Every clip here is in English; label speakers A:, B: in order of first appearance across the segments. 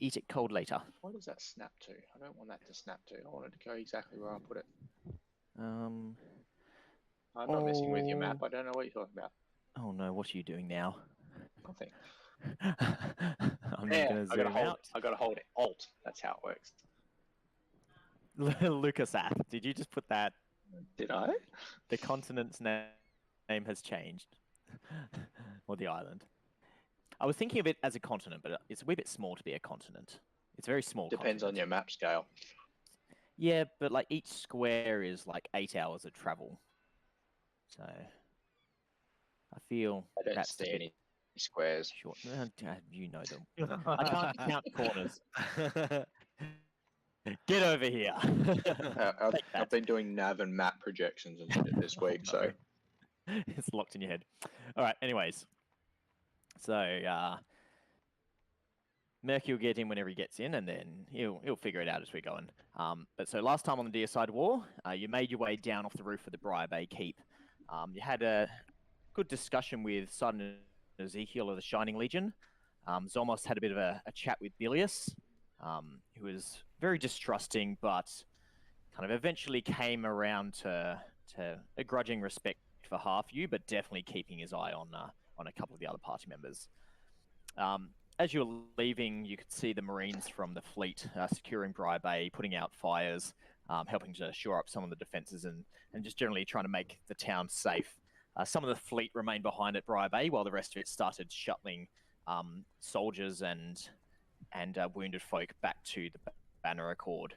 A: eat it cold later.
B: Where does that snap to? I don't want that to snap to. I want it to go exactly where I put it.
A: Um.
B: I'm not messing with your map. I don't know what you're talking about.
A: Oh no, what are you doing now?
B: Nothing.
A: I'm going to zoom out.
B: I gotta hold it. Alt. That's how it works.
A: Lucasath, did you just put that?
B: Did I?
A: The continent's name has changed. Or the island. I was thinking of it as a continent, but it's a wee bit small to be a continent. It's very small.
B: Depends on your map scale.
A: Yeah, but like each square is like 8 hours of travel. So I feel
B: I don't see any squares.
A: Short. You know them. I can't count corners. Get over here.
B: I've been doing nav and map projections and shit this week, so
A: it's locked in your head. All right. Anyways, so Merky will get in whenever he gets in, and then he'll figure it out as we go on. But so last time on the Deicide War, you made your way down off the roof of the Briar Bay Keep. You had a good discussion with Sudden and Ezekiel of the Shining Legion. Zolmos had a bit of a chat with Bilius, who was very distrusting, but kind of eventually came around to a grudging respect for half you, but definitely keeping his eye on a couple of the other party members. As you were leaving, you could see the Marines from the fleet securing Briar Bay, putting out fires, helping to shore up some of the defenses, and just generally trying to make the town safe. Some of the fleet remained behind at Briar Bay, while the rest of it started shuttling soldiers and wounded folk back to the Banner Accord.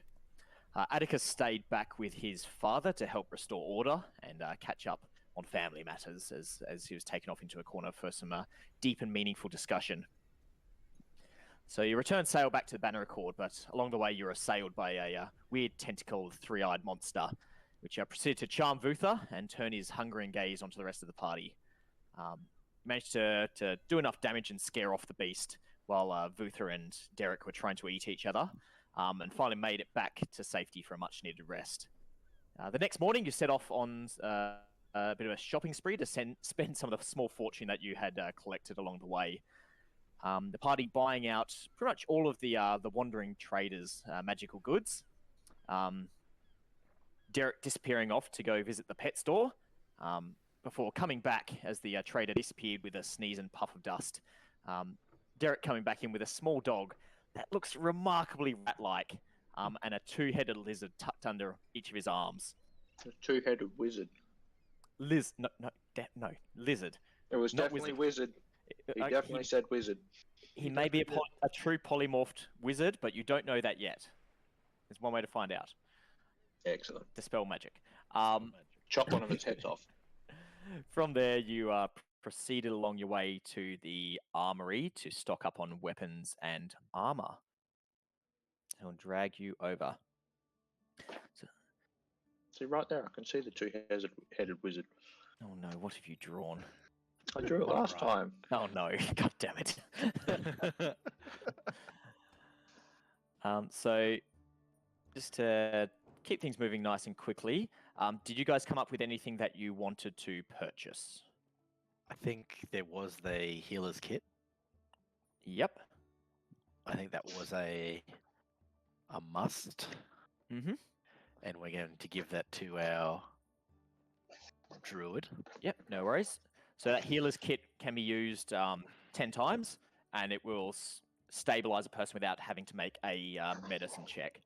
A: Atticus stayed back with his father to help restore order and catch up on family matters as he was taken off into a corner for some deep and meaningful discussion. So you return sail back to the Banner Accord, but along the way you're assailed by a weird tentacled three-eyed monster, which proceeded to charm Vutha and turn his hungering gaze onto the rest of the party. Managed to do enough damage and scare off the beast while Vutha and Derek were trying to eat each other, and finally made it back to safety for a much-needed rest. The next morning you set off on a bit of a shopping spree to spend some of the small fortune that you had collected along the way. The party buying out pretty much all of the wandering traders' magical goods. Derek disappearing off to go visit the pet store, before coming back as the trader disappeared with a sneeze and puff of dust. Derek coming back in with a small dog that looks remarkably rat-like, and a two-headed lizard tucked under each of his arms.
B: A two-headed wizard.
A: No, lizard.
B: It was definitely wizard. He definitely said wizard.
A: He may be a true polymorphed wizard, but you don't know that yet. There's one way to find out.
B: Excellent.
A: Dispel magic.
B: Chop one of its heads off.
A: From there, you proceeded along your way to the armory to stock up on weapons and armor. I'll drag you over.
B: See, right there, I can see the two-headed wizard.
A: Oh no, what have you drawn?
B: I drew it last time.
A: Oh no, god damn it. So, just to keep things moving nice and quickly, did you guys come up with anything that you wanted to purchase?
C: I think there was the healer's kit.
A: Yep.
C: I think that was a must.
A: Mm-hmm.
C: And we're going to give that to our druid.
A: Yep, no worries. So that healer's kit can be used 10 times, and it will stabilize a person without having to make a medicine check.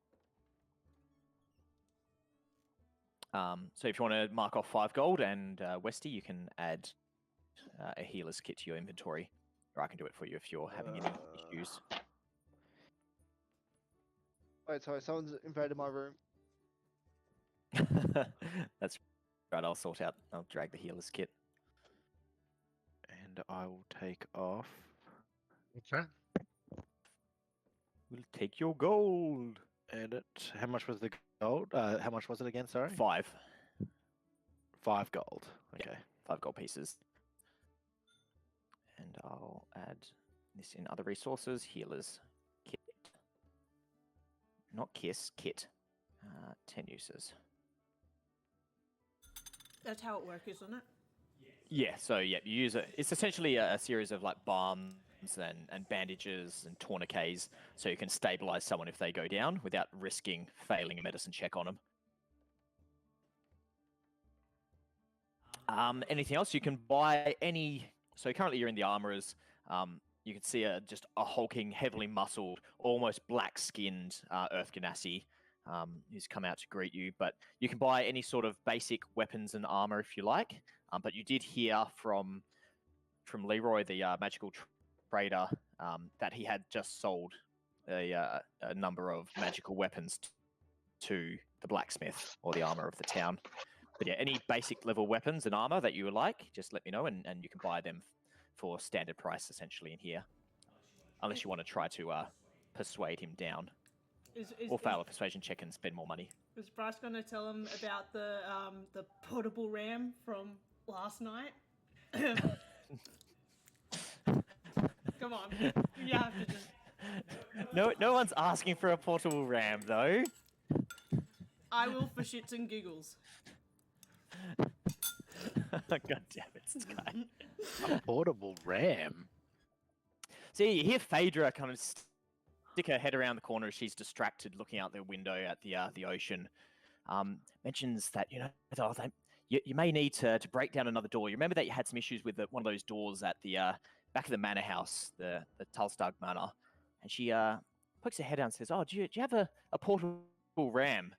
A: So if you want to mark off 5 gold, and Westy, you can add a healer's kit to your inventory, or I can do it for you if you're having any issues.
D: Wait, sorry, someone's invaded my room.
A: That's right, I'll drag the healer's kit.
C: And I will take off.
E: Okay.
A: We'll take your gold.
C: And how much was the gold? How much was it again, sorry?
A: 5.
C: 5 gold. Okay.
A: Yeah, 5 gold pieces. And I'll add this in other resources. Healer's kit. Not kiss, kit. 10 uses.
F: That's how it works, isn't it?
A: Yeah, so yeah, you use it. It's essentially a series of like balms and bandages and tourniquets, so you can stabilize someone if they go down without risking failing a medicine check on them. Anything else? You can buy any. So currently you're in the armorers. You can see just a hulking, heavily muscled, almost black-skinned Earth Ganassi who's come out to greet you. But you can buy any sort of basic weapons and armor if you like. But you did hear from Leroy, the magical trader, that he had just sold a number of magical weapons to the blacksmith or the armor of the town. But yeah, any basic level weapons and armor that you would like, just let me know, and you can buy them for standard price essentially in here. Unless you want to try to persuade him down. Or fail a persuasion check and spend more money.
E: Was Bryce going to tell him about the portable ram from last night? Come on, you have to just...
A: No one's asking for a portable ram, though.
E: I will for shits and giggles.
A: God damn it, Sky.
C: A portable ram?
A: See, you hear Phaedra kind of stick her head around the corner as she's distracted, looking out the window at the ocean. Mentions that, you may need to break down another door. You remember that you had some issues with one of those doors at the back of the manor house, the Tulstag Manor. And she pokes her head out and says, "Oh, do you have a portable ram?"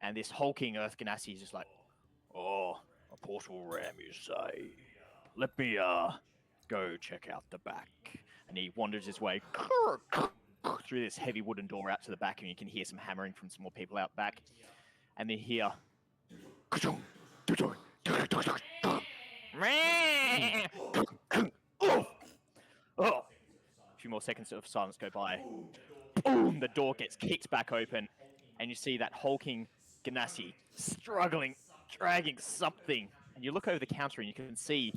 A: And this hulking Earth Ganassi is just like, "Oh, a portable ram, you say? Let me go check out the back." And he wanders his way through this heavy wooden door out to the back, and you can hear some hammering from some more people out back. And then hear... A few more seconds of silence go by. Boom! The door gets kicked back open, and you see that hulking Ganassi struggling, dragging something. And you look over the counter, and you can see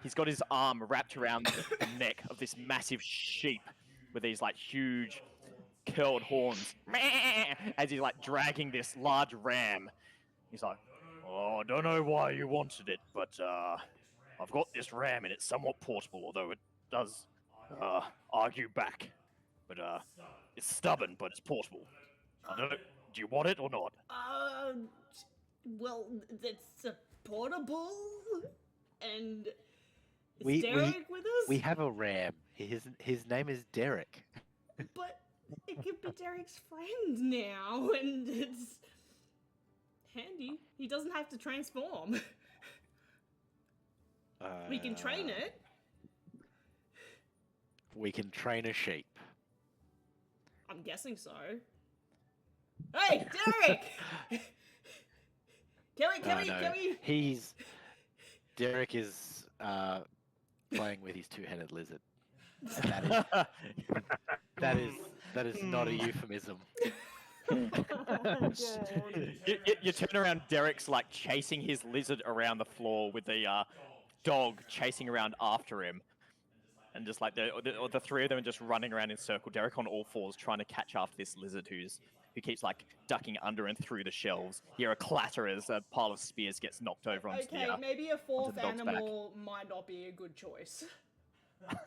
A: he's got his arm wrapped around the neck of this massive sheep with these like huge curled horns. As he's like dragging this large ram. He's like, "Oh, I don't know why you wanted it, but I've got this ram and it's somewhat portable, although it does argue back. But it's stubborn, but it's portable. I don't know. Do you want it or not?"
E: Well, it's portable, and is Derek with us?
C: We have a ram. His name is Derek.
E: But it could be Derek's friend now, and it's handy. He doesn't have to transform. We can train it.
C: We can train a sheep.
E: I'm guessing so. Hey, Derek! Can we?
C: Derek is playing with his two-headed lizard. That is not a euphemism.
E: Oh,
A: you turn around, Derek's like chasing his lizard around the floor with the dog chasing around after him. And just like the three of them are just running around in circle. Derek on all fours trying to catch after this lizard who keeps like ducking under and through the shelves. You hear a clatter as a pile of spears gets knocked over onto
E: Okay, maybe a fourth
A: dog's
E: animal might not be a good choice.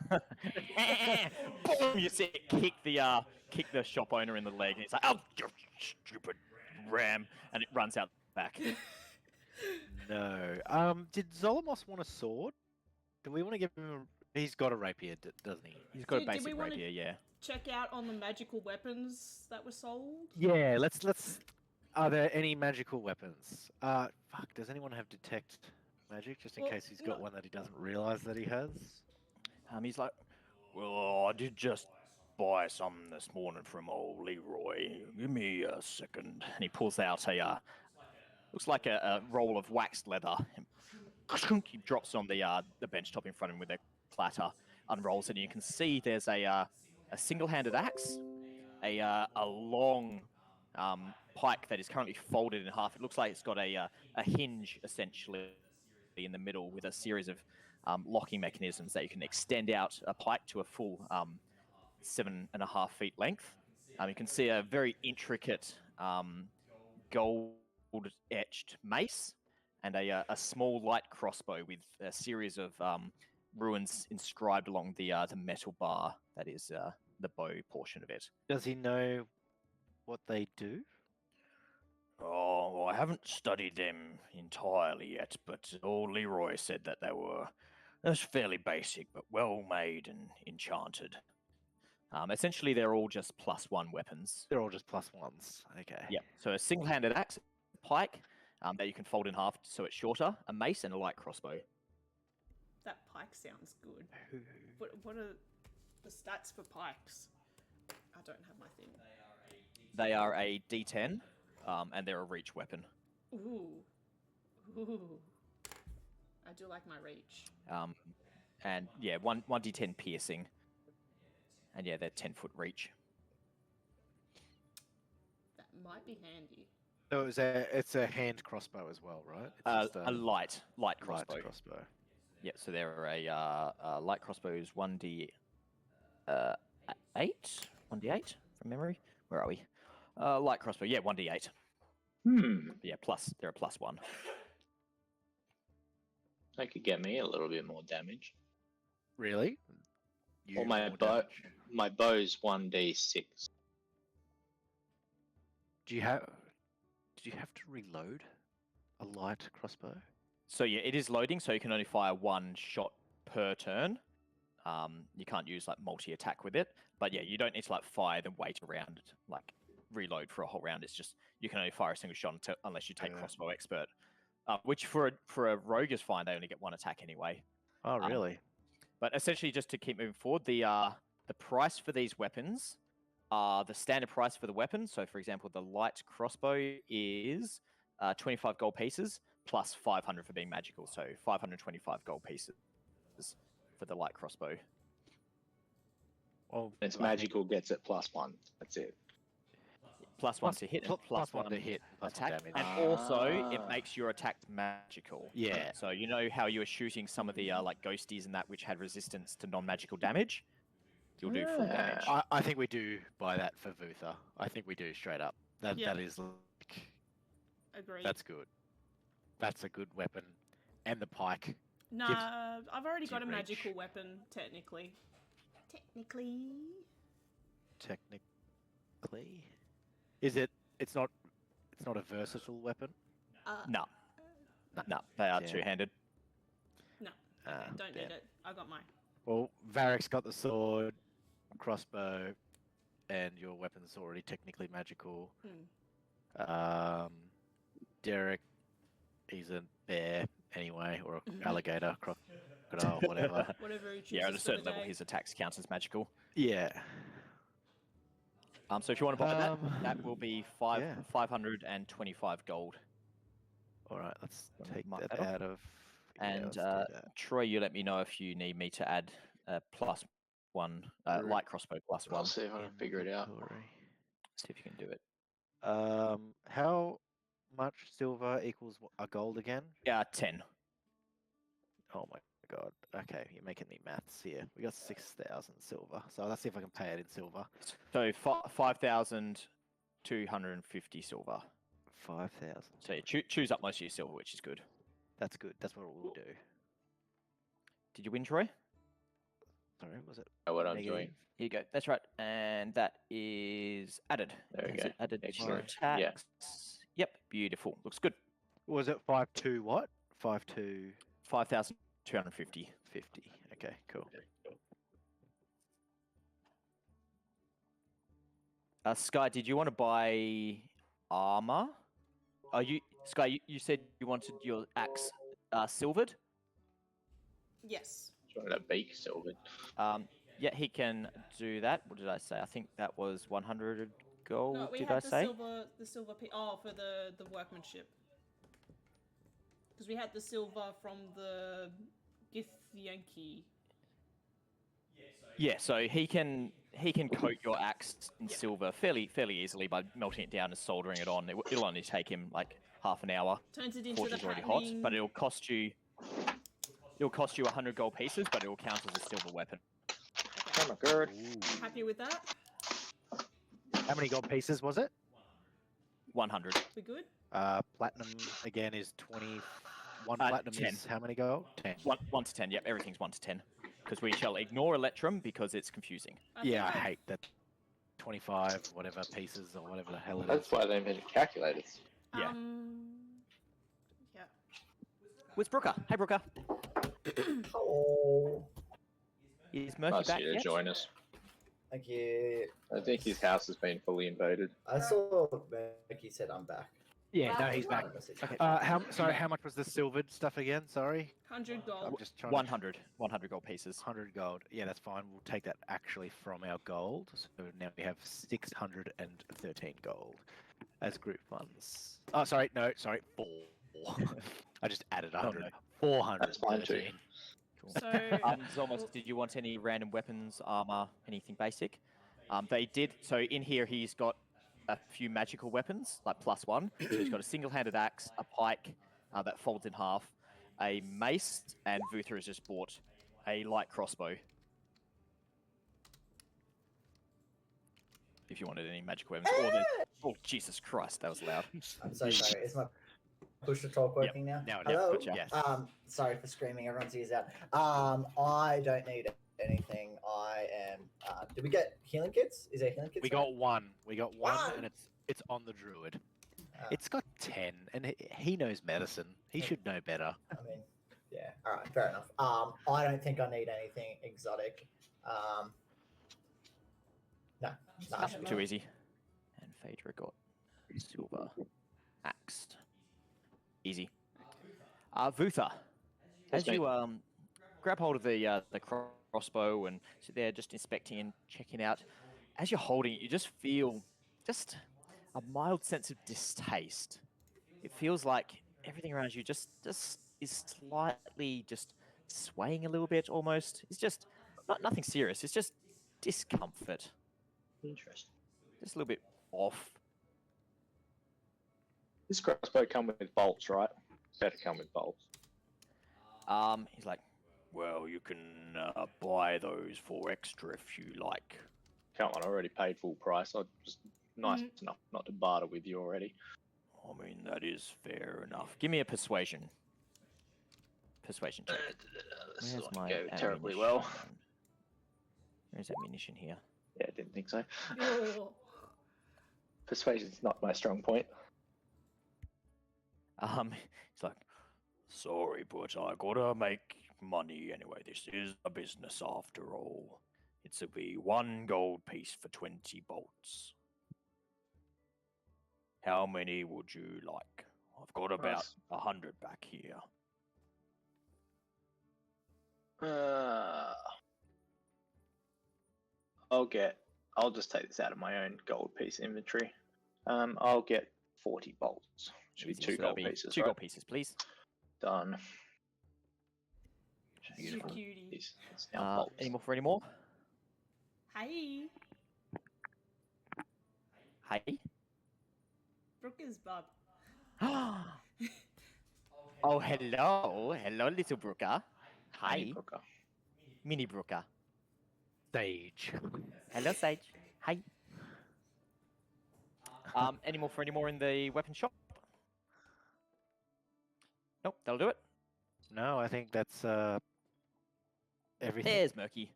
A: Boom! You see it kick the shop owner in the leg, and he's like, "Oh, you stupid ram!" And it runs out back.
C: No. Did Zolmos want a sword? Do we want to give him? He's got a rapier, doesn't he?
A: He's got a
E: Did we
A: basic
E: wanna
A: rapier, yeah.
E: Check out on the magical weapons that were sold.
C: Yeah. Let's. Are there any magical weapons? Fuck. Does anyone have detect magic, just in case he's got one that he doesn't realize that he has?
A: He's like, "Well, I did just buy some this morning from old Leroy. Give me a second." And he pulls out looks like a roll of waxed leather. He drops on the bench top in front of him with a clatter, unrolls it, and you can see there's a single-handed axe, a long pike that is currently folded in half. It looks like it's got a hinge essentially in the middle with a series of locking mechanisms that you can extend out a pike to a full 7.5 feet length. You can see a very intricate gold-etched mace and a small light crossbow with a series of runes inscribed along the metal bar that is the bow portion of it.
C: Does he know what they do?
A: Oh, well, I haven't studied them entirely yet, but old Leroy said that they were fairly basic, but well made and enchanted. Essentially, they're all just +1 weapons.
C: They're all just +1s. Okay.
A: Yeah. So a single-handed axe, pike that you can fold in half so it's shorter, a mace, and a light crossbow.
E: That pike sounds good. What are the stats for pikes? I don't have my thing.
A: They are a D10, and they're a reach weapon.
E: Ooh. Ooh. I do like my reach.
A: And yeah, 1d10 piercing. And yeah, they're 10-foot reach.
E: That might be handy.
C: So it's a hand crossbow as well, right? It's just
A: A light crossbow.
C: Light crossbow.
A: Yeah, so there are a light crossbows 1d8, 1d8 from memory. Where are we? Light crossbow, yeah, 1d8. Yeah, they're a +1.
B: That could get me a little bit more damage.
C: Really?
B: Or my bow's 1d6.
C: Do you have to reload a light crossbow?
A: So yeah, it is loading, so you can only fire 1 shot per turn. You can't use like multi-attack with it, but yeah, you don't need to like fire then wait around, like reload for a whole round. It's just you can only fire a single shot unless you take crossbow expert, which for a rogue is fine. They only get 1 attack anyway.
C: Oh, really?
A: But essentially, just to keep moving forward, the price for these weapons are the standard price for the weapon. So, for example, the light crossbow is 25 gold pieces plus 500 for being magical. So 525 gold pieces for the light crossbow.
C: Well,
B: It's magical, gets it +1. That's it.
A: +1 to hit, and +1
C: to hit,
A: attack,
C: damage.
A: and also it makes your attack magical.
C: Yeah.
A: So you know how you were shooting some of the like ghosties and that which had resistance to non-magical damage. You'll do full damage.
C: I think we do buy that for Vutha. I think we do straight up. That is like.
E: Agreed.
C: That's good. That's a good weapon, and the pike.
E: Nah, I've already got a
C: reach.
E: magical weapon, technically.
C: Technically, is it? It's not a versatile weapon.
A: No, they are
C: Damn.
A: two-handed.
E: No, okay, don't need it. I got mine.
C: Well, Vharik's got the sword, crossbow, and your weapon's already technically magical. Derek, he's a bear anyway, or an alligator, crocodile, whatever.
E: Whatever he chooses.
A: Yeah, at a
E: for
A: certain
E: the
A: level,
E: day.
A: his attacks counts as magical.
C: Yeah.
A: So if you want to buy that will be 525 gold.
C: All right, let's
A: Wanna
C: take
A: mark
C: that
A: that off?
C: out of.
A: And
C: let's do that.
A: Troy, you let me know if you need me to add a +1 light crossbow +1.
B: I'll see if I can figure it out.
C: Inventory.
A: See if you can do it.
C: How much silver equals a gold again?
A: Yeah, 10.
C: Oh my god. Okay, you're making me maths here. We got 6,000 silver. So let's see if I can pay it in silver.
A: So 5,250 silver.
C: 5,000.
A: So you choose up most of your silver, which is good.
C: That's good. That's what we'll do.
A: Did you win, Troy?
C: Sorry, was it?
B: What I'm
C: negative?
B: doing.
A: Here you go. That's right. And that is added.
B: There we
A: Is
B: go.
A: it added to your
B: Excellent.
A: attacks?
B: Yeah.
A: Yep. Beautiful. Looks good.
C: Was it 5,2 what? 5,250.
A: 5,250.
C: Okay, cool.
A: Sky, did you want to buy armor? Sky, you said you wanted your axe silvered?
E: Yes.
B: Trying that beak silvered.
A: Yeah, he can do that. What did I say? I think that was 100 gold.
E: No, we
A: did
E: had
A: I say?
E: the silver for the workmanship. Because we had the silver from the Githyanki.
A: Yeah, so he can coat your axe in silver fairly easily by melting it down and soldering it on. It'll only take him like half an hour.
E: Turns it into
A: Forge
E: the
A: is already hot,
E: patterning.
A: but it'll cost you 100 gold pieces, but it will count as a silver weapon.
E: Okay.
B: Oh my god.
E: Happy with that?
C: How many gold pieces was it?
A: 100.
E: We good?
C: Platinum again is 20. one platinum
A: 10.
C: is how many gold? 10.
A: 1 to 10. Yep, everything's 1 to 10. Because we shall ignore Electrum because it's confusing.
C: Yeah, I hate that. 25 whatever pieces or whatever the hell it is.
B: That's why they invented calculators.
A: Yeah.
E: Yeah.
A: Where's Brooker? Hey, Brooker.
F: Hello.
A: Is Murphy
B: Nice of
A: back
B: you to
A: yet?
B: join us.
F: Thank you.
B: I think his house has been fully invaded.
F: I saw Becky said I'm back.
C: Yeah, no, he's back.
A: Okay.
C: How much was the silvered stuff again? Sorry.
E: 100 gold.
C: I'm just trying
A: 100 gold pieces.
C: 100 gold. Yeah, that's fine. We'll take that actually from our gold. So now we have 613 gold as group funds. Oh, sorry. No, sorry. 4. I just added 100.
A: no.
C: 413.
A: Cool.
E: So,
A: Zolmos, did you want any random weapons, armor, anything basic? They did. So in here, he's got a few magical weapons, like +1. So he's got a single-handed axe, a pike that folds in half, a mace, and Vutha has just bought a light crossbow. If you wanted any magical weapons. Oh, Jesus Christ, that was loud.
F: I'm so sorry. Is my push to talk working now?
C: Now,
F: Hello.
C: gotcha. Yes.
F: Sorry for screaming. Everyone's ears out. I don't need anything. I am. Did we get healing kits? Is there healing kits?
C: We got one. We got one,
F: One?
C: and it's on the druid.
F: Ah.
C: It's got 10, and he knows medicine. He should know better.
F: I mean, yeah. All right. Fair enough. I don't think I need anything exotic. No.
A: Too easy. And Phaedra got silver axe. Easy. Vutha, as you grab hold of the crossbow and sit there just inspecting and checking out, as you're holding it, you just feel just a mild sense of distaste. It feels like everything around you just is slightly just swaying a little bit almost. It's just nothing serious. It's just discomfort.
B: Interesting.
A: Just a little bit off.
B: This crossbow come with bolts, right? Better come with bolts.
A: He's like, well, you can buy those for extra if you like.
B: Come on, I already paid full price. I was nice enough not to barter with you already.
A: I mean, that is fair enough. Give me a persuasion. Persuasion check.
B: This
A: Where's
B: is
A: my
B: go terribly
A: ammunition?
B: well.
A: Where's ammunition here?
B: Yeah, I didn't think so.
E: oh,
B: Persuasion's not my strong point.
A: He's like, sorry, but I gotta make money anyway. This is a business after all. It'll be 1 gold piece for 20 bolts. How many would you like? I've got about 100 back here.
B: I'll just take this out of my own gold piece inventory. I'll get 40 bolts. Should be
A: Easy,
B: 2
A: so that'll
B: gold
A: be
B: pieces.
A: 2
B: right?
A: gold pieces, please.
B: Done.
E: you
A: Beautiful.
E: cutie.
B: It's now bolts.
A: Any more for any more?
E: Hi,
A: Hey.
E: Brooker's bub.
A: Oh, hello. Hello, little Brooker. Hi.
B: Honey Brooker.
A: Mini Brooker.
C: Sage.
A: Hello, Sage. Hi. Any more for any more in the weapon shop? Nope, that'll do it.
C: No, I think that's everything.
A: There's Murky.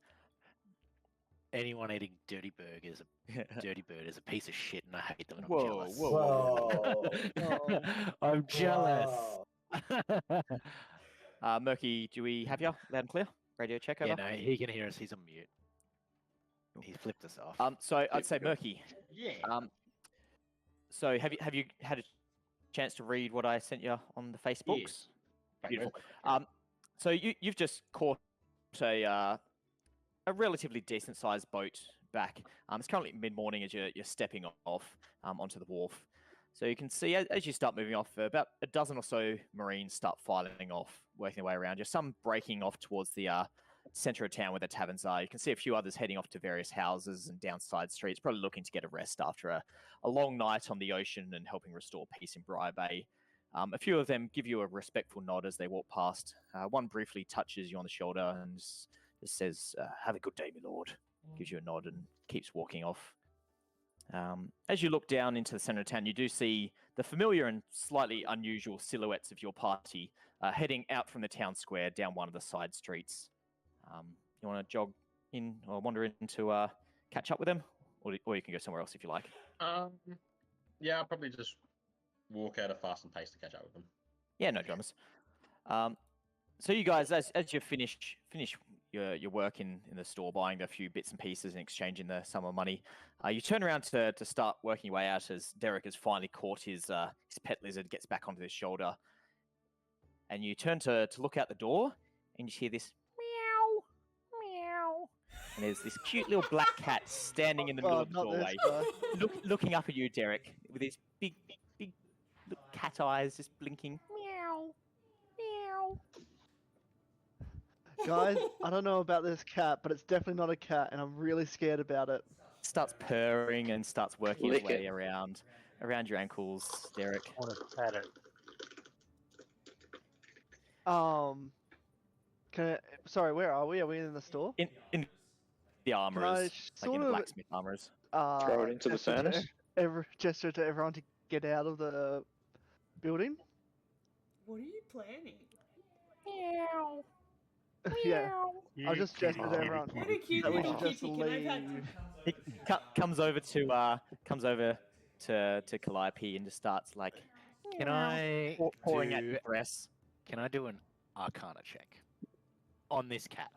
C: Anyone eating dirty bird is a piece of shit, and I hate them. And I'm
A: Whoa,
C: jealous.
A: whoa.
F: Whoa.
C: I'm jealous.
F: Whoa.
A: Murky, do we have you loud and clear? Radio check over.
C: Yeah, no, he can hear us. He's on mute. He flipped us off.
A: So I'd say Murky.
C: Yeah.
A: So have you had a chance to read what I sent you on the Facebooks?
C: Yes.
A: Beautiful. So you've just caught a relatively decent sized boat back. It's currently mid-morning as you're stepping off onto the wharf. So you can see as you start moving off, about a dozen or so Marines start filing off, working their way around you. Some breaking off towards the center of town where the taverns are. You can see a few others heading off to various houses and down side streets, probably looking to get a rest after a long night on the ocean and helping restore peace in Briar Bay. A few of them give you a respectful nod as they walk past. One briefly touches you on the shoulder and just says, have a good day, my lord. Gives you a nod and keeps walking off. As you look down into the center of town, you do see the familiar and slightly unusual silhouettes of your party heading out from the town square down one of the side streets. You want to jog in or wander in to catch up with them, or you can go somewhere else if you like.
G: Yeah, I'll probably just walk at a faster pace to catch up with them.
A: Yeah, no dramas. So you guys, as you finish your work in the store, buying a few bits and pieces and exchanging the sum of money, you turn around to start working your way out as Derek has finally caught his pet lizard, gets back onto his shoulder, and you turn to look out the door, and you hear this meow, meow, and there's this cute little black cat standing in the middle of the
D: not this
A: doorway,
D: guy.
A: looking up at you, Derek, with his big cat eyes just blinking. Meow, meow.
D: Guys, I don't know about this cat, but it's definitely not a cat, and I'm really scared about it.
A: Starts purring and starts working its
B: Lick
A: way
B: it.
A: around your ankles, Derek.
C: I want to pat it.
D: Sorry, where are we? Are we in the store?
A: In the armorers, like
D: sort
A: in the
D: of,
A: blacksmith armorers.
B: Throw it into the
D: gesture to
B: furnace.
D: gesture to everyone to get out of the building?
E: What are you planning?
A: Meow.
D: Yeah. I'll just gesture to everyone.
E: What a cute
D: That we
E: little
D: should just
E: kitty. Can I have
D: leave.
A: He comes over to Calliope and just starts like
C: Can I
A: pouring out
C: do-
A: your breasts.
C: Can I do an Arcana check on this cat?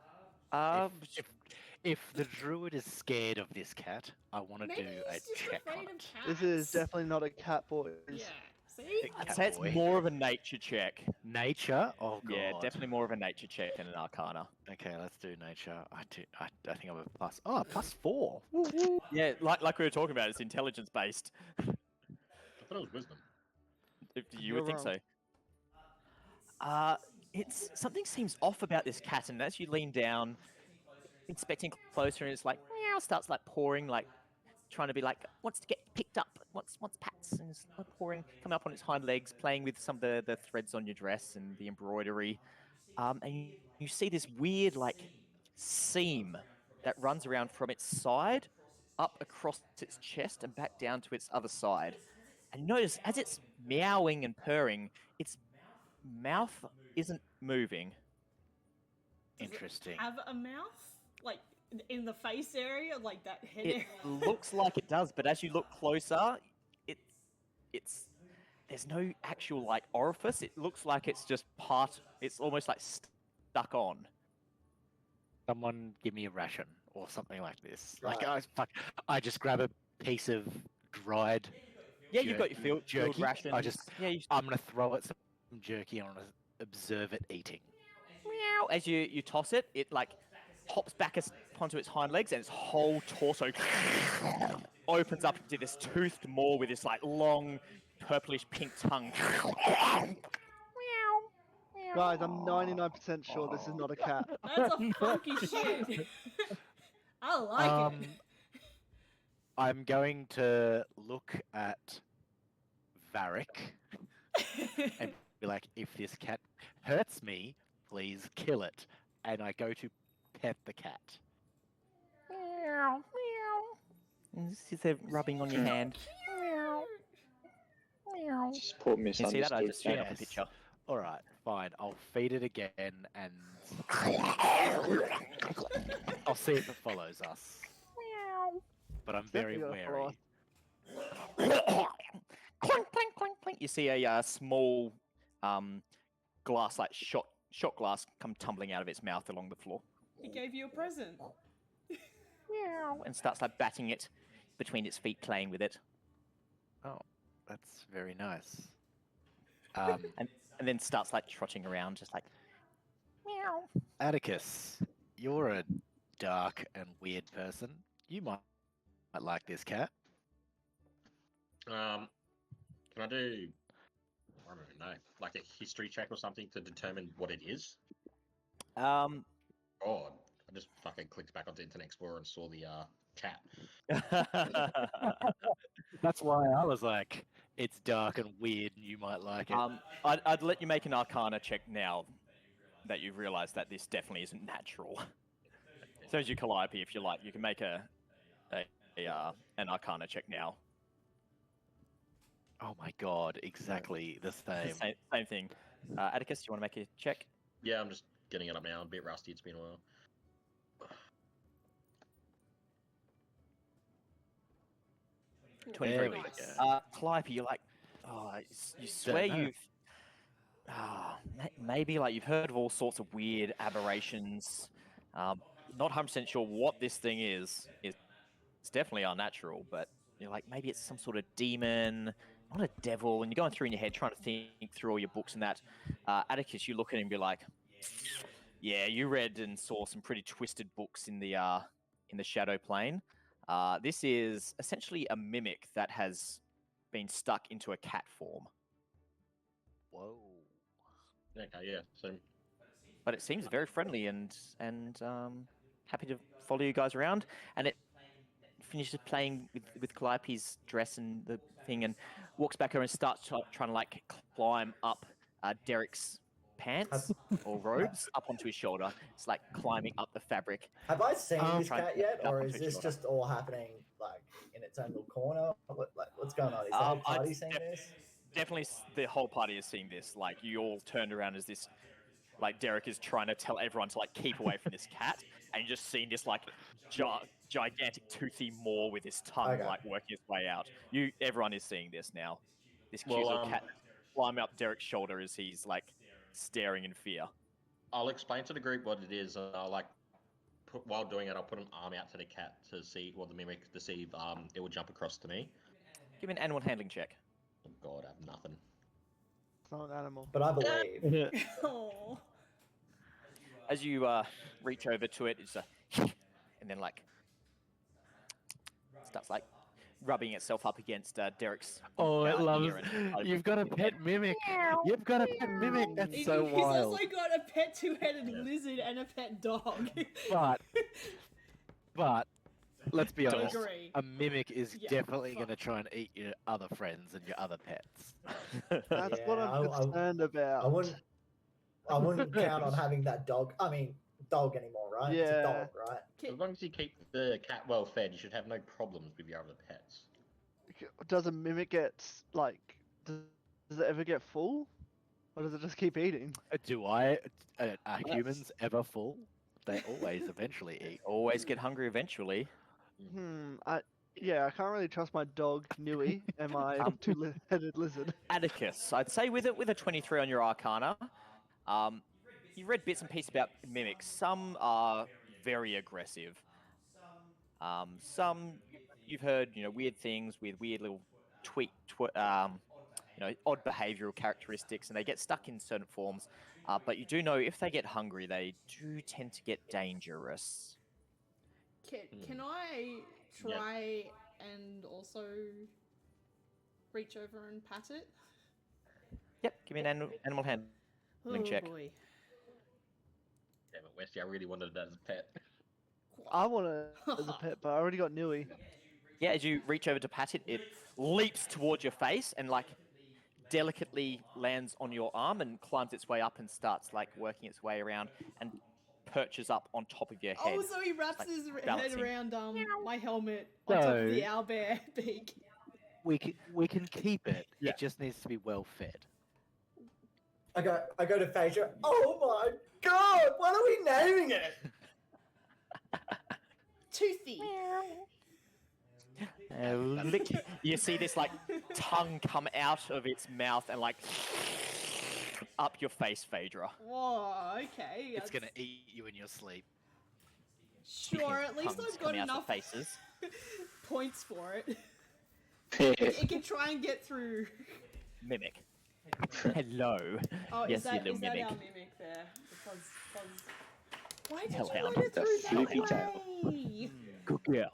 C: If the druid is scared of this cat, I want to
E: Maybe
C: do a
E: he's just
C: check on
E: afraid of
C: it.
E: cats.
D: This is definitely not a cat, boys.
E: Yeah. See?
A: I'd
C: Cat
A: say it's
C: boy.
A: more of a nature check.
C: Nature? Oh god.
A: Yeah, definitely more of a nature check than an arcana.
C: Okay, let's do nature. I think I'm a plus. Oh, +4.
A: Yeah, like we were talking about, it's intelligence based.
G: I thought it was wisdom.
A: You would
D: You're
A: think so. It's something seems off about this cat, and as you lean down, inspecting closer, and it's like meow, starts like pouring, like trying to be like wants to get picked up, wants pats, and it's like pouring, coming up on its hind legs, playing with some of the threads on your dress and the embroidery, and you see this weird like seam that runs around from its side up across its chest and back down to its other side. And notice as it's meowing and purring, its mouth isn't moving.
E: Does it
C: Interesting.
E: have a mouth? Like in the face area? Like that head
A: It
E: area?
A: looks like it does, but as you look closer, it's there's no actual like orifice. It looks like it's just it's almost like stuck on.
C: Someone give me a ration or something like this. Like
F: Right.
C: I just grab a piece of dried.
A: Yeah, you've got your field
C: jerky.
A: rations.
C: I just
A: yeah,
C: I'm gonna throw it some jerky. I want to observe it eating.
A: meow. As you toss it, it like hops back onto its hind legs, and its whole torso opens up into this toothed maw with this like long purplish pink tongue.
D: Guys, I'm 99% sure this is not a cat.
E: That's a funky shit. I like it.
C: I'm going to look at Vharik and be like, if this cat hurts me, please kill it. And I go to pet the cat.
A: Meow, meow. And she's there rubbing on your hand. Meow, meow.
B: Just poor
A: You see that? I
B: misunderstood
A: just showed up a
C: Yes.
A: picture.
C: All right, fine. I'll feed it again, and I'll see if it follows us. But I'm very
D: Definitely gonna follow
C: wary.
A: Clink, clink, clink, clink. You see a small glass, like shot glass, come tumbling out of its mouth along the floor.
E: He gave you a present.
A: Meow. And starts like batting it between its feet, playing with it.
C: Oh, that's very nice.
A: And then starts like trotting around, just like meow.
C: Atticus, you're a dark and weird person. You might like this cat.
G: Can I do? I don't know, like a history check or something to determine what it is?
A: Um,
G: God, I just fucking clicked back onto Internet Explorer and saw the cat.
C: That's why I was like, it's dark and weird, and you might like it.
A: I'd let you make an Arcana check now that you've realised that this definitely isn't natural. So as you Calliope, if you like, you can make an Arcana check now.
C: Oh my god, exactly the same.
A: Same thing. Atticus, you want to make a check?
G: Yeah, I'm just getting it up now. I'm a bit rusty. It's been a while.
A: 23
C: There we
A: weeks.
C: go.
A: Calliope, you're like, you swear
C: know.
A: you've, maybe like you've heard of all sorts of weird aberrations. Not 100% sure what this thing is. It's definitely unnatural, but you're like, maybe it's some sort of demon, not a devil. And you're going through in your head trying to think through all your books and that. Atticus, you look at him and be like, yeah, you read and saw some pretty twisted books in the shadow plane. This is essentially a mimic that has been stuck into a cat form.
C: Whoa.
G: Okay, yeah. So
A: But it seems very friendly and happy to follow you guys around. And it finishes playing with Calliope's dress and the thing, and walks back over and starts trying to like climb up Derek's pants or robes up onto his shoulder. It's like climbing up the fabric.
F: Have I seen this
A: trying to
F: cat
A: get
F: yet,
A: up
F: or
A: onto
F: is
A: its
F: this
A: shoulder.
F: just all happening like in its own little corner? What's going on? Is the whole
A: I'd
F: party seeing this?
A: Definitely, the whole party is seeing this. Like, you all turned around as this, like, Derek is trying to tell everyone to like keep away from this cat, and you're just seeing this like gigantic toothy maw with his tongue
F: Okay.
A: like working its way out. Everyone is seeing this now. This cute
G: Well,
A: little cat climbing up Derek's shoulder as he's like staring in fear.
G: I'll explain to the group what it is. While doing it, I'll put an arm out to the cat to see, the mimic, to see if it will jump across to me.
A: Give me an animal handling check.
G: Oh God, I have nothing.
D: It's not an animal.
F: But I believe.
E: Oh.
A: As you reach over to it, it's a and then like starts like rubbing itself up against Derek's.
C: Oh, it loves.
A: ear and
C: You've got a pet mimic. You've got a pet mimic. That's so
E: He's
C: wild.
E: also got a pet two-headed lizard and a pet dog.
C: But let's be honest.
E: Agree.
C: A mimic is
E: Yeah,
C: definitely
E: fuck.
C: going to try and eat your other friends and your other pets.
D: That's what
F: Yeah,
D: I'm concerned about.
F: I wouldn't count on having that dog. I mean, dog anymore, right? It's a
D: Yeah.
F: dog, right?
G: As long as you keep the cat well fed, you should have no problems with your other pets.
D: Does a mimic get like? Does it ever get full, or does it just keep eating?
C: Are humans ever full? They always eventually eat.
A: Always get hungry eventually.
D: I can't really trust my dog Nui and my two-headed lizard.
A: Atticus, I'd say with a 23 on your Arcana, you read bits and pieces about mimics. Some are very aggressive. Some you've heard, weird things with weird little odd behavioural characteristics, and they get stuck in certain forms. But you do know if they get hungry, they do tend to get dangerous.
E: Can I try and also reach over and pat it?
A: Yep, give me an animal handling check.
E: Boy.
G: Damn it, Westy, I really wanted that as a pet.
D: I want it as a pet, but I already got Nui.
A: Yeah, as you reach over to pat it, it leaps towards your face and like delicately lands on your arm and climbs its way up and starts like working its way around and perches up on top of your head.
E: Oh, so he wraps
A: like
E: his head
A: balancing.
E: around my helmet on top of the owlbear beak.
C: We can keep it.
A: Yeah.
C: It just needs to be well fed.
F: I go to Phaedra. Oh my God! What are we naming it?
E: Toothy.
A: You see this like tongue come out of its mouth and like up your face, Phaedra.
E: Whoa, okay.
C: It's gonna eat you in your sleep.
E: Sure, at least
A: Tongues
E: I've got
A: coming out of
E: enough
A: faces.
E: points for it. It can try and get through.
A: Mimic. Hello.
E: Oh,
A: Yes,
E: is that,
A: you
E: is
A: little
E: that our
A: mimic.
E: mimic there? Because why did
A: Hellhound.
E: you let it
B: The
E: through
B: sleepy
E: that
B: tail.
E: way?
A: Good girl.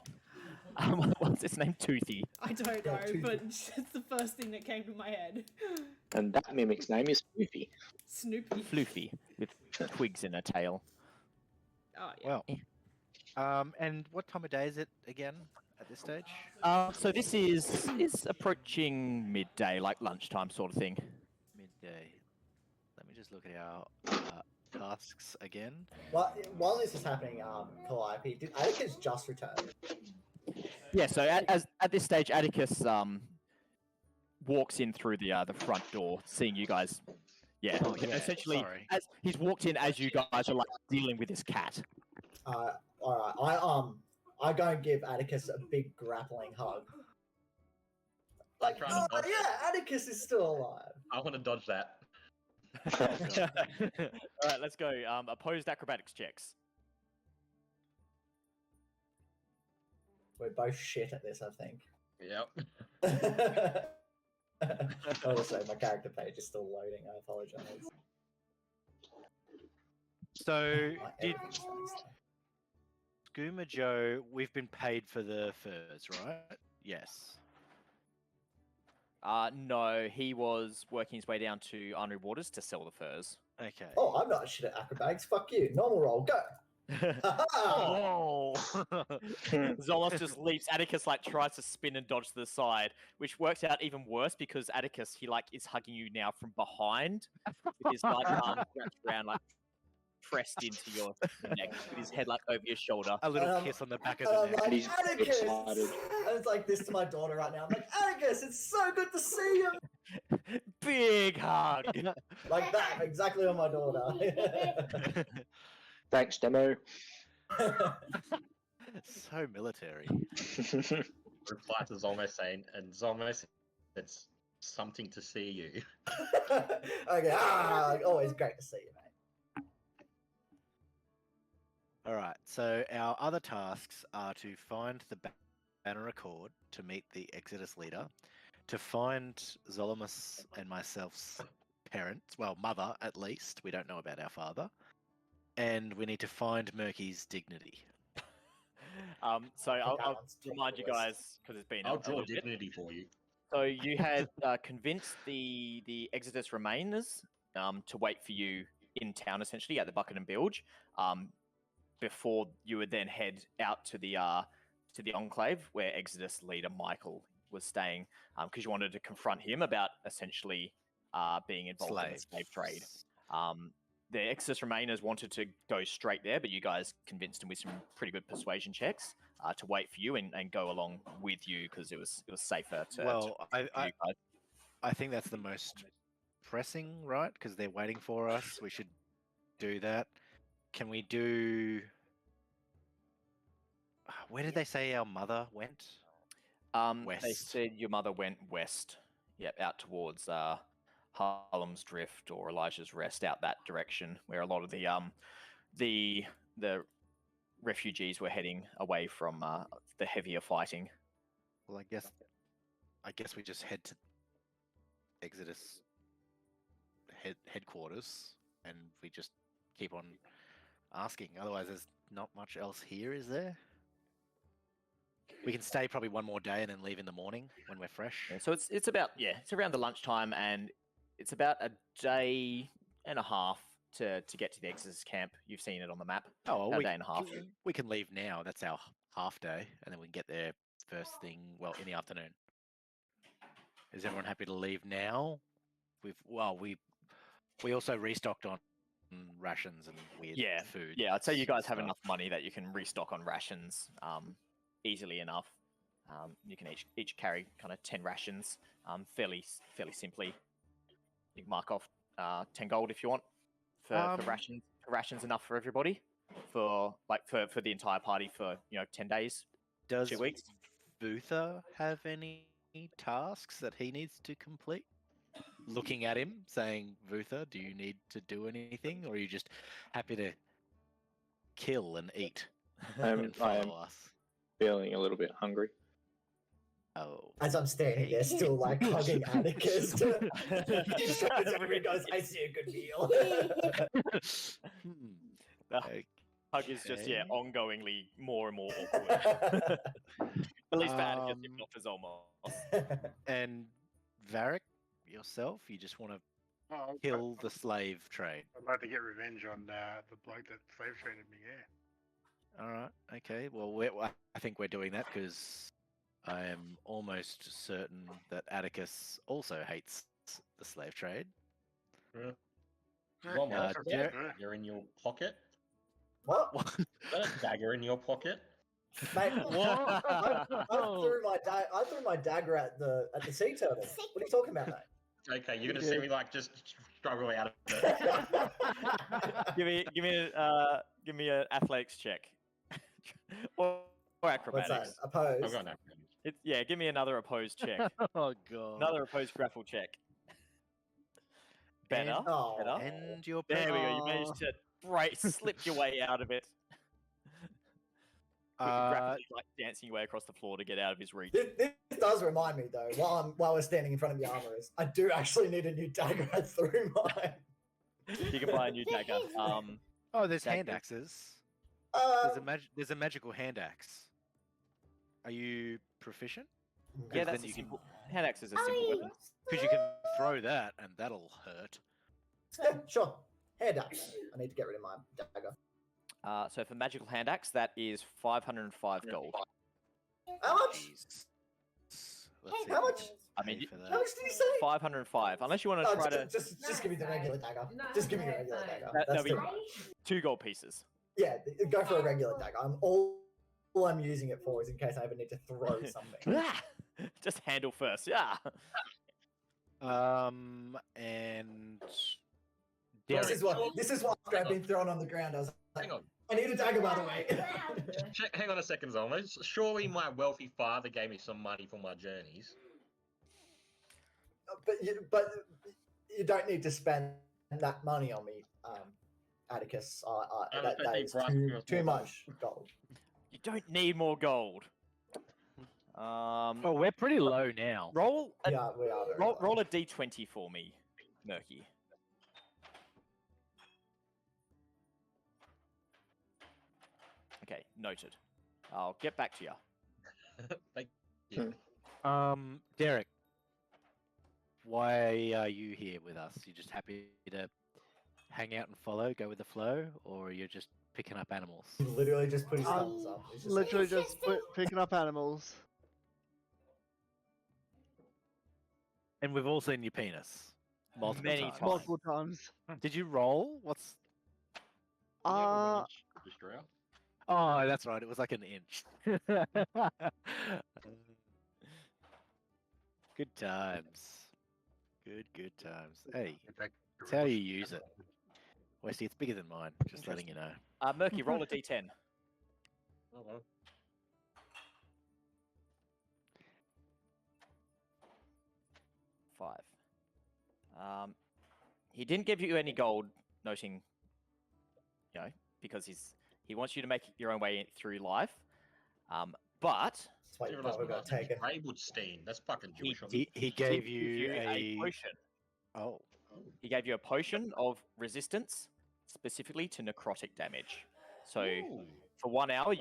A: What's its name? Toothy.
E: I don't
F: Yeah,
E: know,
F: Toothy.
E: but it's the first thing that came to my head.
B: And that mimic's name is Poofy.
E: Snoopy.
A: Floofy with twigs in a tail.
E: Oh, yeah.
C: Well, and what time of day is it again at this stage?
A: So this is approaching midday, like lunchtime sort of thing.
C: Midday. Let me just look at our tasks again.
F: While this is happening, Calliope, did Atticus just return?
A: Yeah. So at this stage, Atticus walks in through the front door, seeing you guys Yeah,
C: Oh, yeah,
A: essentially,
C: sorry.
A: as he's walked in as you guys are like dealing with this cat.
F: All right. I go and give Atticus a big grappling hug. Like,
G: trying to dodge it.
F: yeah, Atticus is still alive.
G: I want to dodge that.
A: All right, let's go. Opposed acrobatics checks.
F: We're both shit at this, I think.
G: Yep.
F: Also, my character page is still loading. I apologize.
C: So,
F: My
C: did
F: everything's running slow.
C: Skooma Joe, we've been paid for the furs, right? Yes.
A: No, he was working his way down to Unreal Waters to sell the furs.
C: Okay.
F: Oh, I'm not shit at acrobatics. Fuck you. Normal roll. Go.
C: Oh!
A: Zolmos just leaps. Atticus like tries to spin and dodge to the side, which works out even worse because Atticus he like is hugging you now from behind with his like arm wrapped around like pressed into your neck with his head like over your shoulder.
C: A little kiss on the back of the
F: I'm
C: neck.
F: like,
H: He's
F: Atticus!
H: excited.
F: And it's like this to my daughter right now. I'm like, Atticus, it's so good to see you.
A: Big hug.
F: Like that, exactly on my daughter.
H: Thanks, demo.
C: So military.
G: Reply to Zolmos saying, and Zolmos, it's something to see you.
F: Okay, always great to see you, mate.
C: All right. So our other tasks are to find the banner accord to meet the Exodus leader, to find Zolmos and myself's parents, well, mother at least. We don't know about our father, and we need to find Murky's dignity.
A: So I'll
F: that one's top
A: remind
F: of
A: you
F: the list.
A: guys because it's been
G: I'll
A: a
G: draw
A: little bit.
G: dignity for you.
A: So you had convinced the Exodus Remainers to wait for you in town, essentially at the Bucket and Bilge, before you would then head out to the Enclave where Exodus leader Michael was staying, because you wanted to confront him about essentially being involved in the slave trade. The Exodus Remainers wanted to go straight there, but you guys convinced him with some pretty good persuasion checks to wait for you and go along with you because it was safer to.
C: Well,
A: for you guys.
C: I think that's the most pressing, right? Because they're waiting for us. We should do that. Can we do? Where did they say our mother went?
A: They
C: West.
A: said your mother went west. Yep, out towards Harlem's Drift or Elijah's Rest, out that direction, where a lot of the refugees were heading away from the heavier fighting.
C: Well, I guess we just head to Exodus headquarters, and we just keep on asking. Otherwise, there's not much else here, is there? We can stay probably one more day and then leave in the morning when we're fresh.
A: Yeah, so it's about it's around the lunchtime, and it's about a day and a half to get to the Exodus camp. You've seen it on the map.
C: Oh,
A: A day and a half.
C: we can leave now. That's our half day, and then we can get there first thing. Well, in the afternoon. Is everyone happy to leave now? We also restocked on rations and weird food.
A: Yeah, I'd say you guys have
C: stuff.
A: enough money that you can restock on rations easily enough. You can each carry kind of 10 rations fairly simply. You can mark off 10 gold if you want for rations. Rations enough for everybody for the entire party for 10 days.
C: Does
A: 2 weeks.
C: Vutha have any tasks that he needs to complete? Looking at him, saying, Vutha, do you need to do anything, or are you just happy to kill and eat
H: I
C: and follow
H: am
C: us?
H: feeling a little bit hungry.
C: Oh,
F: As I'm standing there, still like hugging Atticus. He just turns over and goes, "I see a good meal."
A: The hug is just ongoingly more and more awkward. At least for Atticus, if not for Zolmos.
C: And Vharik, yourself, you just want to kill the slave trade.
I: I'd like to get revenge on the bloke that slave traded me. Yeah.
C: All right. Okay. Well, I think we're doing that because I am almost certain that Atticus also hates the slave trade.
G: Zolmos,
C: Jer-
G: you're in your pocket.
F: What?
G: Is that a dagger in your pocket?
F: Mate, I threw my dagger at the sea turtle. What are you talking about, mate?
G: Okay, you're gonna see me like just struggle out of it.
A: give me an athletics check, or
F: What's
A: acrobatics.
F: that? Opposed?
G: I've got no.
A: Give me another opposed check.
C: Oh god.
A: Another opposed grapple check. Better.
C: And-
F: Oh.
A: Better.
C: And your
A: There we go. You
D: Oh.
A: managed to slip your way out of it. With the grapple like dancing your way across the floor to get out of his reach.
F: This does remind me though, while we're standing in front of the armorers, I do actually need a new dagger. I threw mine.
A: You can buy a new dagger.
C: Oh, there's hand
A: Dagger.
C: axes.
F: Uh,
C: There's a magical hand axe. Are you proficient?
A: Yeah,
C: then
A: that's a
C: you can-
A: simple. Hand axe is a simple weapon.
C: Because you can throw that, and that'll hurt.
F: yeah, sure. Hand axe. I need to get rid of my dagger.
A: So for magical hand axe, that is 505 gold.
F: How much?
C: Jeez. Let's see
F: How
C: if we
F: much?
C: can
A: I mean,
C: pay
A: you-
C: for
F: How
C: that.
F: much did you say?
A: 505. Unless you want to
F: Oh,
A: try to
F: just give me the regular dagger. Just give me a regular dagger.
A: That'll
F: That's
A: be
F: too much.
A: 2 gold pieces.
F: Yeah, go for a regular dagger. All I'm using it for is in case I ever need to throw something.
A: Just handle first. Yeah.
C: And
F: This is what after I've been thrown on the ground. I was like,
G: Hang on.
F: I need a dagger, by the way.
G: Hang on a second, Zolmos. Surely my wealthy father gave me some money for my journeys.
F: but you don't need to spend that money on me, Atticus. That is too much gold.
A: You don't need more gold.
C: oh, we're pretty low now.
A: Roll a,
F: Yeah, we are. Very low.
A: roll a d20 for me, Murky. Okay, noted. I'll get back to you.
G: Thank you.
C: Derek, why are you here with us? You just happy to hang out and follow, go with the flow, or you're just picking up animals?
F: He literally just put his thumbs up. He's just
D: Literally just picking up animals.
C: And we've all seen your penis multiple
A: Many
C: times.
A: times.
D: Multiple times.
C: Did you roll? What's?
G: Destroyer.
C: Oh, that's right. It was like an inch. Good times. Good times. Hey, that's how you use it. Westy, it's bigger than mine. Just letting you know.
A: Murky, roll a d10.
G: Oh, well.
A: 5. He didn't give you any gold, noting, because he wants you to make your own way through life. But
F: That's why you probably got taken.
G: Braywood Steen. That's fucking Jewish.
C: He gave you
A: a potion.
C: Oh.
A: He gave you a potion of resistance, specifically to necrotic damage. So
G: Ooh.
A: for 1 hour,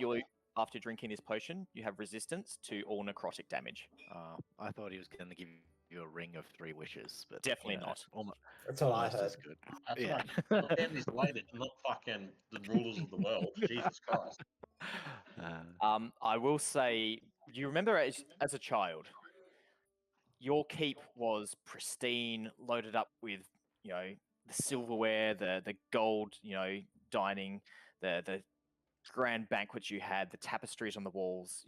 A: after drinking this potion, you have resistance to all necrotic damage.
C: I thought he was going to give you a ring of 3 wishes, but
A: Definitely not.
F: That's what I
C: Almost
F: heard.
C: as good.
G: That's
C: Yeah.
G: right. The family's related, not fucking the rulers of the world. Jesus Christ.
A: I will say, do you remember as a child, your keep was pristine, loaded up with, the silverware, the gold, dining, the grand banquets you had, the tapestries on the walls.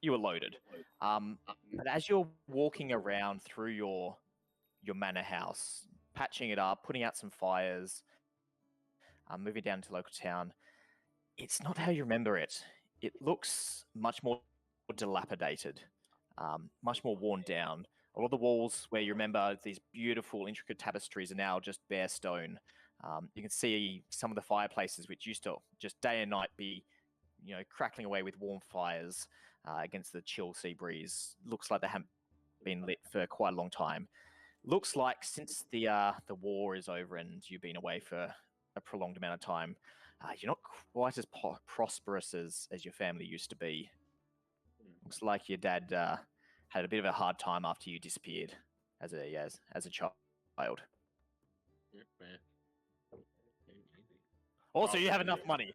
A: You were loaded. But as you're walking around through your manor house, patching it up, putting out some fires, moving down to local town, it's not how you remember it. It looks much more dilapidated, much more worn down. A lot of the walls where you remember these beautiful, intricate tapestries are now just bare stone. You can see some of the fireplaces, which used to just day and night be, crackling away with warm fires against the chill sea breeze. Looks like they haven't been lit for quite a long time. Looks like since the war is over and you've been away for a prolonged amount of time, you're not quite as prosperous as your family used to be. Looks like your dad had a bit of a hard time after you disappeared as a child.
G: Yeah, man.
A: Also, you have enough money.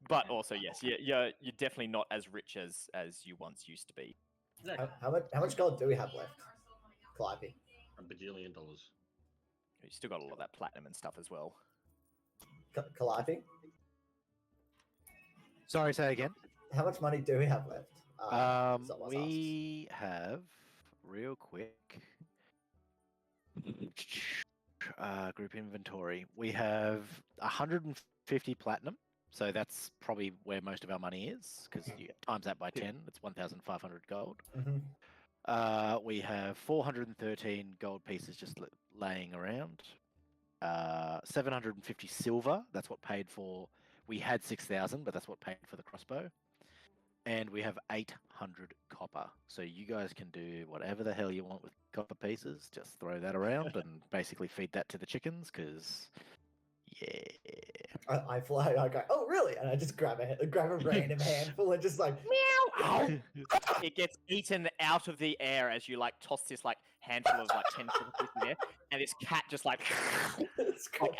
A: But also, yes, you're definitely not as rich as you once used to be.
F: How much gold do we have left, Calliope?
G: $1 bajillion.
A: You still got a lot of that platinum and stuff as well.
F: Calliope?
C: Sorry, say again.
F: How much money do we have left? Zolmos
C: We have, real quick, Group inventory. We have 150 platinum, so that's probably where most of our money is, because you times that by 10, it's 1,500 gold. We have 413 gold pieces just laying around. 750 silver, that's what paid for. We had 6,000, but that's what paid for the crossbow. And we have 800 copper. So you guys can do whatever the hell you want with copper pieces. Just throw that around and basically feed that to the chickens, because, yeah.
F: I fly. I go, oh really? And I just grab a random handful and just like
A: meow. It gets eaten out of the air as you like toss this like handful of like 10 copper pieces in the air, and this cat just like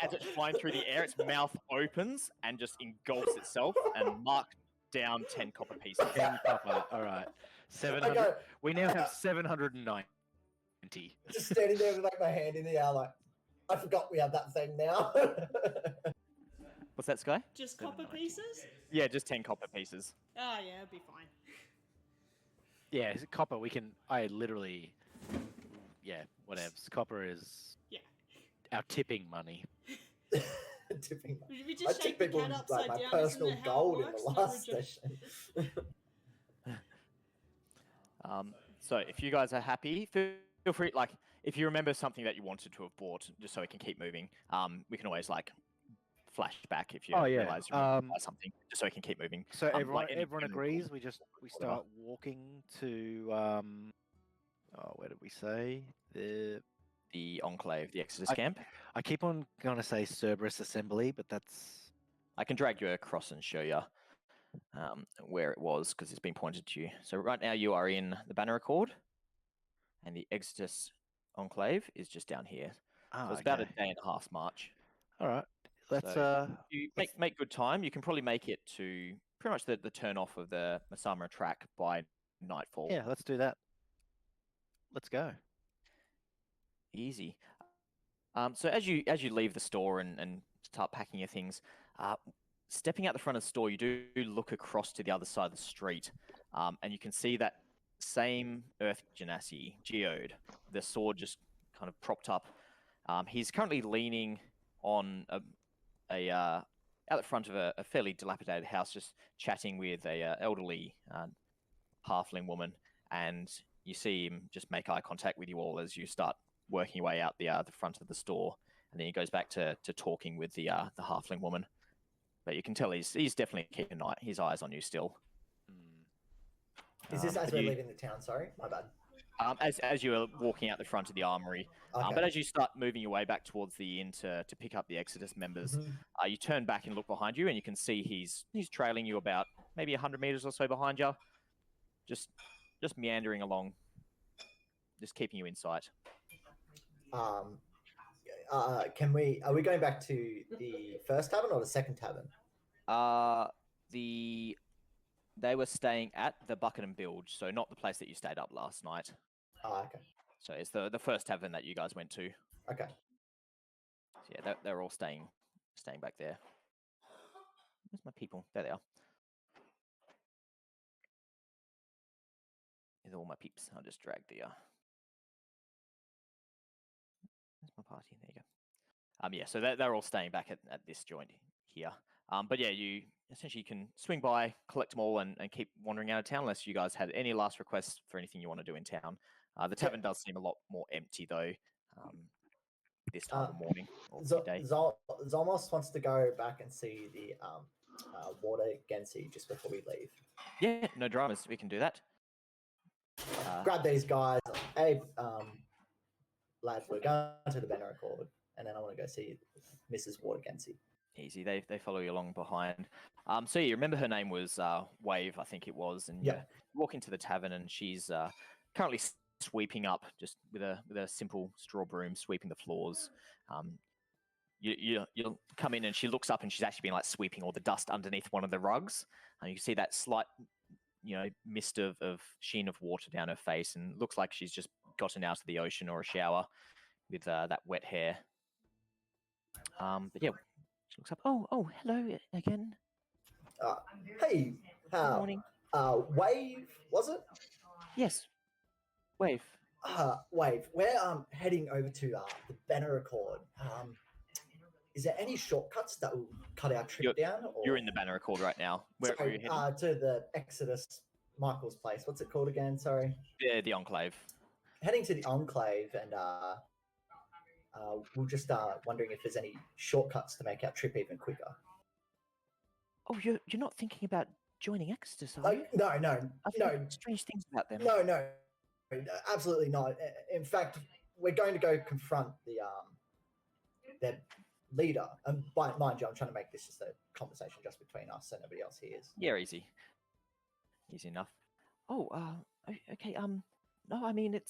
A: as it's flying through the air, its mouth opens and just engulfs itself and marks down 10 copper pieces.
C: 10 copper. All right. 700. We now have 790.
F: Just standing there with like my hand in the air, like I forgot we have that thing now.
A: What's that, Sky?
E: Just copper pieces?
A: Yeah, just 10 copper pieces.
E: Oh yeah, it'll be fine.
C: Yeah, copper. We can. I literally. Yeah, whatever. Copper is.
E: Yeah.
C: Our tipping money.
F: Tipping.
E: We just shake the cat upside
F: my
E: down.
F: personal
E: Isn't that how
F: gold
E: it
F: in
E: works?
F: the
E: No
F: last
E: rejection.
F: session.
A: So if you guys are happy, feel free. Like, if you remember something that you wanted to have bought, just so we can keep moving, we can always like flash back if you realize you want to buy something, just so we can keep moving.
C: So everyone,
A: like
C: everyone agrees. We start walking to where did we say
A: the Enclave, the Exodus camp.
C: I keep on going to say Cerberus Assembly, but that's.
A: I can drag you across and show you where it was, because it's been pointed to you. So right now you are in the Banner Accord, and the Exodus Enclave is just down here. So it's about a day and a half march.
C: All right, let's.
A: So you make good time. You can probably make it to pretty much the turn off of the Aasimar track by nightfall.
C: Yeah, let's do that. Let's go.
A: Easy. So as you leave the store and start packing your things, stepping out the front of the store, you do look across to the other side of the street, and you can see that same Earth Genasi, Geode, the sword just kind of propped up. He's currently leaning on out the front of a fairly dilapidated house, just chatting with a elderly halfling woman, and you see him just make eye contact with you all as you start working your way out the front of the store, and then he goes back to talking with the halfling woman. But you can tell he's definitely keeping his eyes on you still.
F: Is this as we're leaving the town? Sorry, my bad.
A: As you are walking out the front of the armory,
F: Okay.
A: but as you start moving your way back towards the inn to pick up the Exodus members, you turn back and look behind you, and you can see he's trailing you about maybe 100 meters or so behind you, just meandering along, just keeping you in sight.
F: Are we going back to the first tavern or the second tavern?
A: They were staying at the Bucket and Bilge, so not the place that you stayed up last night.
F: Oh, okay.
A: So it's the first tavern that you guys went to.
F: Okay.
A: So yeah, they're all staying back there. Where's my people? There they are. These are all my peeps. I'll just drag the Where's my party? There you go. Yeah, so they're all staying back at this joint here. But yeah, you essentially can swing by, collect them all, and keep wandering out of town unless you guys had any last requests for anything you want to do in town. The tavern does seem a lot more empty, though, this time of morning or midday.
F: Zolmos wants to go back and see the water Gensi just before we leave.
A: Yeah, no dramas. We can do that.
F: Grab these guys. Hey, lads, we're going to the Banner Accord, and then I want to go see Mrs. Water Gensi.
A: Easy. They follow you along behind. So you remember her name was Wave, I think it was, and you walk into the tavern, and she's currently sweeping up just with a simple straw broom, sweeping the floors. You'll come in, and she looks up, and she's actually been like sweeping all the dust underneath one of the rugs, and you can see that slight mist of sheen of water down her face, and looks like she's just gotten out of the ocean or a shower with that wet hair. But yeah, she looks up. Oh, hello again.
F: Hey,
A: Good morning.
F: Wave, was it?
A: Yes, Wave.
F: Wave, we're heading over to the Banner Accord. Is there any shortcuts that will cut our trip down? Or...
A: You're in the Banner Accord right now. Where are you heading?
F: To the Exodus Michael's place. What's it called again? Sorry.
A: Yeah, the Enclave.
F: Heading to the Enclave, and we're just wondering if there's any shortcuts to make our trip even quicker.
A: Oh, you're not thinking about joining Exodus, are you?
F: No.
A: I've heard strange things about them.
F: No, absolutely not. In fact, we're going to go confront their leader. And mind you, I'm trying to make this just a conversation just between us, so nobody else hears.
A: Yeah, easy enough. Oh, okay. No, I mean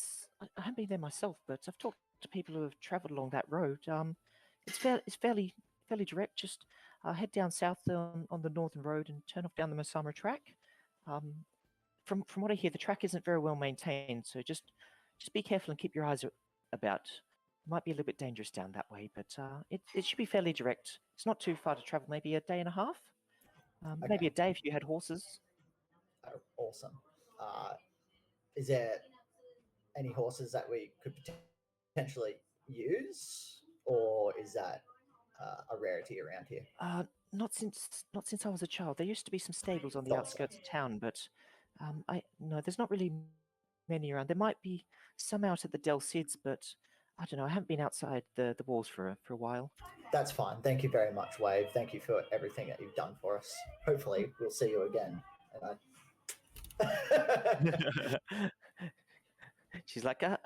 A: I haven't been there myself, but I've talked to people who have travelled along that road. It's fairly direct. Just head down south on the northern road and turn off down the Aasimar track. From what I hear, the track isn't very well maintained, so just be careful and keep your eyes about. It might be a little bit dangerous down that way, but it should be fairly direct. It's not too far to travel. Maybe a day and a half.
F: Okay.
A: Maybe a day if you had horses.
F: Oh, awesome. Is there any horses that we could potentially use, or is that a rarity around here?
A: Not since I was a child. There used to be some stables on the outskirts of town, but no, there's not really many around. There might be some out at the Deicides, but I don't know. I haven't been outside the walls for a while.
F: That's fine. Thank you very much, Wave. Thank you for everything that you've done for us. Hopefully, we'll see you again.
A: She's like, thank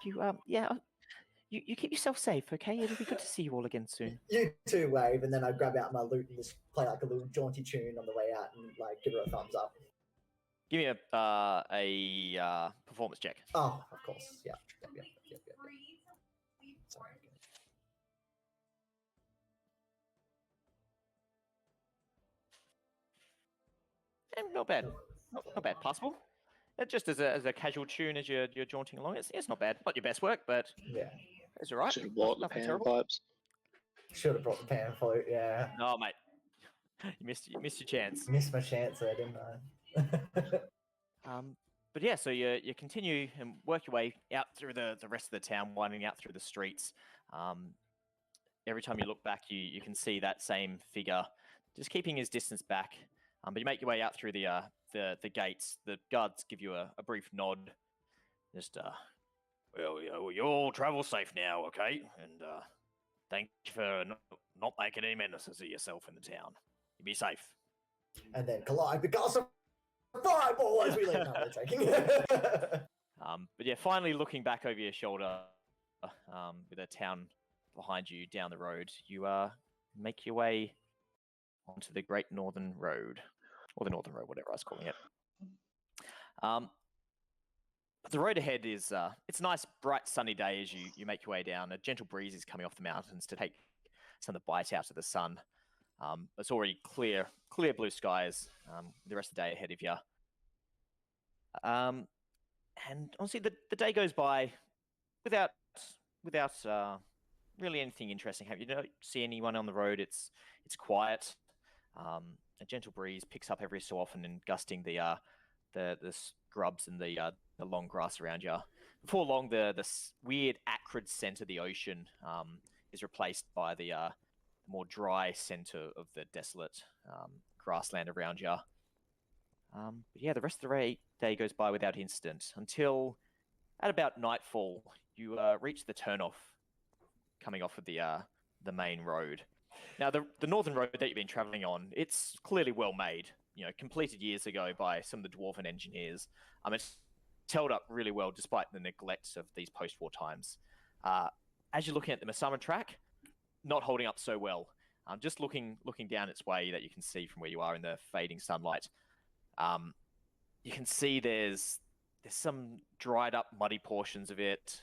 A: you. Yeah, you keep yourself safe, okay? It'll be good to see you all again soon.
F: You too, Wave. And then I grab out my lute and just play like a little jaunty tune on the way out and like give her a thumbs up.
A: Give me a performance check.
F: Oh, of course. Yeah. Sorry.
A: Not bad. Not bad. Possible. Just as a casual tune as you're jaunting along, it's not bad. Not your best work, but
F: yeah,
A: it's all right.
H: Should have bought the
A: Nothing
H: pan
A: terrible.
H: pipes.
F: Should have brought the pan flute. Yeah.
A: No, mate. You missed your chance.
F: Missed my chance there, didn't I?
A: But yeah, so you continue and work your way out through the rest of the town, winding out through the streets. Every time you look back, you can see that same figure, just keeping his distance back. But you make your way out through the gates. The guards give you a brief nod. Just well, you all travel safe now, okay? And thank you for not making any menaces of yourself in the town. You be safe.
F: And then Calliope goes fireball as we leave. No, they're joking.
A: But yeah, finally looking back over your shoulder, with a town behind you down the road, you make your way onto the Great Northern Road, or the Northern Road, whatever I was calling it. But the road ahead is it's a nice, bright, sunny day as you make your way down. A gentle breeze is coming off the mountains to take some of the bite out of the sun. It's already clear blue skies. The rest of the day ahead of you. And honestly, the day goes by without really anything interesting happening. You don't see anyone on the road. It's quiet. A gentle breeze picks up every so often and gusting the scrubs and the long grass around you. Before long, the weird acrid scent of the ocean is replaced by the more dry scent of the desolate grassland around you. But yeah, the rest of the day goes by without incident until at about nightfall you reach the turnoff coming off of the main road. Now, the northern road that you've been travelling on, it's clearly well made. You know, completed years ago by some of the dwarven engineers. It's held up really well despite the neglect of these post-war times. As you're looking at the Aasimar track, not holding up so well. Just looking down its way that you can see from where you are in the fading sunlight. You can see there's some dried up, muddy portions of it.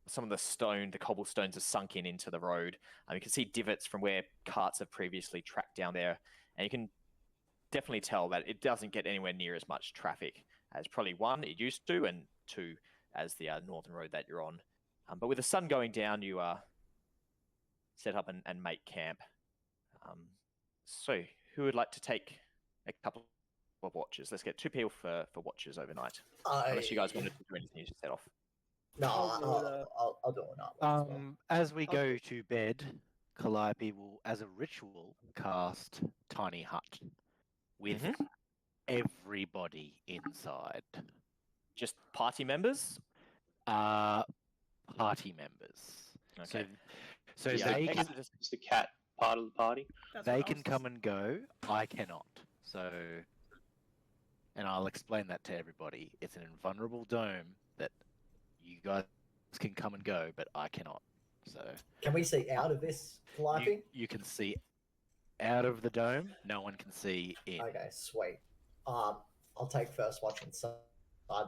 A: Some of the cobblestones are sunk into the road. You can see divots from where carts have previously tracked down there, and you can definitely tell that it doesn't get anywhere near as much traffic as probably one, it used to, and two, as the northern road that you're on. But with the sun going down, you set up and make camp. So who would like to take a couple of watchers. Let's get 2 people for watchers overnight. Unless you guys wanted to do anything, you just set off.
F: No,
D: I'll
F: I'll do it now.
C: As we go to bed, Calliope will, as a ritual, cast Tiny Hut with everybody inside.
A: Just party members?
C: Party members.
A: Okay.
C: So
H: Is
C: they
H: the
C: can,
H: cat, is the cat part of the party?
E: That's
C: they
E: what I
C: can
E: was
C: come and go. I cannot. So, and I'll explain that to everybody. It's an invulnerable dome that you guys can come and go, but I cannot. So
F: Can we see out of this, Calliope?
C: you can see out of the dome. No one can see in.
F: Okay, sweet. I'll take first watch inside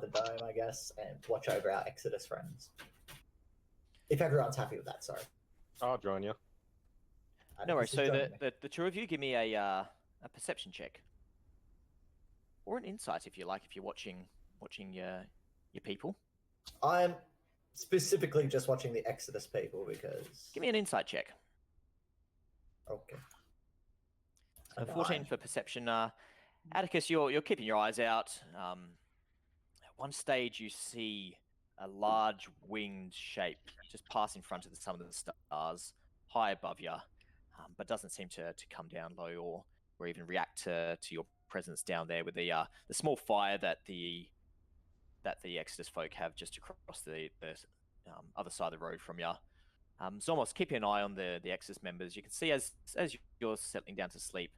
F: the dome, I guess, and watch over our Exodus friends. If everyone's happy with that, sorry.
J: I'll join you.
A: No worries.
F: This is
A: So
F: joining me.
A: the 2 of you, give me a perception check. Or an insight if you like, if you're watching your people.
F: I'm specifically just watching the Exodus people because.
A: Give me an insight check.
F: Okay.
A: So 14 for perception. Atticus, you're keeping your eyes out. At one stage, you see a large winged shape just pass in front of some of the stars, high above you, but doesn't seem to come down low or even react to your presence down there with the small fire that the Exodus folk have just across the other side of the road from you. Zolmos, keeping an eye on the Exodus members. You can see as you're settling down to sleep,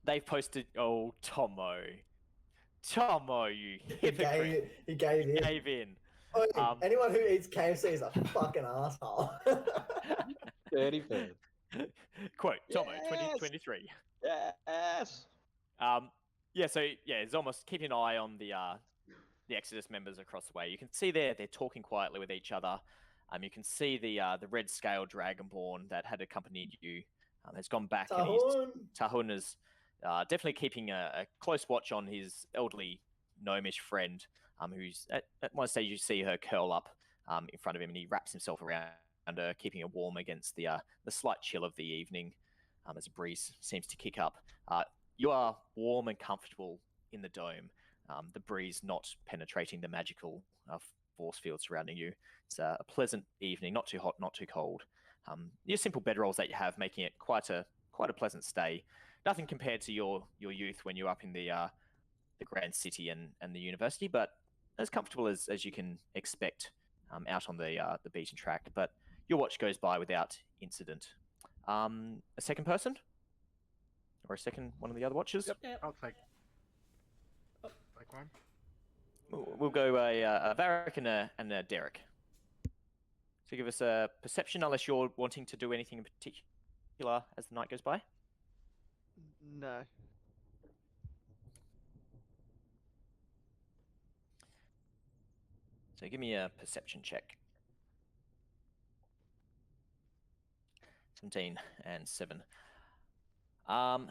A: they've posted. Oh, Tomo, you hypocrite!
F: He gave in.
A: Gave in.
F: Oi, anyone who eats KFC is a fucking asshole.
J: Dirty bird.
A: Quote Tomo,
J: Yes!
A: 2023.
J: Yes.
A: Yeah, so yeah, it's almost keeping an eye on the Exodus members across the way. You can see they're talking quietly with each other. You can see the red scale dragonborn that had accompanied you has gone back, and Tahun is definitely keeping a close watch on his elderly gnomish friend, who's at one stage you see her curl up in front of him, and he wraps himself around her, keeping her warm against the slight chill of the evening as a breeze seems to kick up. You are warm and comfortable in the dome, the breeze not penetrating the magical force field surrounding you. It's a pleasant evening, not too hot, not too cold. Your simple bedrolls that you have making it quite a pleasant stay. Nothing compared to your youth when you're up in the grand city and the university, but as comfortable as you can expect out on the beaten track. But your watch goes by without incident. A second person? Or one of the other watchers?
E: Yep.
I: I'll take one.
A: We'll go a Vharik and a Derek. So give us a perception, unless you're wanting to do anything in particular as the night goes by.
D: No.
A: So give me a perception check. 17 and 7. Vharik,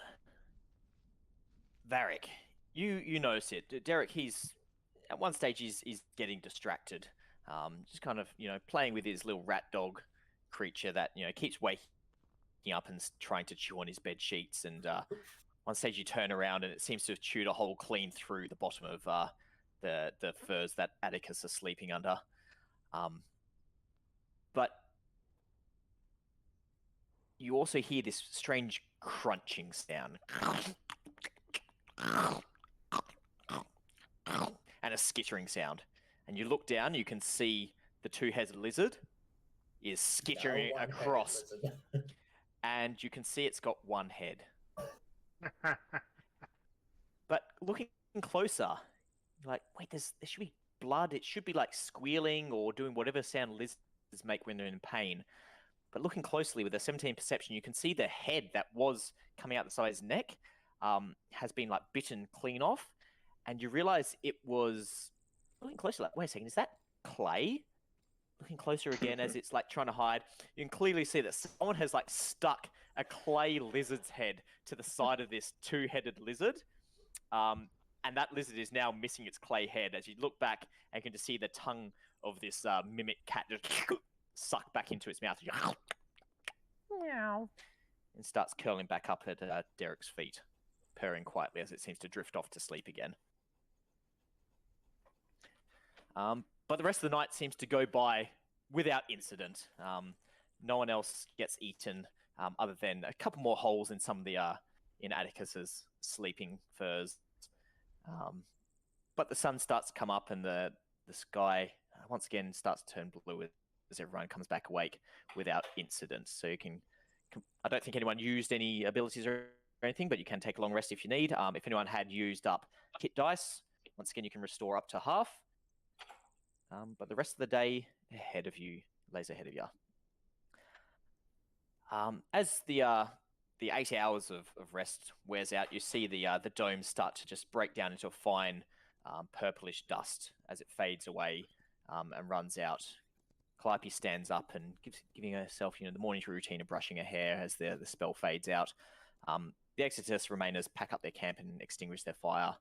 A: you notice it. Derek, he's at one stage he's getting distracted. Just kind of, playing with his little rat dog creature that, keeps waking up and trying to chew on his bed sheets. And one stage you turn around and it seems to have chewed a hole clean through the bottom of the furs that Atticus is sleeping under. But you also hear this strange crunching sound. And a skittering sound. And you look down, you can see the two-headed lizard is skittering across. And you can see it's got one head. But looking closer, you're like, wait, there should be blood. It should be like squealing or doing whatever sound lizards make when they're in pain. But looking closely with a 17 perception, you can see the head that was coming out the side of his neck has been like bitten clean off. And you realize it was looking closer, like, wait a second, is that clay? Looking closer again as it's like trying to hide, you can clearly see that someone has like stuck a clay lizard's head to the side of this two-headed lizard. And that lizard is now missing its clay head. As you look back, and you can just see the tongue of this mimic cat just suck back into its mouth. Meow. And starts curling back up at Derek's feet. purring quietly as it seems to drift off to sleep again. But the rest of the night seems to go by without incident. No one else gets eaten, other than a couple more holes in some of the in Atticus's sleeping furs. But the sun starts to come up, and the sky once again starts to turn blue as everyone comes back awake without incident. So you can. I don't think anyone used any abilities or anything, but you can take a long rest if you need. If anyone had used up hit dice, once again you can restore up to half. But the rest of the day ahead of you lays ahead of you. As the 8 hours of rest wears out, you see the dome start to just break down into a fine purplish dust as it fades away and runs out. Calliope stands up and giving herself, the morning routine of brushing her hair as the spell fades out. The Exodus remainers pack up their camp and extinguish their fire.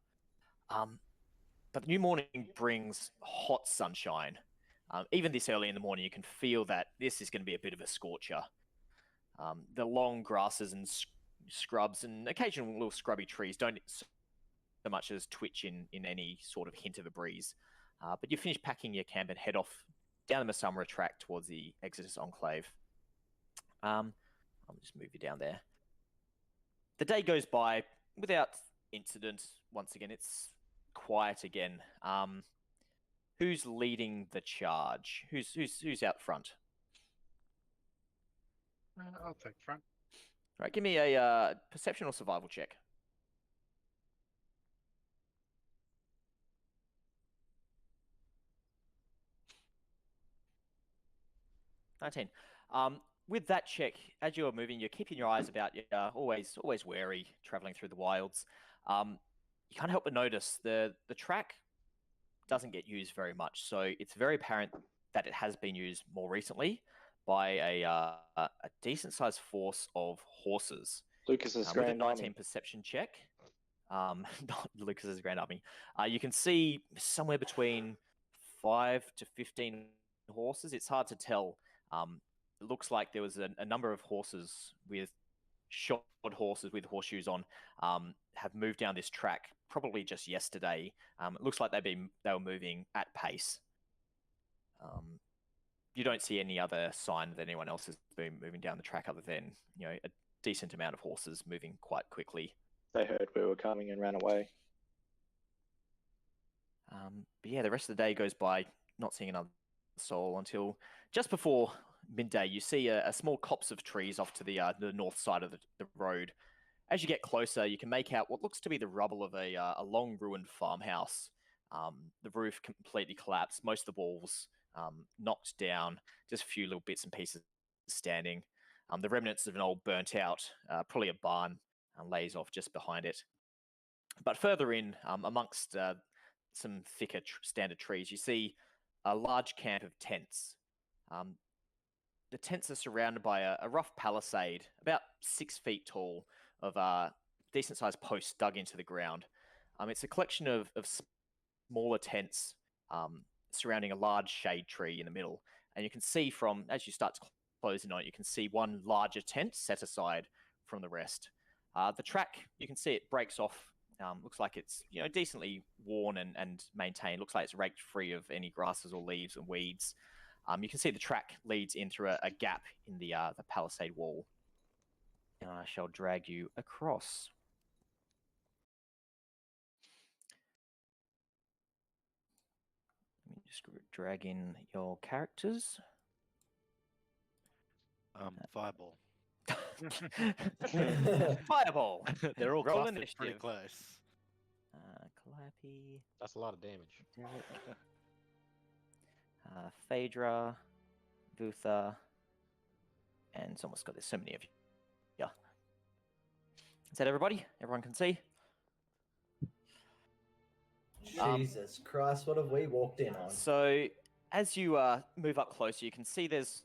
A: But the new morning brings hot sunshine. Even this early in the morning, you can feel that this is going to be a bit of a scorcher. The long grasses and scrubs and occasional little scrubby trees don't so much as twitch in any sort of hint of a breeze. But you finish packing your camp and head off down the Masumra track towards the Exodus Enclave. I'll just move you down there. The day goes by without incident. Once again, it's quiet again. Who's leading the charge? Who's out front?
I: I'll take front.
A: All right, give me a perception or survival check. 19. With that check, as you're moving, you're keeping your eyes about you. Always wary traveling through the wilds. You can't help but notice the track doesn't get used very much, so it's very apparent that it has been used more recently by a decent sized force of horses.
H: Lucas's
A: With a
H: Grand
A: 19
H: Army.
A: perception check, not Lucas's Grand Army, you can see somewhere between 5 to 15 horses. It's hard to tell. It looks like there was a number of horses with shod horses with horseshoes on have moved down this track probably just yesterday. It looks like they were moving at pace. You don't see any other sign that anyone else has been moving down the track other than a decent amount of horses moving quite quickly.
H: They heard we were coming and ran away.
A: But yeah, the rest of the day goes by not seeing another soul until just before midday. You see a small copse of trees off to the north side of the road. As you get closer, you can make out what looks to be the rubble of a long ruined farmhouse. The roof completely collapsed, most of the walls knocked down, just a few little bits and pieces standing. The remnants of an old burnt out, probably a barn, lays off just behind it. But further in, amongst some thicker standard trees, you see a large camp of tents. The tents are surrounded by a rough palisade, about 6 feet tall, of decent-sized posts dug into the ground. It's a collection of smaller tents surrounding a large shade tree in the middle. And you can see as you start to close in on it, you can see one larger tent set aside from the rest. The track, you can see it breaks off. Looks like it's decently worn and maintained. Looks like it's raked free of any grasses or leaves and weeds. You can see the track leads in through a gap in the palisade wall. And I shall drag you across. Let me just drag in your characters.
C: Fireball.
A: Fireball.
C: They're all
A: Roll
C: clustered pretty
A: initiative.
C: close.
A: Calliope,
J: That's a lot of damage.
A: Derek, Phaedra, Vutha, and Zolmos. Got there's so many of you. Yeah. Is that everybody? Everyone can see?
F: Jesus Christ, what have we walked in on?
A: So as you move up closer, you can see there's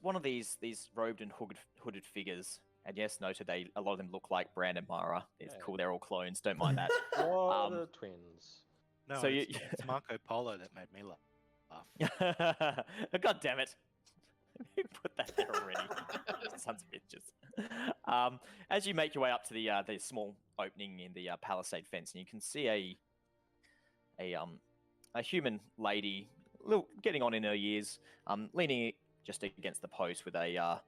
A: one of these robed and hooded figures. And yes, noted, a lot of them look like Brand and Mara. It's cool, they're all clones. Don't mind that.
J: Oh, the twins.
C: No,
A: So
C: it's Marco Polo that made me laugh.
A: God damn it. Who put that there already? Sons of bitches. As you make your way up to the small opening in the palisade fence, and you can see a human lady, getting on in her years, leaning just against the post with a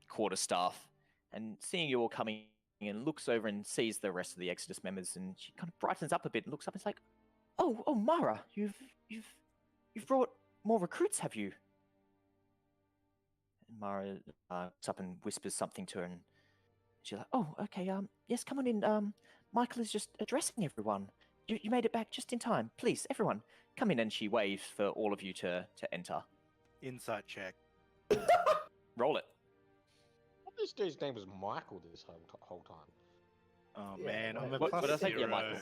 A: quarterstaff, and seeing you all coming in, looks over and sees the rest of the Exodus members, and she kind of brightens up a bit and looks up and is like, "Oh, Mara, you've brought more recruits, have you?" And Mara looks up and whispers something to her, and she's like, "Oh, okay, yes, come on in. Michael is just addressing everyone. You made it back just in time. Please, everyone, come in." And she waves for all of you to enter.
C: Insight check.
A: Roll it.
J: This dude's name was Michael this whole time.
C: Oh
F: Yeah,
C: man, I'm a
A: what
C: plus
A: did I say?
C: 0.
A: Yeah, Michael.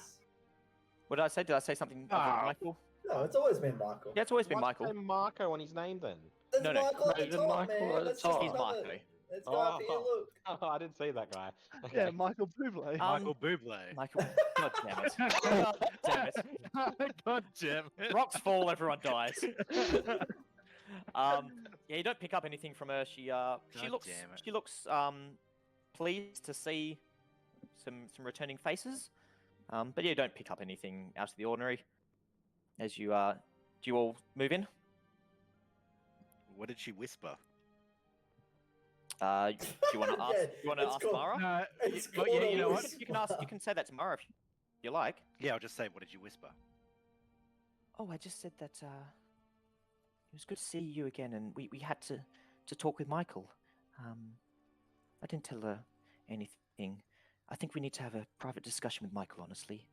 A: What did I say? Did I say something about Michael?
F: No, it's always been Michael.
A: Yeah, it's always been
J: Why'd
A: Michael.
J: you say Marco on his name then?
F: There's
A: No, no.
F: Michael at the
J: There's
F: top,
J: Michael
F: man.
J: at the
F: Let's
J: top.
F: just
A: He's
F: another-
A: Marco.
F: Let's go after your look.
J: Oh, I didn't see that guy. Okay.
D: Yeah, Michael Bublé.
C: Michael Bublé.
A: Michael. God damn it. God damn it.
C: God damn it.
A: Rocks fall, everyone dies. Yeah, you don't pick up anything from her. She looks
C: damn it.
A: she looks pleased to see some returning faces. But yeah, you don't pick up anything out of the ordinary. As you do you all move in?
C: What did she whisper?
A: Do you want to ask?
F: Yeah,
A: you want to
F: it's
A: ask
F: called-
A: Mara?
C: No,
F: It's
C: well, yeah,
F: called
C: you know
F: a
C: what?
A: You can ask. You can say that to Mara if you like.
C: Yeah, I'll just say, what did you whisper?
A: Oh, I just said that it was good to see you again, and we had to talk with Michael. I didn't tell her anything. I think we need to have a private discussion with Michael, honestly.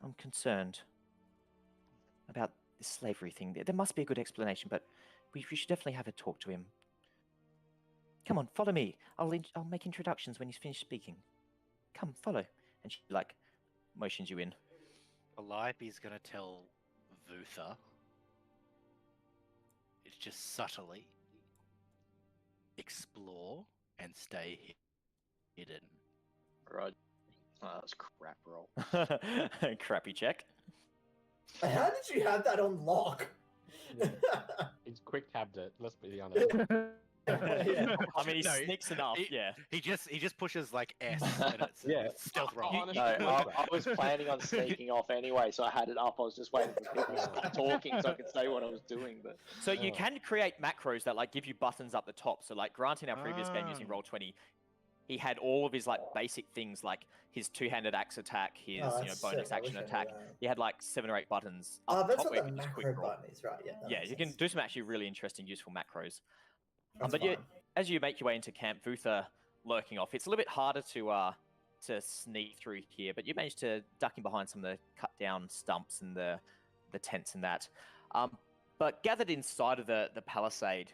A: I'm concerned about this slavery thing. There must be a good explanation, but we should definitely have a talk to him. Come on, follow me. I'll make introductions when he's finished speaking. Come, follow. And she, like, motions you in.
C: Calliope's gonna tell Vutha. It's just subtly explore and stay hidden.
H: Right. Oh, that was crap roll.
A: Crappy check.
F: How did you have that on lock?
J: He's quick tabbed it. Let's be honest.
F: Yeah.
A: I mean, he
C: No,
A: sneaks enough, yeah.
C: He just pushes like S and it's
J: Yeah.
C: stealth roll.
J: Honestly,
H: No, I was planning on sneaking off anyway, so I had it up. I was just waiting for people to start talking so I could say what I was doing. But
A: So you can create macros that like give you buttons up the top. So like Grant in our previous game using Roll20, he had all of his like basic things like his two-handed axe attack, his
F: Oh,
A: bonus
F: that's sick. I
A: action
F: wish I knew
A: attack.
F: that.
A: He had like 7 or 8 buttons
F: Oh,
A: up
F: that's
A: top
F: what
A: where
F: the
A: you can just quick
F: macro
A: roll.
F: button is, right? Yeah. that
A: Yeah,
F: makes
A: you can
F: sense.
A: do some actually really interesting, useful macros.
F: That's
A: But yeah,
F: fine.
A: as you make your way into camp, Vutha lurking off, it's a little bit harder to sneak through here, but you managed to duck in behind some of the cut down stumps and the tents and that. But gathered inside of the palisade,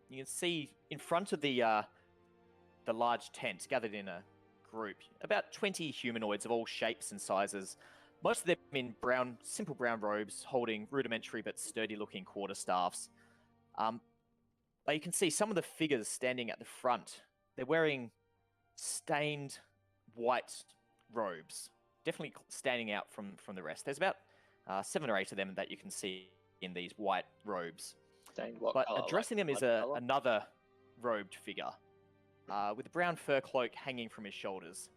A: you can see in front of the large tent, gathered in a group, about 20 humanoids of all shapes and sizes. Most of them in simple brown robes, holding rudimentary but sturdy-looking quarterstaffs. But you can see some of the figures standing at the front. They're wearing stained white robes, definitely standing out from the rest. There's about 7 or 8 of them that you can see in these white robes.
H: stained what
A: But
H: colour?
A: addressing them is
H: blood colour?
A: another robed figure with a brown fur cloak hanging from his shoulders.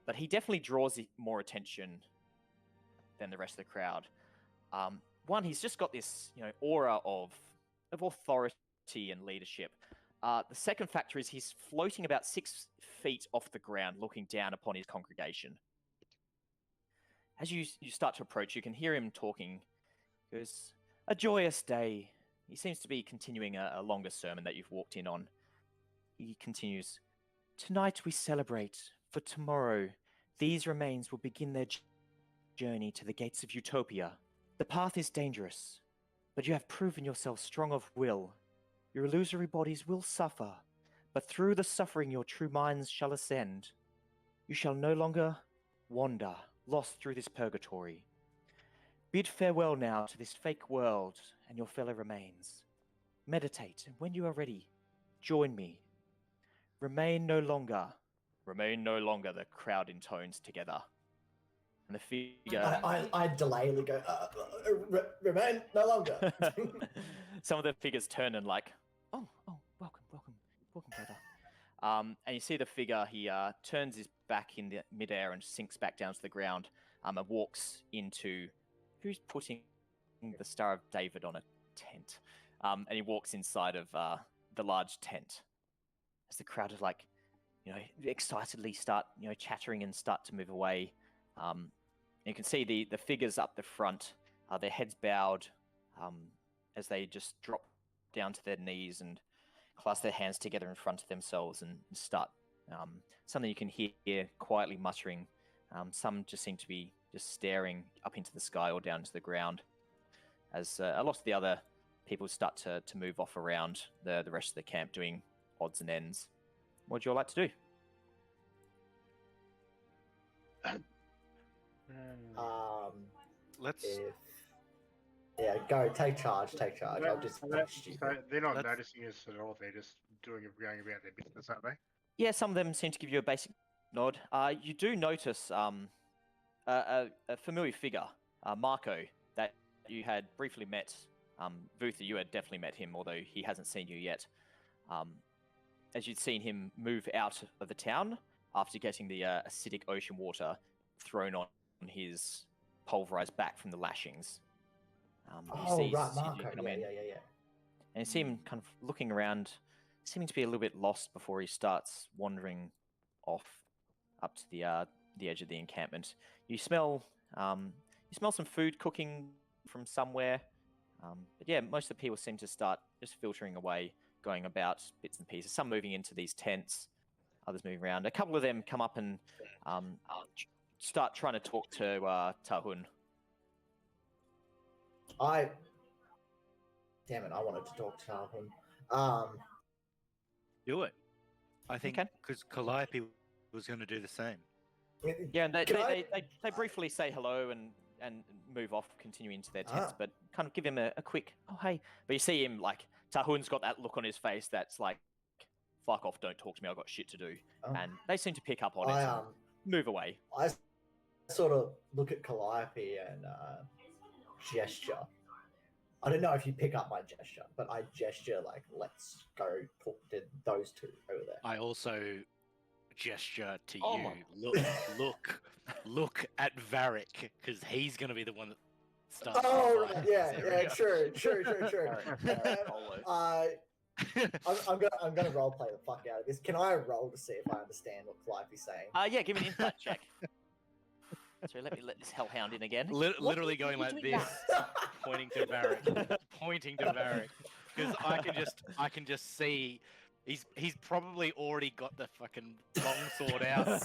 A: But he definitely draws more attention than the rest of the crowd. One, he's just got this aura of authority and leadership. The second factor is he's floating about 6 feet off the ground, looking down upon his congregation. As you start to approach, you can hear him talking. He goes, "A joyous day." He seems to be continuing a longer sermon that you've walked in on. He continues, "Tonight we celebrate, for tomorrow these remains will begin their journey to the gates of Utopia. The path is dangerous, but you have proven yourself strong of will. Your illusory bodies will suffer, but through the suffering your true minds shall ascend. You shall no longer wander, lost through this purgatory. Bid farewell now to this fake world and your fellow remains. Meditate, and when you are ready, join me. Remain no longer, the crowd intones together. And the figure...
F: I delayedly go, remain no longer.
A: some of the figures turn and like, oh, welcome, brother. And you see the figure, he turns his back in the midair and sinks back down to the ground, and walks into, who's putting the Star of David on a tent? And he walks inside of the large tent. As the crowd is like, excitedly start, chattering and start to move away. You can see the figures up the front, their heads bowed, as they just drop down to their knees and clasp their hands together in front of themselves and start something you can hear quietly muttering. Some just seem to be just staring up into the sky or down to the ground, as a lot of the other people start to move off around the rest of the camp doing odds and ends. What would you all like to do?
C: Let's.
F: Yeah, go. Take charge. I'll just.
I: So they're not noticing us at all. They're just going about their business, aren't they?
A: Yeah, some of them seem to give you a basic nod. You do notice a familiar figure, Marco, that you had briefly met. Vutha, you had definitely met him, although he hasn't seen you yet. As you'd seen him move out of the town after getting the acidic ocean water thrown on his pulverized back from the lashings.
F: Marco. Yeah.
A: And you see him kind of looking around, seeming to be a little bit lost before he starts wandering off up to the edge of the encampment. You smell some food cooking from somewhere. But yeah, most of the people seem to start just filtering away, going about bits and pieces. Some moving into these tents, others moving around. A couple of them come up and start trying to talk to Tahun.
F: Damn it! I wanted to talk to Tahun.
C: Do it. I think because Calliope was going to do the same.
A: Yeah, and they briefly say hello and move off, continue into their tents, but kind of give him a quick, oh, hey. But you see him, like, Tahun's got that look on his face that's like, fuck off, don't talk to me, I've got shit to do. And they seem to pick up on it and move away.
F: I sort of look at Calliope and gesture. I don't know if you pick up my gesture, but I gesture like, let's go talk to those two over there.
C: I also gesture to you. Look at Vharik, because he's going to be the one that starts.
F: Oh, yeah, true. I'm gonna role play the fuck out of this. Can I roll to see if I understand what Calliope's saying?
A: Yeah, give me an insight check. So let this hellhound in again.
C: Literally going like this, pointing to Vharik, because I can just see he's probably already got the fucking long sword out.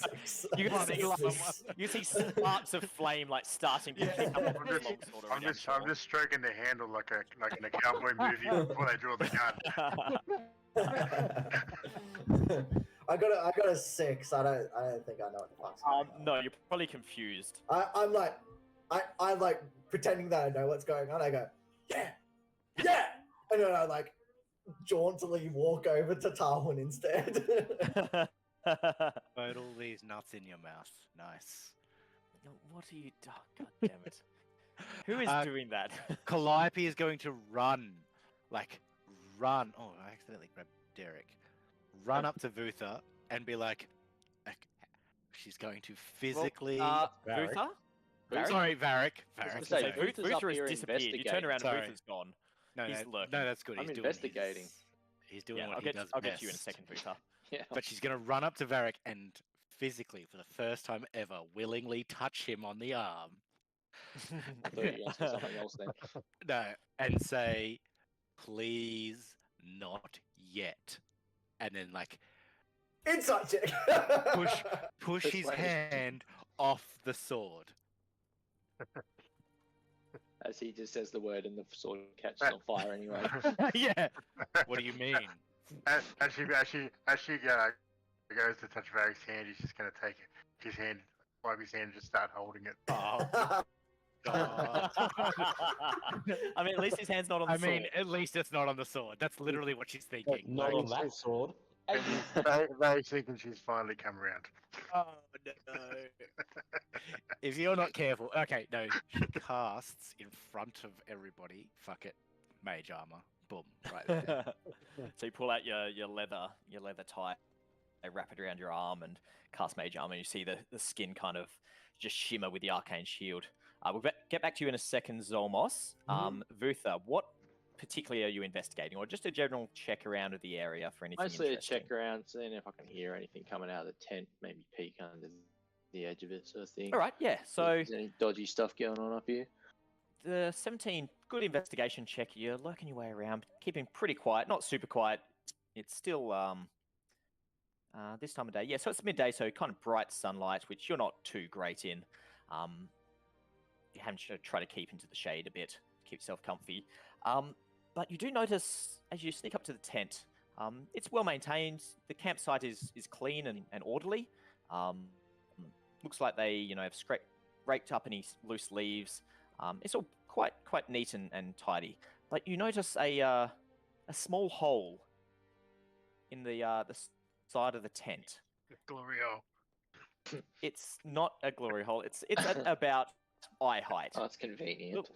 A: You see sparks of flame like starting to pick up on his long sword.
I: I'm just stroking the handle like in a cowboy movie before they draw the gun.
F: I got a 6. I don't think I know what the fuck's going on.
A: No, you're probably confused.
F: I'm like pretending that I know what's going on. I go, yeah, and then I like jauntily walk over to Tahun instead.
C: Put all these nuts in your mouth. Nice.
A: What are you doing? God damn it. Who is doing that?
C: Calliope is going to run. Oh, I accidentally grabbed Derek. Run up to Vutha and be like, she's going to physically...
A: Vutha?
C: Sorry, Vharik.
A: Vutha has disappeared. You turn around and Vutha's gone. He's lurking.
C: No, that's good.
H: I'm investigating.
C: He's doing what he does
A: I'll get to you in a second, Vutha.
H: Yeah.
C: But she's going to run up to Vharik and physically, for the first time ever, willingly touch him on the arm.
H: I thought you were going to say something else then.
C: No, and say, please, not yet. And then, like,
F: insight check.
C: push his hand off the sword.
H: As he just says the word and the sword catches on fire anyway.
C: Yeah. What do you mean?
I: As she goes to touch Varrik's hand, he's just going to take his hand, wipe his hand, and just start holding it.
C: Oh.
A: I mean, at least his hand's not on the sword.
C: At least it's not on the sword. That's literally what she's thinking.
J: Not on that sword.
I: Varrik's thinking she's finally come around.
C: Oh, no. If you're not careful... Okay, no. She casts in front of everybody. Fuck it. Mage armor. boom, right there.
A: So you pull out your leather tie, wrap it around your arm, and cast Mage Armor. And you see the skin kind of just shimmer with the arcane shield. We'll get back to you in a second, Zolmos. Vutha, what particularly are you investigating, or just a general check around of the area for anything
H: Mostly a
A: interesting?
H: check around, seeing if I can hear anything coming out of the tent, maybe peek under the edge of it, sort of thing.
A: All right, yeah. So
H: Is there any dodgy stuff going on up here?
A: the 17, good investigation check. You're lurking your way around, keeping pretty quiet, not super quiet. It's still this time of day. Yeah, so it's midday, so kind of bright sunlight, which you're not too great in. You have to try to keep into the shade a bit, keep yourself comfy. But you do notice as you sneak up to the tent, it's well maintained. The campsite is clean and orderly. Looks like they have raked up any loose leaves. It's all quite neat and tidy. But you notice a small hole in the side of the tent.
I: Glory hole.
A: It's not a glory hole. It's at about eye height.
H: Oh, it's convenient.
A: Little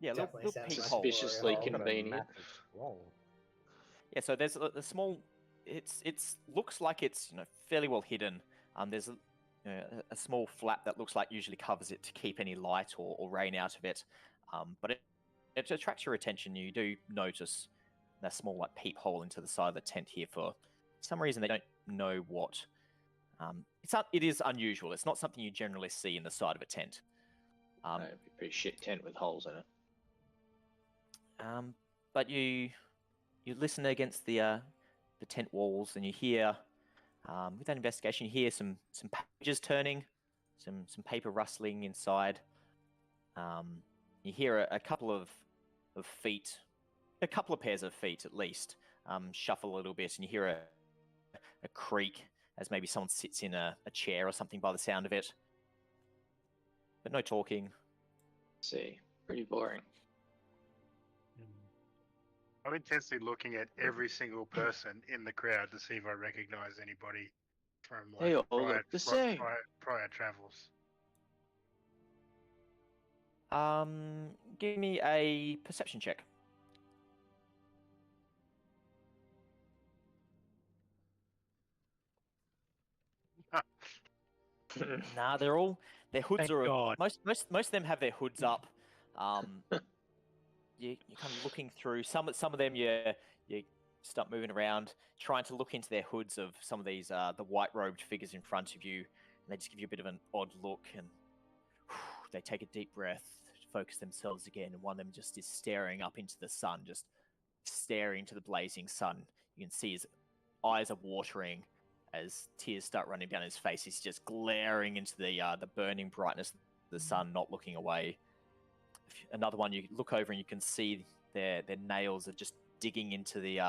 F: Definitely sounds
A: peep
F: like
A: hole.
H: Suspiciously
F: Glory hole.
H: convenient.
A: Yeah, so there's a small. It's looks like it's fairly well hidden. There's a small flap that looks like usually covers it to keep any light or rain out of it. But it attracts your attention. You do notice that small peephole into the side of the tent here for some reason. They don't know what. It is unusual. It's not something you generally see in the side of a tent.
H: It'd be a pretty shit tent with holes in it.
A: But you listen against the tent walls, and you hear, with that investigation, you hear some pages turning, some paper rustling inside. You hear a couple of feet, a couple of pairs of feet at least, shuffle a little bit, and you hear a creak as maybe someone sits in a chair or something by the sound of it. But no talking.
H: See, pretty boring.
I: I'm intensely looking at every single person in the crowd to see if I recognize anybody from
H: They all look the same.
I: prior travels.
A: Give me a perception check. Nah, their hoods
C: Thank
A: are
C: God.
A: most of them have their hoods up. You're kind of looking through some of them. You start moving around, trying to look into their hoods of some of these the white robed figures in front of you, and they just give you a bit of an odd look, and they take a deep breath, focus themselves again, and one of them just is staring up into the sun, just staring into the blazing sun. You can see his eyes are watering as tears start running down his face. He's just glaring into the burning brightness of the sun, not looking away. Another one, you look over and you can see their nails are just digging into the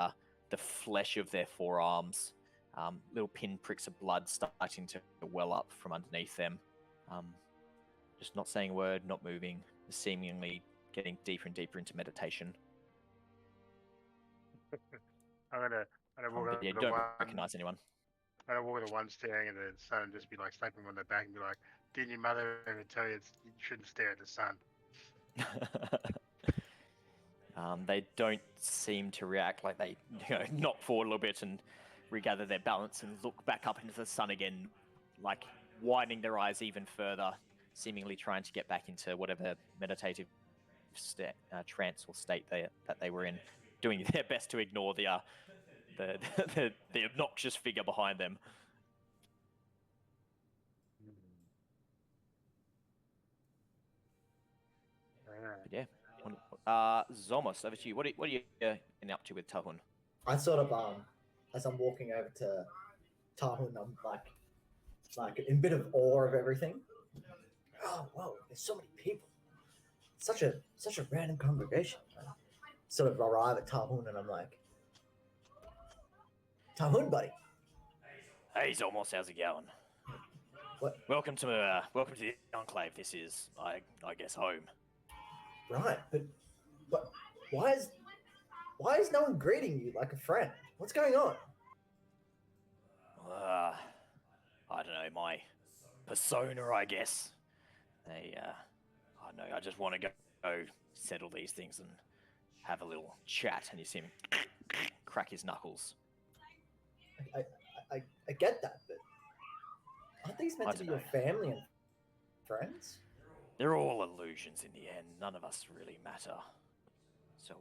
A: flesh of their forearms. Little pinpricks of blood starting to well up from underneath them. Just not saying a word, not moving, seemingly getting deeper and deeper into meditation.
I: I'm gonna walk
A: But
I: up
A: yeah,
I: to
A: don't
I: one.
A: recognize anyone.
I: I'm gonna walk to the one staring at the sun and just be like, slap him on the back and be like, "Didn't your mother ever tell you you shouldn't stare at the sun?"
A: They don't seem to react. Like they knock forward a little bit and regather their balance and look back up into the sun again, like widening their eyes even further, seemingly trying to get back into whatever meditative trance or state that they were in, doing their best to ignore the obnoxious figure behind them. But yeah. Zolmos, over to you. What are you getting up to with Tahun?
F: I sort of as I'm walking over to Tahun, I'm like in a bit of awe of everything. Oh, whoa! There's so many people. Such a random congregation. I sort of arrive at Tahun and I'm like, Tahun, buddy.
A: Hey Zolmos, how's it going?
F: What?
A: Welcome to the Enclave. This is, I guess, home.
F: Right, but why is no one greeting you like a friend? What's going on?
A: I don't know, my persona, I guess. I don't know. I just want to go settle these things and have a little chat, and you see him crack his knuckles.
F: I get that, but aren't these meant
A: I
F: to be
A: dunno.
F: your family and friends?
A: They're all illusions in the end. None of us really matter. So,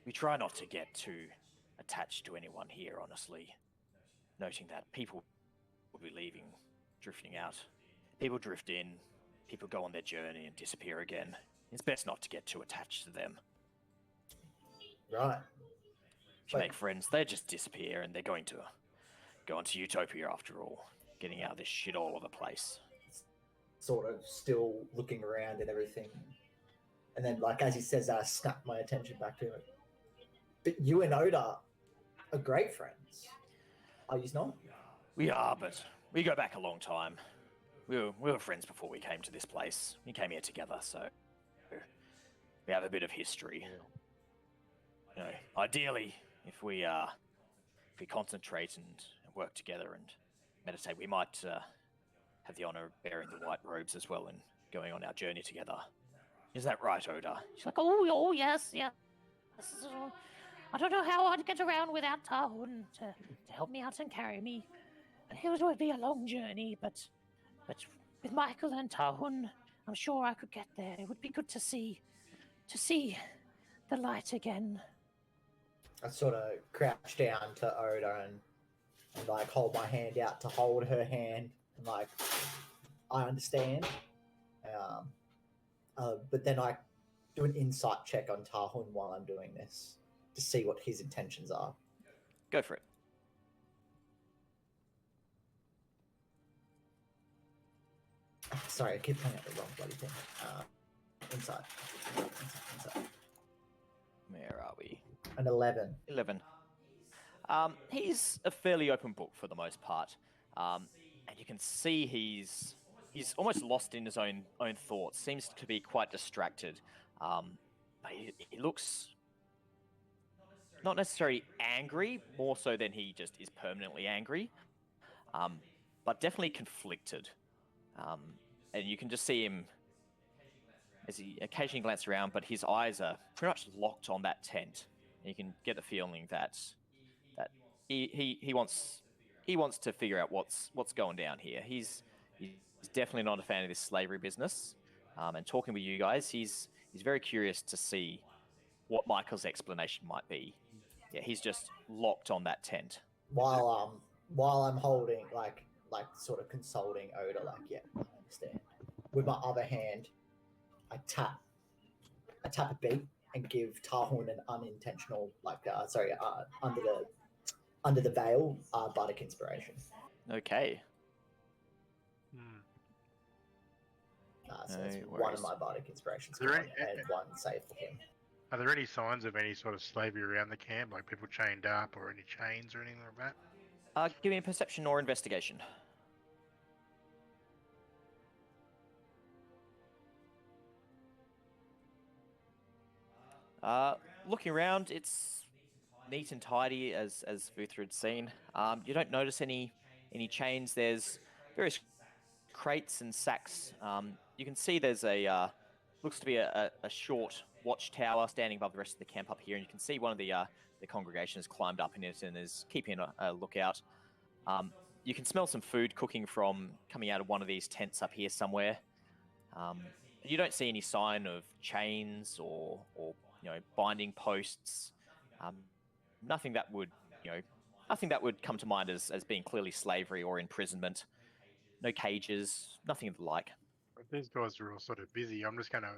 A: we try not to get too attached to anyone here, honestly. Noting that people will be leaving, drifting out. People drift in, people go on their journey and disappear again. It's best not to get too attached to them.
F: Right.
A: If you make friends, they just disappear and they're going to go into Utopia after all. Getting out of this shithole of a place.
F: Sort of still looking around and everything. And then, like, as he says that, I snap my attention back to it. But you and Oda are great friends. Are you not?
A: We are, but we go back a long time. We were friends before we came to this place. We came here together, so we have a bit of history. You know, ideally, if we concentrate and work together and meditate, we might have the honor of bearing the white robes as well and going on our journey together. Is that right, Oda?
K: She's like, oh yes, yeah. I don't know how I'd get around without Tahun to help me out and carry me. It would be a long journey, but with Michael and Tahun, I'm sure I could get there. It would be good to see the light again.
F: I sort of crouch down to Oda and like hold my hand out to hold her hand. And like, I understand. But then I do an insight check on Tahun while I'm doing this to see what his intentions are.
A: Go for it.
F: Sorry, I keep playing out the wrong bloody thing. Insight.
A: Where are we?
F: An 11.
A: 11. He's a fairly open book for the most part, and you can see he's almost lost in his own thoughts. Seems to be quite distracted. But he looks not necessarily angry, more so than he just is permanently angry, but definitely conflicted. And you can just see him as he occasionally glances around, but his eyes are pretty much locked on that tent. And you can get the feeling that he wants to figure out what's going down here. He's definitely not a fan of this slavery business. And talking with you guys, he's very curious to see what Michael's explanation might be. Yeah, he's just locked on that tent.
F: While I'm holding like sort of consulting Oda, like, yeah, I understand. With my other hand, I tap a beat and give Tahun an unintentional, under the veil, bardic inspiration.
A: Okay.
F: So
A: No
F: it's
A: worries.
F: one of my bardic inspirations
I: Is there
F: gone and one save for him.
I: Are there any signs of any sort of slavery around the camp, like people chained up or any chains or anything like that?
A: Give me a perception or investigation. Looking around, it's neat and tidy as Vutha had seen. You don't notice any chains. There's various crates and sacks. You can see there's looks to be a short watchtower standing above the rest of the camp up here, and you can see one of the congregation has climbed up in it and is keeping a lookout. You can smell some food cooking coming out of one of these tents up here somewhere. You don't see any sign of chains or binding posts. Nothing that would come to mind as being clearly slavery or imprisonment. No cages, nothing of the like.
I: If these guys are all sort of busy, I'm just going to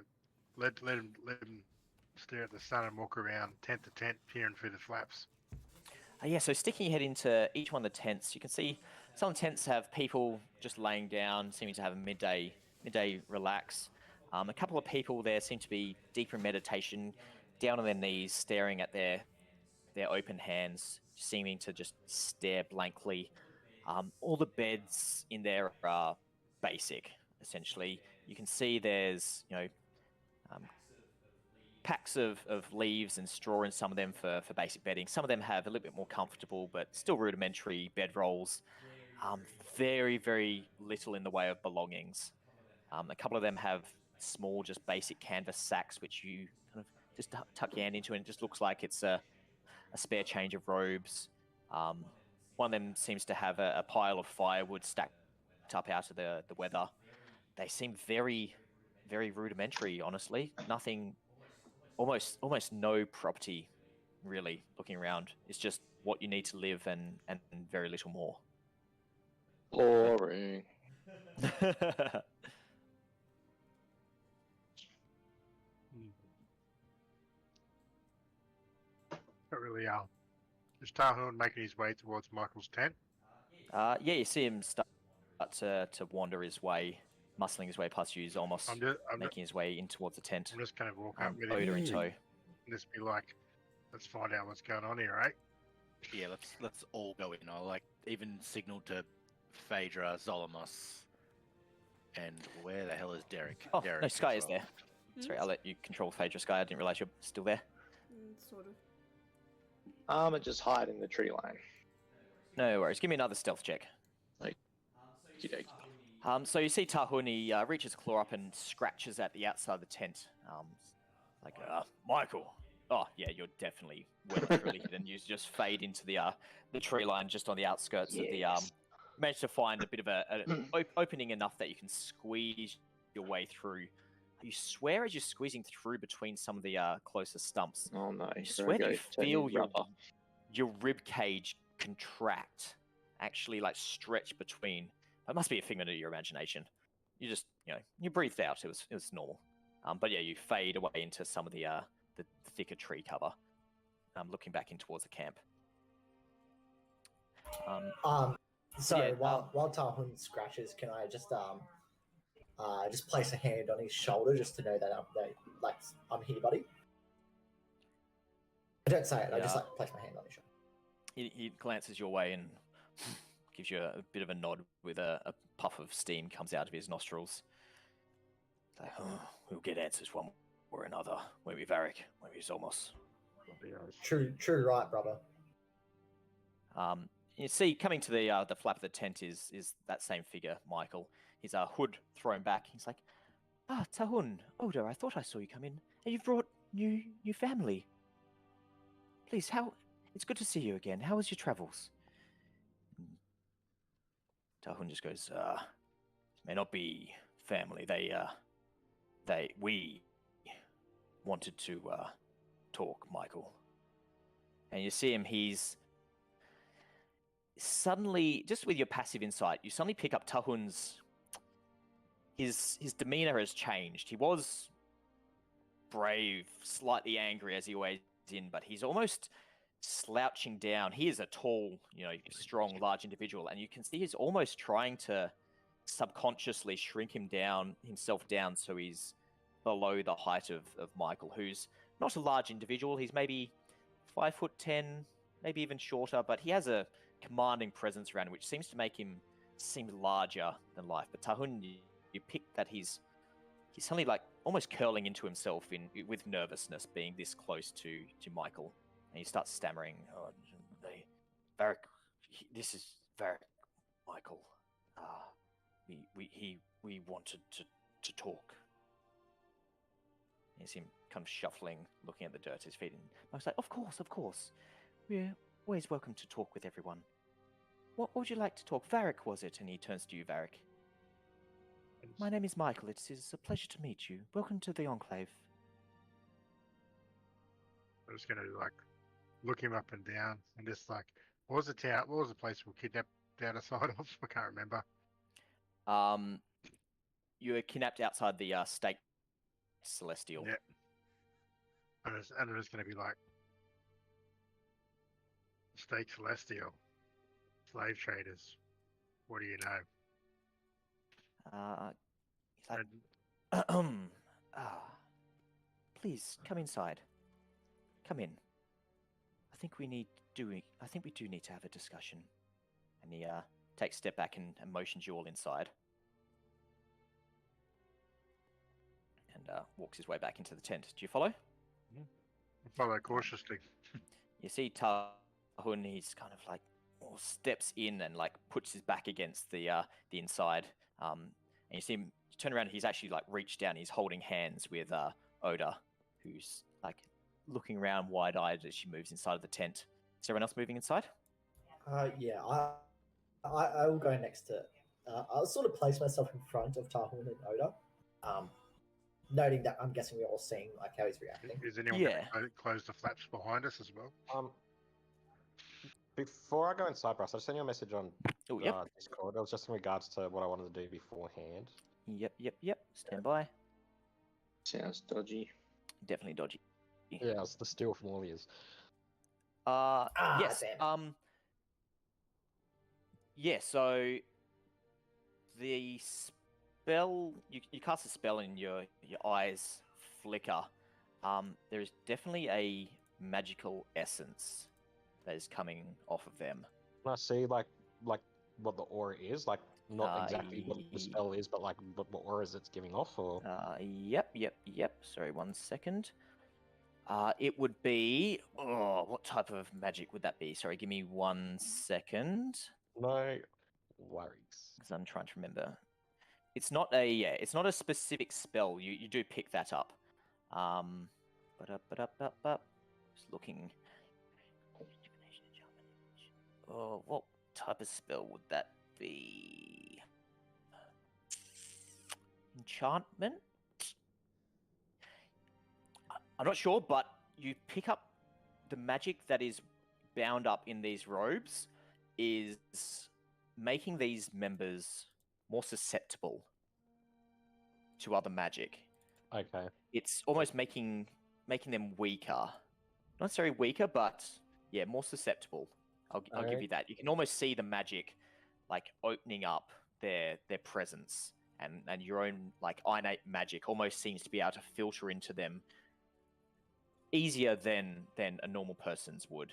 I: let them stare at the sun and walk around tent to tent, peering through the flaps.
A: Yeah, so sticking your head into each one of the tents, you can see some tents have people just laying down, seeming to have a midday relax. A couple of people there seem to be deeper in meditation, down on their knees, staring at their open hands, seeming to just stare blankly. All the beds in there are basic, essentially. You can see there's packs of leaves and straw in some of them for basic bedding. Some of them have a little bit more comfortable but still rudimentary bedrolls. Very, very little in the way of belongings. A couple of them have small, just basic canvas sacks, which you kind of just tuck your hand into it. And it just looks like it's a spare change of robes. One of them seems to have a pile of firewood stacked up out of the weather. They seem very, very rudimentary, honestly. Nothing, almost no property, really, looking around. It's just what you need to live and very little more.
H: Boring.
I: Not really. Is Tahun making his way towards Michael's tent?
A: Yeah, you see him start to wander his way, muscling his way past you, Zolmos, making his way in towards the tent.
I: I'm just going to walk up with him.
A: Oda in tow.
I: And just be like, let's find out what's going on here, right?
C: Yeah, let's all go in. I'll like even signal to Phaedra, Zolmos, and where the hell is Derek?
A: Oh,
C: Derek
A: no, Sky
C: as
A: is
C: well.
A: there. Sorry, I'll let you control Phaedra, Sky. I didn't realize you're still there.
E: Sort of.
H: I just hide in the tree line.
A: No worries. Give me another stealth check. So you see Tahun, he reaches a claw up and scratches at the outside of the tent. Michael. Oh, yeah, you're definitely well and truly hidden. You just fade into the tree line just on the outskirts of the... manage to find a bit of an opening enough that you can squeeze your way through. You swear as you're squeezing through between some of the closer stumps.
H: Oh no!
A: You swear that you feel your rib cage contract, actually like stretch between. It must be a figment of your imagination. You just, you breathed out. It was normal. But yeah, you fade away into some of the thicker tree cover. Looking back in towards the camp.
F: Sorry, while Tahun scratches, can I just place a hand on his shoulder just to know that I'm here, buddy? I don't say it. I just place my hand on his shoulder.
A: He glances your way and gives you a bit of a nod with a puff of steam comes out of his nostrils. Like, we'll get answers one or another. Won't we, Vharik? Won't we, Zolmos?
F: True right, brother.
A: You see, coming to the flap of the tent is that same figure, Michael. His hood thrown back. He's like, Tahun, Oda, I thought I saw you come in, and you've brought new family. Please, it's good to see you again. How was your travels? Tahun just goes, may not be family. We wanted to talk, Michael. And you see him, he's suddenly, just with your passive insight, you suddenly pick up Tahun's, his demeanor has changed. He was brave, slightly angry as he always in, but he's almost slouching down. He is a tall, strong, large individual, and you can see he's almost trying to subconsciously shrink himself down so he's below the height of Michael, who's not a large individual. He's maybe 5'10", maybe even shorter, but he has a commanding presence around him, which seems to make him seem larger than life. But Tahun, you pick that he's suddenly like almost curling into himself with nervousness, being this close to Michael, and he starts stammering. Oh, Vharik, this is Vharik, Michael. We wanted to talk. You see him kind of shuffling, looking at the dirt at his feet, and I was like, of course. We're always welcome to talk with everyone. What would you like to talk? Vharik, was it? And he turns to you, Vharik. My name is Michael. It is a pleasure to meet you. Welcome to the Enclave.
I: I'm just going to look him up and down and just what was the town? What was the place we were kidnapped down the side of? I can't remember.
A: You were kidnapped outside the Stake Celestial.
I: Yeah. And I'm just going to be like, Stake Celestial, slave traders. What do you know?
A: He's like, please come inside. Come in. I think we do need to have a discussion. And he takes a step back and motions you all inside. And walks his way back into the tent. Do you follow?
I: I follow cautiously.
A: You see Tahun, he's kind of like steps in and puts his back against the inside. And you see him turn around, he's actually reached down, he's holding hands with Oda, who's like looking around wide-eyed as she moves inside of the tent. Is everyone else moving inside?
F: Yeah, I will go next to. I'll sort of place myself in front of Tahun and Oda, noting that I'm guessing we're all seeing like how he's reacting.
I: Is anyone
A: Yeah.
I: going to close the flaps behind us as well?
J: Before I go inside, Bryce, I just sent you a message on
A: Oh, yep.
J: Discord. It was just in regards to what I wanted to do beforehand.
A: Yep. Stand by.
B: Sounds dodgy.
A: Definitely dodgy.
J: Yeah, it's the steal from Warriors.
A: Yes.
F: damn.
A: Yeah, so the spell you cast a spell and your eyes flicker. There is definitely a magical essence that is coming off of them.
J: Can I see like what the aura is? Like not exactly what the spell is, but like what auras it's giving off, or
A: Yep. Sorry, 1 second. It would be what type of magic would that be? Sorry, give me 1 second.
J: no worries.
A: Because I'm trying to remember. It's not a specific spell. You do pick that up. Just looking. Oh, what type of spell would that be? Enchantment? I'm not sure, but you pick up the magic that is bound up in these robes is making these members more susceptible to other magic.
J: Okay.
A: It's almost making them weaker. Not necessarily weaker, but yeah, more susceptible. I'll give you that. You can almost see the magic like opening up their presence, and your own like innate magic almost seems to be able to filter into them easier than a normal person's would.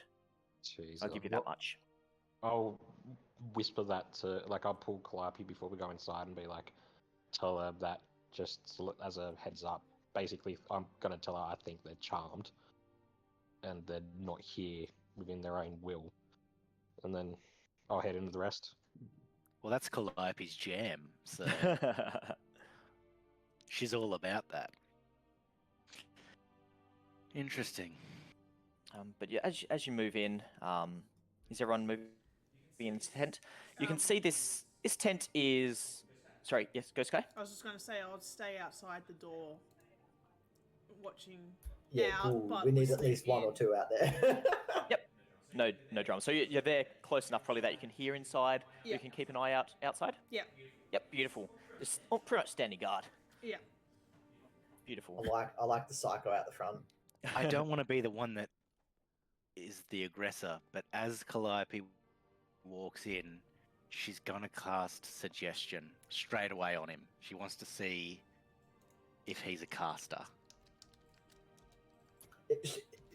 J: Jeez,
A: I'll give you that much.
J: I'll whisper that to I'll pull Calliope before we go inside and be like, tell her that just as a heads up. Basically, I'm gonna tell her I think they're charmed, and they're not here within their own will, and then I'll head into the rest.
C: Well, that's Calliope's jam, so she's all about that. Interesting.
A: But yeah, as you move in, is everyone moving in the tent? You can see this tent is. Sorry, yes, go Sky.
E: I was just going to say I'll stay outside the door, watching.
F: Yeah,
E: out,
F: cool.
E: but
F: We need at
E: listening
F: least one
E: in.
F: or two out there.
A: Yep. No drama. So you're there close enough probably that you can hear inside.
E: Yeah.
A: You can keep an eye out outside.
E: Yeah.
A: Yep. Beautiful. Just pretty much standing guard.
E: Yeah.
A: Beautiful.
F: I like the psycho out the front.
C: I don't want to be the one that is the aggressor, but as Calliope walks in, she's gonna cast suggestion straight away on him. She wants to see if he's a caster.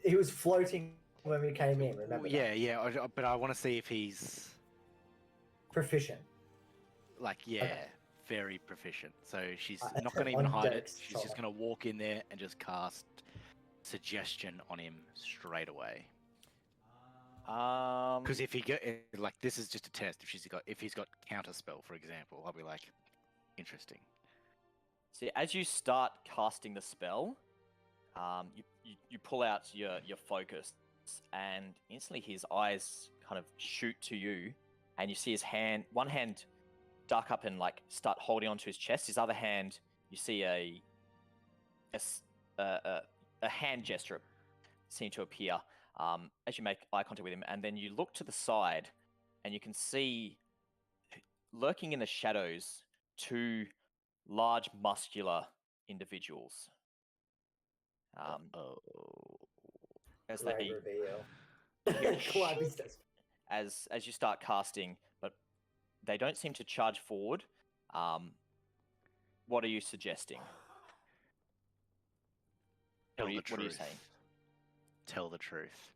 F: He was floating when we came in, remember?
C: Yeah, but I want to see if he's
F: Proficient.
C: very proficient. So she's
F: I
C: not going to
F: on
C: even hide it.
F: Dex,
C: She's just going to walk in there and just cast suggestion on him straight away. Because if he this is just a test. If he's got counter spell, for example, I'll be like, interesting.
A: See, as you start casting the spell, you pull out your focus, and instantly his eyes kind of shoot to you, and you see his one hand duck up and like start holding onto his chest. His other hand, you see a hand gesture seem to appear as you make eye contact with him, and then you look to the side, and you can see lurking in the shadows 2 large muscular individuals. As
F: Great
A: they
F: reveal. Calliope's just-
A: as you start casting, but they don't seem to charge forward. What are you suggesting?
C: Tell the
A: What are you
C: truth.
A: saying?
C: Tell the truth.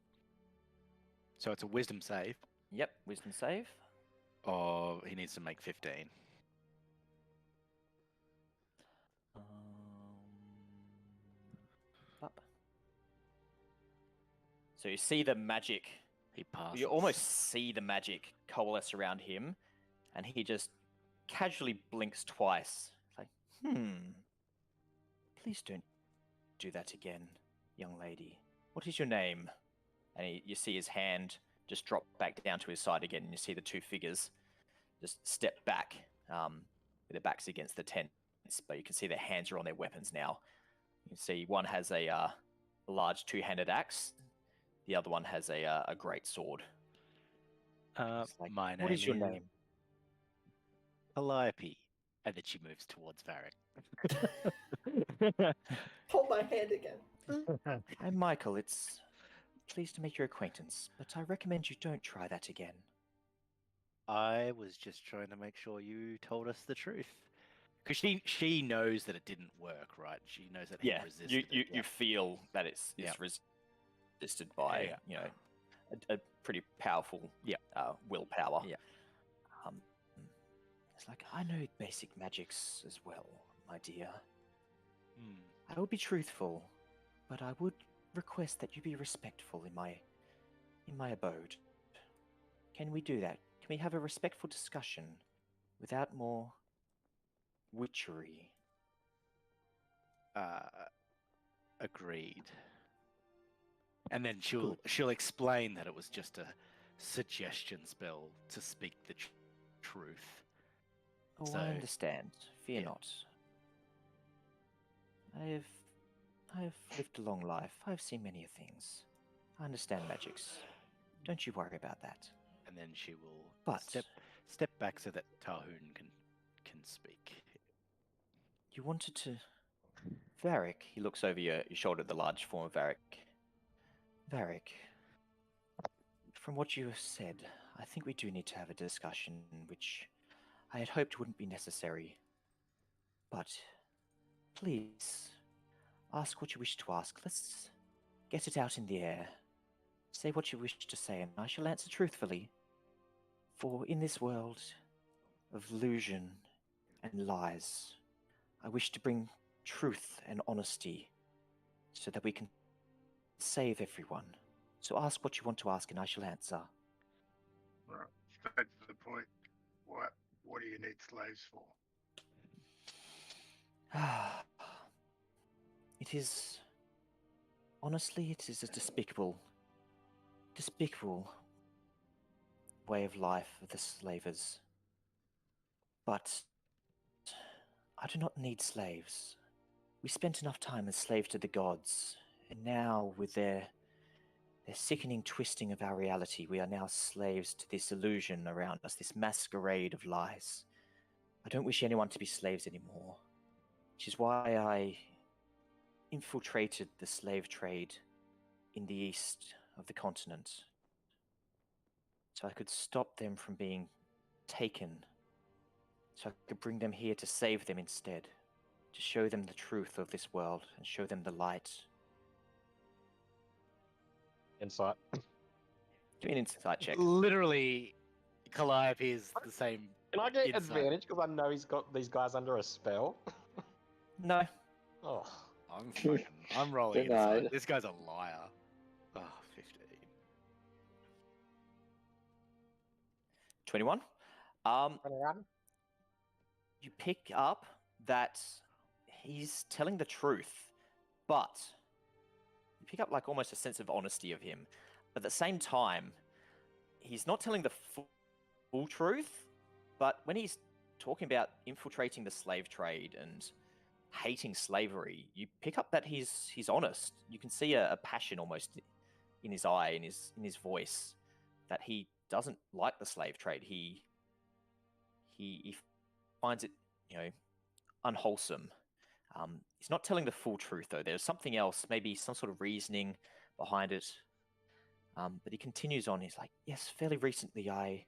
C: So it's a wisdom save.
A: Yep, wisdom save.
C: Oh, he needs to make 15.
A: Up. So you see the magic.
C: He passes.
A: You almost see the magic coalesce around him, and he just casually blinks twice. It's like, please don't do that again. young lady? What is your name? And you see his hand just drop back down to his side again, and you see the two figures just step back with their backs against the tents, but you can see their hands are on their weapons now. You can see one has a large two-handed axe, the other one has a great sword.
C: My name
A: what is your name?
C: Calliope. And then she moves towards Vharik.
F: Hold my hand again.
A: I'm Michael. It's pleased to make your acquaintance, but I recommend you don't try that again.
C: I was just trying to make sure you told us the truth. Because she knows that it didn't work, right? She knows that he resisted
A: you feel that it's resisted by a pretty powerful willpower.
C: Yeah.
A: It's like, I know basic magics as well, my dear. I will be truthful, but I would request that you be respectful in my abode. Can we do that? Can we have a respectful discussion without more witchery?
C: Agreed. And then she'll explain that it was just a suggestion spell to speak the truth.
A: Oh,
C: So,
A: I understand. Fear not. I have lived a long life. I've seen many things. I understand magics. Don't you worry about that.
C: And then she will step back so that Tarhoon can speak.
A: You wanted to... Vharik, he looks over your shoulder at the large form of Vharik. Vharik, from what you have said, I think we do need to have a discussion, which I had hoped wouldn't be necessary. But please, ask what you wish to ask. Let's get it out in the air. Say what you wish to say, and I shall answer truthfully. For in this world of illusion and lies, I wish to bring truth and honesty so that we can save everyone. So ask what you want to ask, and I shall answer.
I: Right, straight to the point. What do you need slaves for?
A: It is... Honestly, it is a despicable way of life of the slavers. But I do not need slaves. We spent enough time as slaves to the gods, and now with their sickening twisting of our reality, we are now slaves to this illusion around us, this masquerade of lies. I don't wish anyone to be slaves anymore, which is why I infiltrated the slave trade in the east of the continent, so I could stop them from being taken, so I could bring them here to save them instead, to show them the truth of this world and show them the light.
J: Insight.
A: Do an insight check.
C: Literally, Calliope is the same.
J: Can I get
C: insight.
J: advantage because I know he's got these guys under a spell?
A: No.
J: Oh,
C: I'm rolling
H: Denied.
C: inside. This guy's a liar. Oh, 15.
A: 21. You pick up that he's telling the truth, but you pick up like almost a sense of honesty of him. But at the same time, he's not telling the full truth, but when he's talking about infiltrating the slave trade and hating slavery, you pick up that he's honest. You can see a passion almost in his eye, in his voice, that he doesn't like the slave trade. He finds it, unwholesome. He's not telling the full truth though. There's something else, maybe some sort of reasoning behind it. But he continues on. He's like, yes, fairly recently I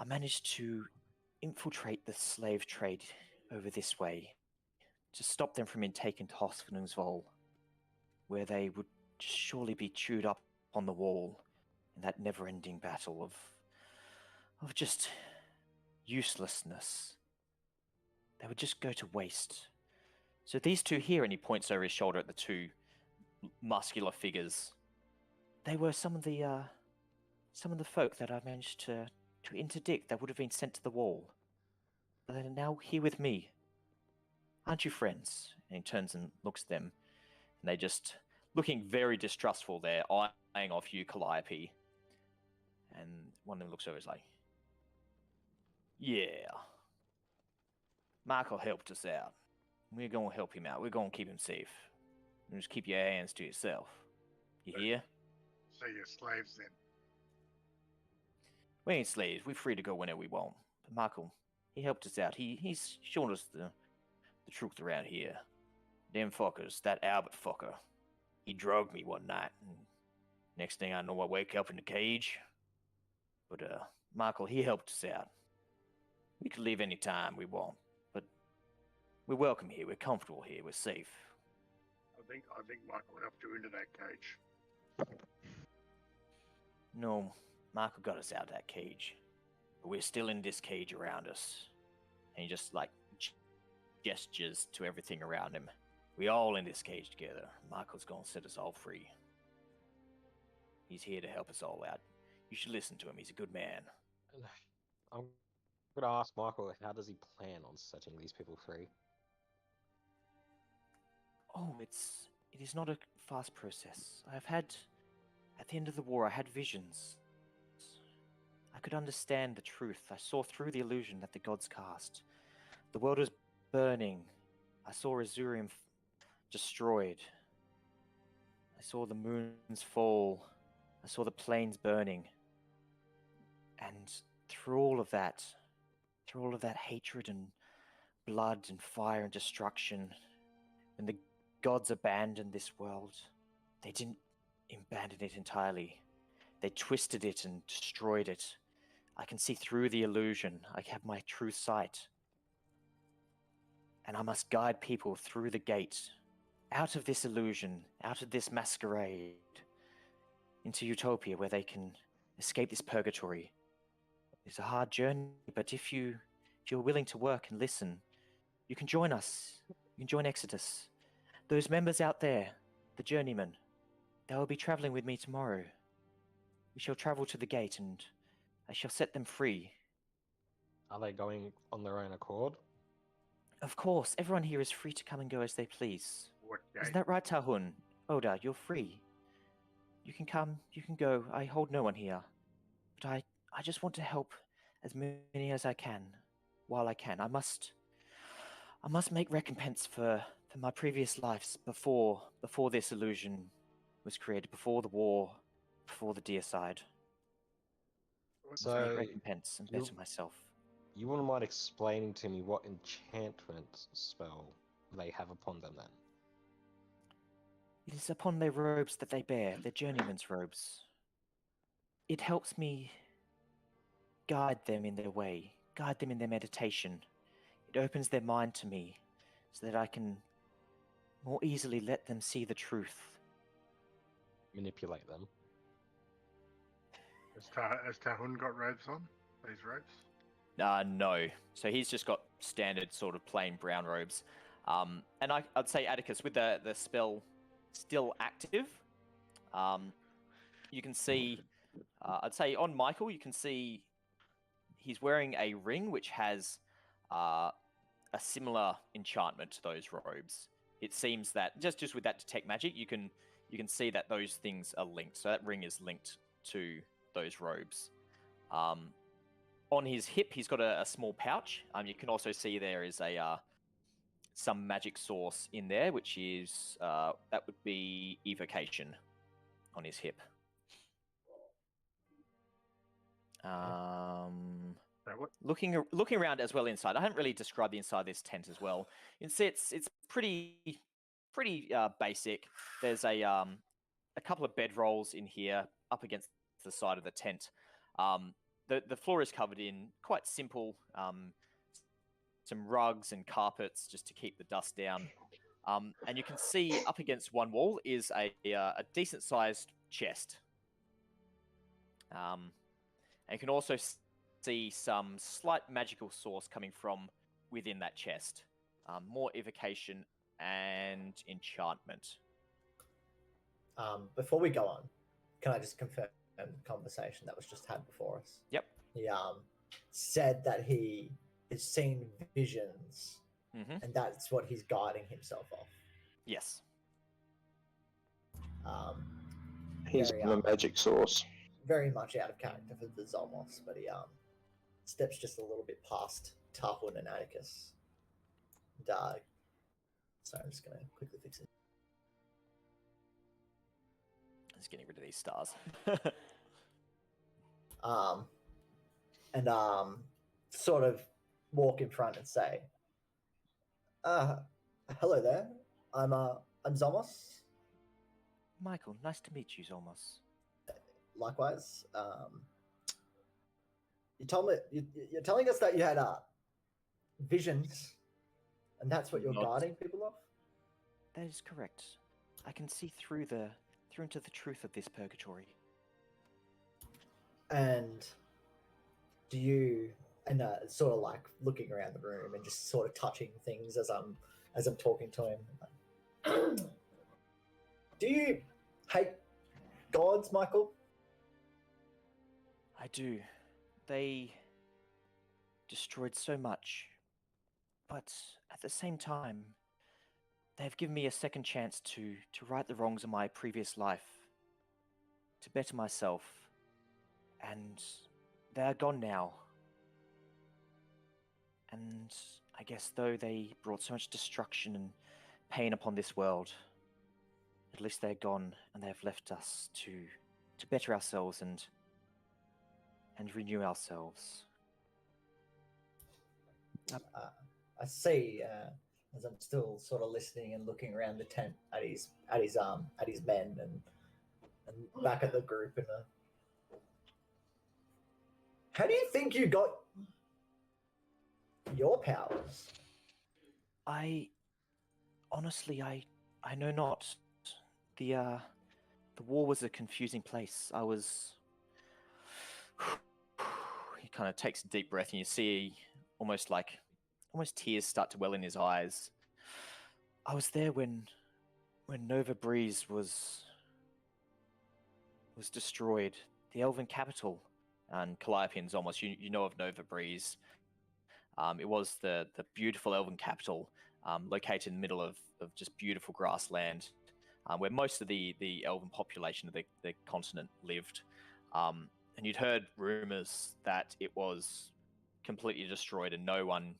A: managed to infiltrate the slave trade over this way to stop them from being taken to Hospitansvoll, where they would surely be chewed up on the wall in that never-ending battle of just uselessness. They would just go to waste. So these two here, and he points over his shoulder at the two muscular figures, they were some of the folk that I managed to interdict that would have been sent to the wall. But they're now here with me. Aren't you friends? And he turns and looks at them, and they just looking very distrustful there, eyeing off you, Calliope. And one of them looks over, is like, yeah. Michael helped us out. We're going to help him out. We're going to keep him safe. You just keep your hands to yourself. You hear?
I: So you're slaves then.
A: We ain't slaves. We're free to go whenever we want. But Michael, he helped us out. He's shown us the truth around here. Them fuckers, that Albert fucker, he drugged me one night. And next thing I know, I wake up in the cage. But Michael, he helped us out. We could leave any time we want, but we're welcome here. We're comfortable here. We're safe.
I: I think Michael helped you into that cage.
A: No, Michael got us out of that cage. But we're still in this cage around us. And he just, like, gestures to everything around him. We all in this cage together. Michael's gonna set us all free. He's here to help us all out. You should listen to him. He's a good man.
J: I'm gonna ask Michael, how does he plan on setting these people free?
A: Oh, it is not a fast process. At the end of the war, I had visions. I could understand the truth. I saw through the illusion that the gods cast. The world was burning. I saw Azurium destroyed. I saw the moons fall. I saw the plains burning. And through all of that hatred and blood and fire and destruction, when the gods abandoned this world, they didn't abandon it entirely. They twisted it and destroyed it. I can see through the illusion. I have my true sight. And I must guide people through the gate, out of this illusion, out of this masquerade, into Utopia, where they can escape this purgatory. It's a hard journey, but if you're willing to work and listen, you can join us. You can join Exodus. Those members out there, the journeymen, they will be traveling with me tomorrow. We shall travel to the gate, and I shall set them free.
J: Are they going on their own accord?
A: Of course, everyone here is free to come and go as they please.
I: What gate?
A: Isn't that right, Tahun? Oda, you're free. You can come, you can go. I hold no one here. But I just want to help as many as I can, while I can. I must make recompense for my previous lives before this illusion was created, before the war, before the Deicide.
J: So,
A: make recompense and better myself.
J: You wouldn't mind explaining to me what enchantment spell they have upon them then?
A: It is upon their robes that they bear, their journeyman's robes. It helps me guide them in their way, guide them in their meditation. It opens their mind to me so that I can more easily let them see the truth.
J: Manipulate them.
I: Has Tahun got robes on? These robes?
A: No. So he's just got standard sort of plain brown robes. And I'd say, Atticus, with the spell still active, you can see, I'd say on Michael, you can see he's wearing a ring which has a similar enchantment to those robes. It seems that, just with that detect magic, you can see that those things are linked. So that ring is linked to those robes. On his hip, he's got a small pouch. You can also see there is some magic source in there, which is that would be evocation on his hip. Looking around as well inside. I haven't really described the inside of this tent as well. You can see it's pretty basic. There's a couple of bedrolls in here up against the side of the tent. The floor is covered in quite simple, some rugs and carpets just to keep the dust down. And you can see up against one wall is a decent-sized chest. And you can also see some slight magical source coming from within that chest. More evocation and enchantment.
F: Before we go on, can I just confirm the conversation that was just had before us?
A: Yep.
F: He said that he has seen visions, and that's what he's guiding himself off.
A: Yes.
B: He's
F: very,
B: the magic source.
F: very much out of character for the Zolmos, but he steps just a little bit past Tahun and Atticus. And, so I'm just gonna quickly fix it.
A: Just getting rid of these stars.
F: And sort of walk in front and say, hello there. I'm Zolmos.
A: Michael, nice to meet you, Zolmos.
F: Likewise. You told me you're telling us that you had visions, and that's what you're
A: Not-
F: guiding people off.
A: That is correct. I can see through into the truth of this purgatory.
F: And do you, and sort of like looking around the room and just sort of touching things as I'm talking to him. Do you hate gods, Michael?
A: I do. They destroyed so much, but at the same time, they've given me a second chance to right the wrongs of my previous life, to better myself, and they are gone now. And I guess though they brought so much destruction and pain upon this world, at least they're gone, and they have left us to better ourselves and renew ourselves.
F: I see. As I'm still sort of listening and looking around the tent at his men and back at the group and. How do you think you got your powers?
A: Honestly, I know not. The war was a confusing place. He kind of takes a deep breath, and you see almost tears start to well in his eyes. I was there when Nova Breeze was destroyed, the Elven capital. And Calliope and Zolmos, you know of Nova Breeze. It was the beautiful Elven capital, located in the middle of just beautiful grassland, where most of the Elven population of the continent lived. And you'd heard rumors that it was completely destroyed and no one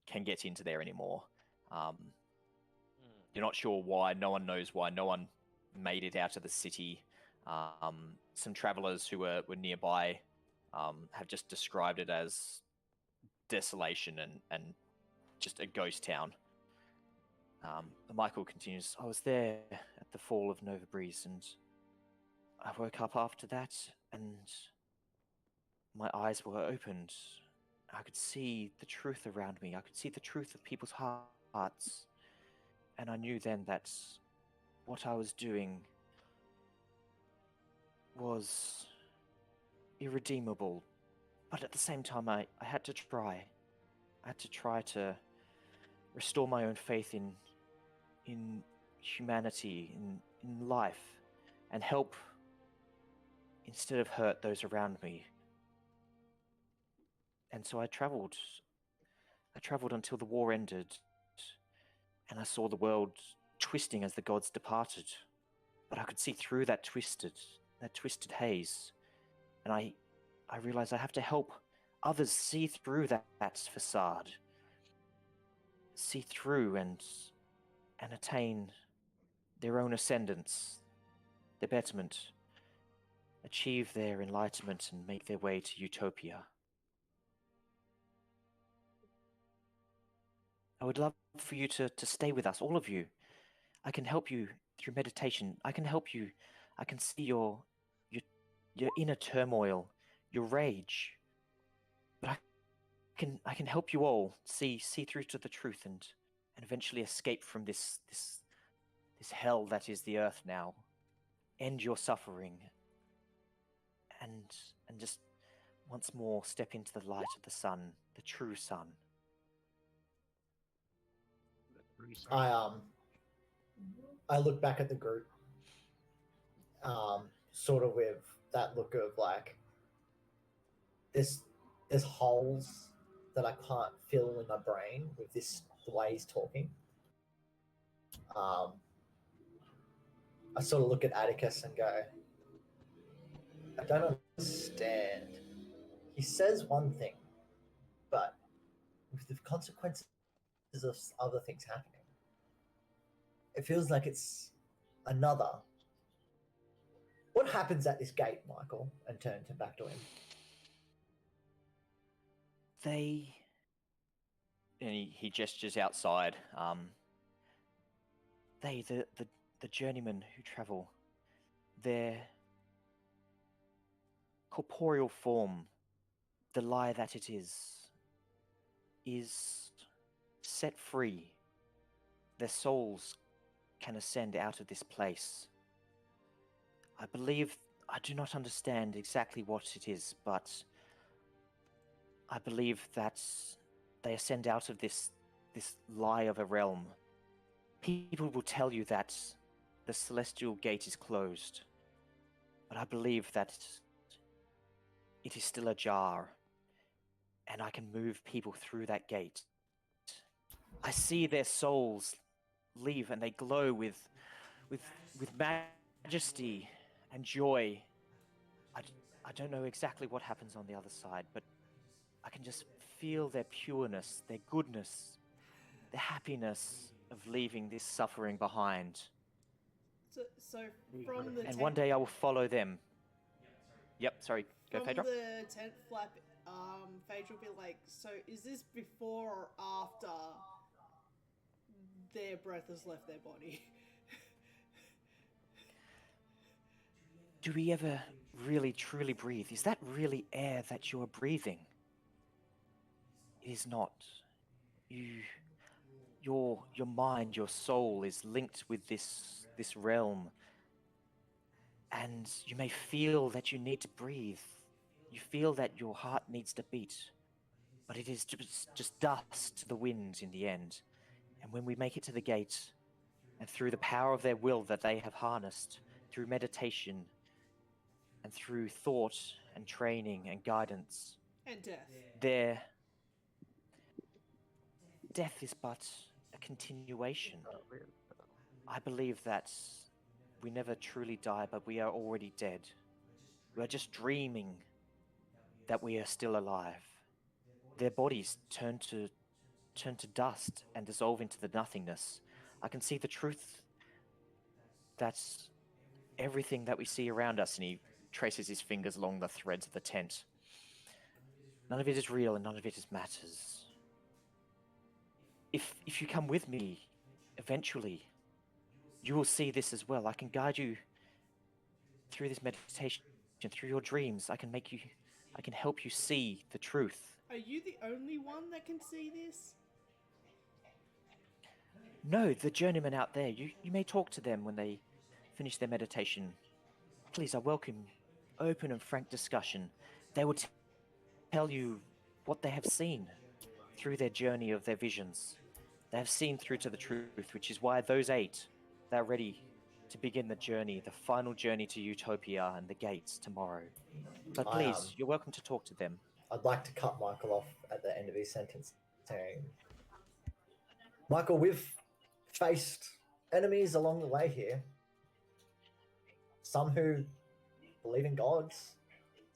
A: can get into there anymore. You're not sure why, no one knows why, no one made it out of the city. Some travelers who were nearby have just described it as desolation and just a ghost town. Michael continues, I was there at the fall of Nova Breeze, and I woke up after that, and my eyes were opened. I could see the truth around me. I could see the truth of people's hearts. And I knew then that what I was doing was irredeemable. But at the same time, I had to try. I had to try to restore my own faith in humanity, in life, and help instead of hurt those around me. And so I traveled until the war ended, and I saw the world twisting as the gods departed. But I could see through that twisted haze, and I realized I have to help others see through that facade, see through and attain their own ascendance, their betterment, achieve their enlightenment, and make their way to utopia. I would love for you to stay with us, all of you. I can help you through meditation. I can help you. I can see your inner turmoil, your rage. But I can help you all see through to the truth and eventually escape from this hell that is the earth now. End your suffering and just once more step into the light of the sun, the true sun.
F: I look back at the group, sort of with that look of like, there's holes that I can't fill in my brain with the way he's talking. I sort of look at Atticus and go, I don't understand. He says one thing, but with the consequences of other things happening, it feels like it's another. What happens at this gate, Michael? And turn back to him.
A: And he gestures outside. The journeymen who travel, their corporeal form, the lie that it is set free. Their souls can ascend out of this place. I believe, I do not understand exactly what it is, but I believe that they ascend out of this lie of a realm. People will tell you that the celestial gate is closed, but I believe that it is still ajar, and I can move people through that gate. I see their souls leave, and they glow with majesty and joy. I don't know exactly what happens on the other side, but I can just feel their pureness, their goodness, their happiness of leaving this suffering behind.
E: So from the
A: And
E: tent,
A: one day I will follow them. Yep, sorry, go
E: from
A: Phaedra.
E: the tent flap, Phaedra will be like, so is this before or after their breath has left their body?
A: Do we ever really truly breathe? Is that really air that you're breathing? It is not. Your mind, your soul is linked with this realm, and you may feel that you need to breathe. You feel that your heart needs to beat, but it is just dust to the wind in the end. And when we make it to the gate, and through the power of their will that they have harnessed, through meditation, and through thought and training and guidance,
E: And death.
A: their death is but a continuation. I believe that we never truly die, but we are already dead. We are just dreaming that we are still alive. Their bodies turn to dust and dissolve into the nothingness. I can see the truth. That's everything that we see around us, and he traces his fingers along the threads of the tent. None of it is real, and none of it is matters. If you come with me, eventually, you will see this as well. I can guide you through this meditation, through your dreams. I can help you see the truth.
E: Are you the only one that can see this?
A: No, the journeymen out there, you may talk to them when they finish their meditation. Please, I welcome open and frank discussion. They will tell you what they have seen through their journey of their visions. They have seen through to the truth, which is why those 8, they're ready to begin the journey, the final journey to Utopia and the gates tomorrow. But please, you're welcome to talk to them.
F: I'd like to cut Michael off at the end of his sentence, saying, Michael, we've faced enemies along the way here. Some who believe in gods,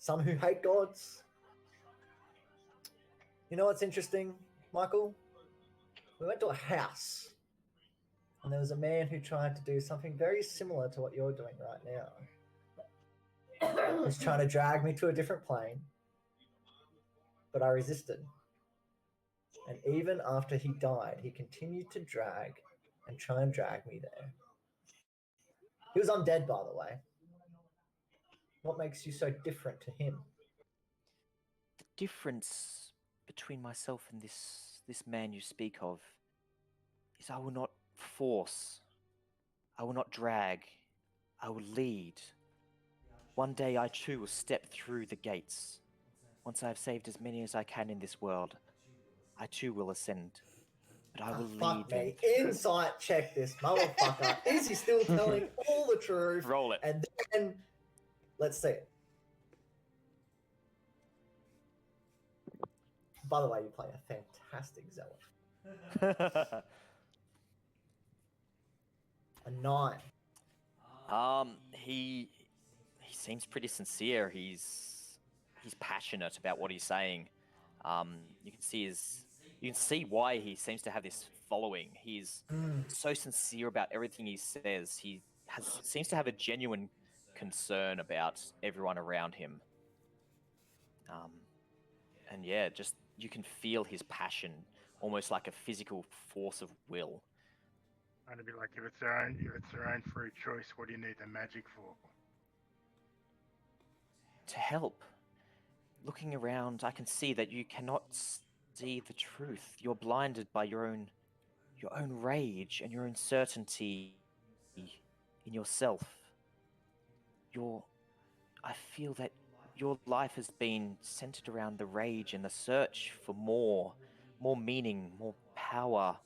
F: some who hate gods. You know what's interesting, Michael? We went to a house, and there was a man who tried to do something very similar to what you're doing right now. He's trying to drag me to a different plane, but I resisted. And even after he died, he continued to drag and try and drag me there. He was undead, by the way. What makes you so different to him?
A: The difference between myself and this man you speak of is I will not force, I will not drag, I will lead. One day I too will step through the gates. Once I have saved as many as I can in this world, I too will ascend. But I will lead
F: Fuck
A: them.
F: me. Insight check this motherfucker. Is he still telling all the truth?
A: Roll it.
F: And then, let's see it. By the way, you play a fantastic zealot. A 9.
A: He seems pretty sincere. He's passionate about what he's saying. You can see why he seems to have this following. He's so sincere about everything he says. Seems to have a genuine concern about everyone around him. And yeah, just you can feel his passion, almost like a physical force of will.
I: And it'd be like, if it's their own free choice, what do you need the magic for?
A: To help. Looking around, I can see that you cannot see the truth. You're blinded by your own rage and your own certainty in yourself. I feel that your life has been centered around the rage and the search for more meaning, more power,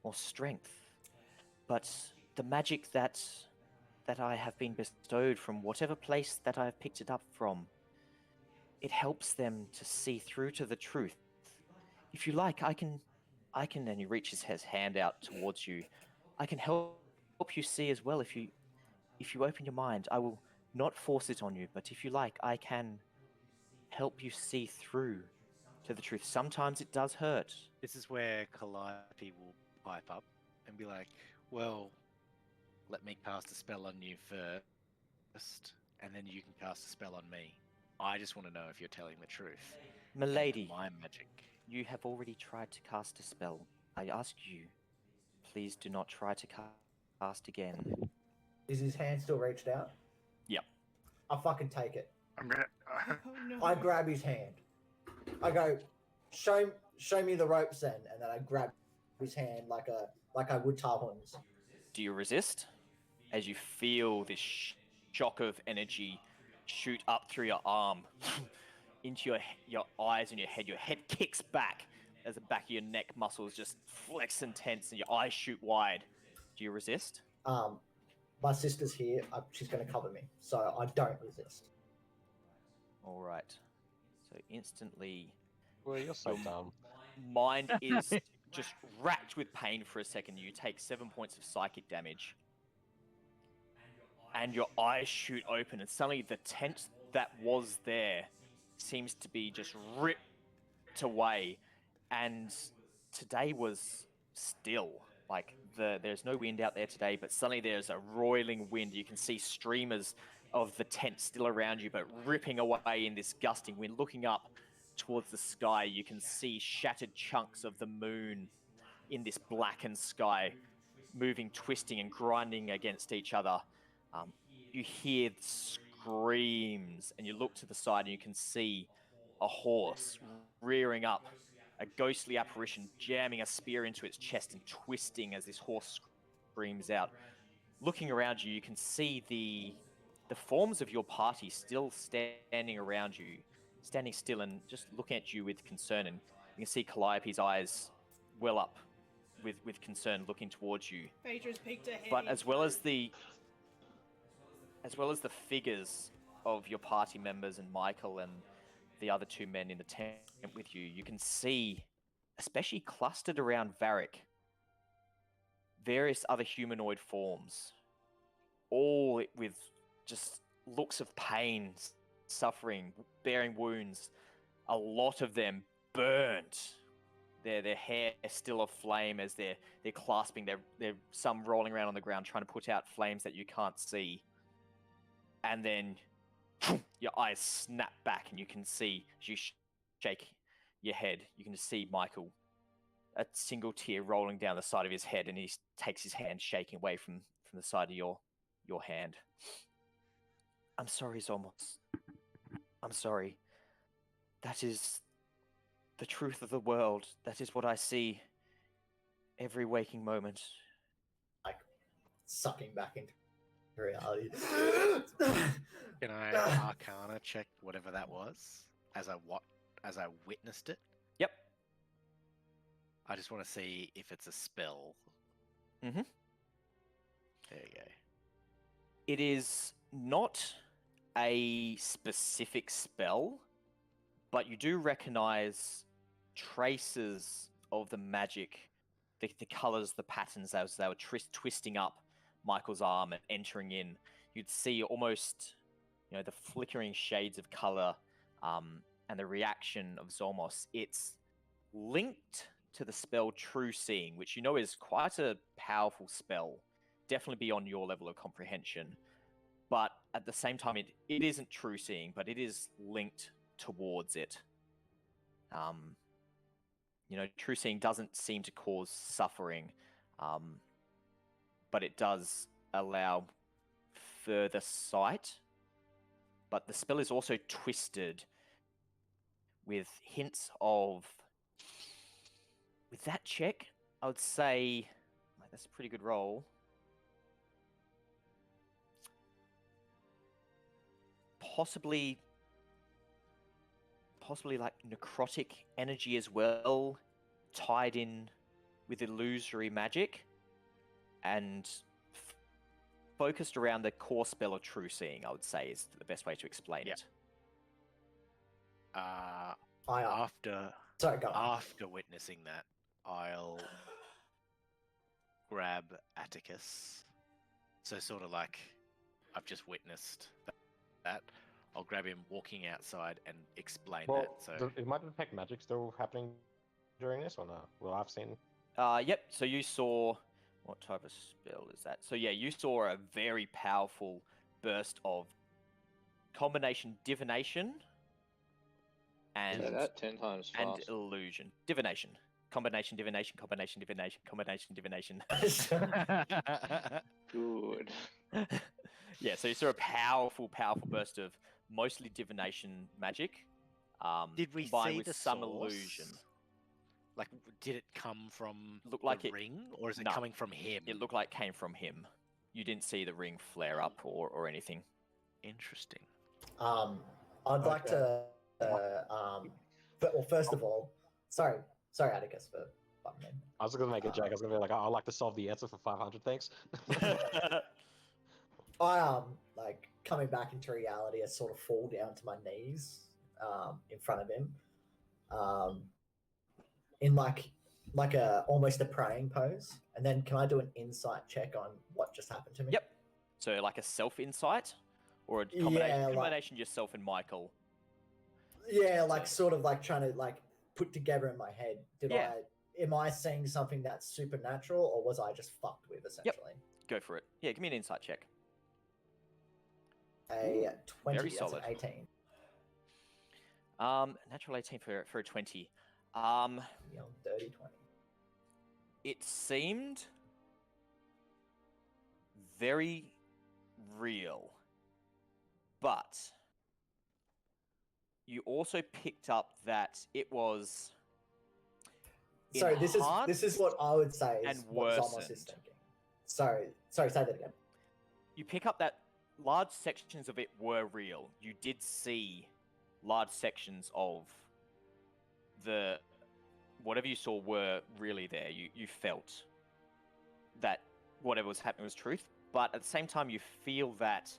A: more strength. But the magic that I have been bestowed from whatever place that I have picked it up from, it helps them to see through to the truth. If you like, I can, and he reaches his hand out towards you. I can help you see as well if you open your mind. I will not force it on you, but if you like, I can help you see through to the truth. Sometimes it does hurt.
C: This is where Calliope will pipe up and be like, well, let me cast a spell on you first, and then you can cast a spell on me. I just want to know if you're telling the truth.
A: Milady,
C: My magic.
A: You have already tried to cast a spell. I ask you, please do not try to cast again.
F: Is his hand still reached out?
A: Yep.
F: I fucking take it.
I: I'm gonna.
E: Oh no.
F: I grab his hand. I go, show me the ropes then, and then I grab his hand like I would Tarhun's.
A: Do you resist? As you feel this shock of energy shoot up through your arm, into your eyes and your head kicks back as the back of your neck muscles just flex and tense, and your eyes shoot wide. Do you resist?
F: My sister's here. She's going to cover me, so I don't resist.
A: All right. So instantly,
J: Well, you're so dumb.
A: mind is just racked with pain for a second. You take 7 points of psychic damage, and your eyes shoot open, and suddenly the tent that was there seems to be just ripped away, and today was still. Like, there's no wind out there today, but suddenly there's a roiling wind. You can see streamers of the tent still around you, but ripping away in this gusting wind. Looking up towards the sky, you can see shattered chunks of the moon in this blackened sky, moving, twisting, and grinding against each other. You hear screams, and you look to the side, and you can see a horse rearing up, a ghostly apparition jamming a spear into its chest and twisting as this horse screams out. Looking around you, you can see the forms of your party still standing around you, standing still and just looking at you with concern. And you can see Calliope's eyes well up with concern, looking towards you.
E: Phaedra's peeked her head
A: But
E: in.
A: as well as the figures of your party members and Michael and the other two men in the tent with you, you can see, especially clustered around Vharik, various other humanoid forms, all with just looks of pain, suffering, bearing wounds. A lot of them burnt. Their hair is still aflame as they're clasping. They're some rolling around on the ground trying to put out flames that you can't see. And then your eyes snap back, and you can see, as you shake your head, you can just see Michael, a single tear rolling down the side of his head, and he takes his hand, shaking away from the side of your hand. I'm sorry, Zolmos. I'm sorry. That is the truth of the world. That is what I see every waking moment.
F: Like, sucking back into reality.
C: Can I Arcana check whatever that was as I witnessed it?
A: Yep.
C: I just want to see if it's a spell.
A: Mm-hmm.
C: There you go.
A: It is not a specific spell, but you do recognize traces of the magic, the colors, the patterns as they were twisting up Michael's arm and entering in, you'd see almost, the flickering shades of color and the reaction of Zolmos. It's linked to the spell True Seeing, which is quite a powerful spell, definitely beyond your level of comprehension. But at the same time, it isn't True Seeing, but it is linked towards it. True Seeing doesn't seem to cause suffering, but it does allow further sight. But the spell is also twisted with hints of... With that check, I would say... that's a pretty good roll. Possibly like necrotic energy as well, tied in with illusory magic, and focused around the core spell of True Seeing, I would say, is the best way to explain it.
C: After witnessing that, I'll grab Atticus. So sort of like I've just witnessed that. I'll grab him walking outside and explain that. So
J: It might detect magic still happening during this, or no? Well, I've seen.
A: Yep. So you saw... What type of spell is that? So yeah, you saw a very powerful burst of combination divination and...
H: Say that 10 times
A: and
H: fast.
A: illusion. Divination. Combination, divination, combination, divination, combination, divination.
H: Good.
A: Yeah, so you saw a powerful burst of mostly divination magic.
C: Did we
A: combined
C: see
A: with
C: the
A: some
C: source?
A: illusion?
C: Like, did it come from
A: Looked like
C: the
A: it-
C: ring, or is it
A: No.
C: coming from him?
A: It looked like it came from him. You didn't see the ring flare up or anything.
C: Interesting.
F: I'd like to. Well, first of all, sorry, Atticus, for butting in.
J: I was gonna make a joke. I was gonna be like, I'd like to solve the answer for 500, thanks.
F: I like coming back into reality, I sort of fall down to my knees, in front of him, in like a almost a praying pose, and then can I do an insight check on what just happened to me?
A: Yep. So like a self-insight? Or a combination yourself and Michael?
F: Yeah, like sort of like trying to like put together in my head, am I seeing something that's supernatural, or was I just fucked with, essentially?
A: Go for it. Yeah, give me an insight check.
F: A 20,
A: very
F: that's
A: solid.
F: an 18.
A: Natural 18 for a 20.
F: Dirty 20.
A: It seemed very real, but you also picked up that it was
F: Sorry, this is what I would say is
A: and
F: what Zolmos
A: worsened.
F: is thinking. Sorry, say that again.
A: You pick up that large sections of it were real. You did see large sections of the whatever you saw were really there. You felt that whatever was happening was truth, but at the same time you feel that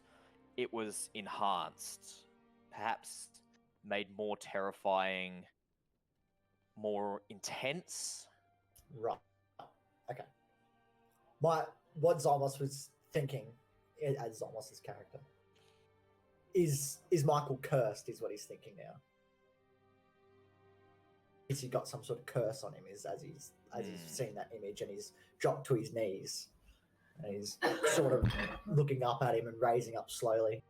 A: it was enhanced, perhaps made more terrifying, more intense.
F: Right. Okay. What Zolmos was thinking as Zolmos' character is Michael cursed, is what he's thinking now. Is he got some sort of curse on him, is as he's seen that image and he's dropped to his knees and he's sort of looking up at him and raising up slowly.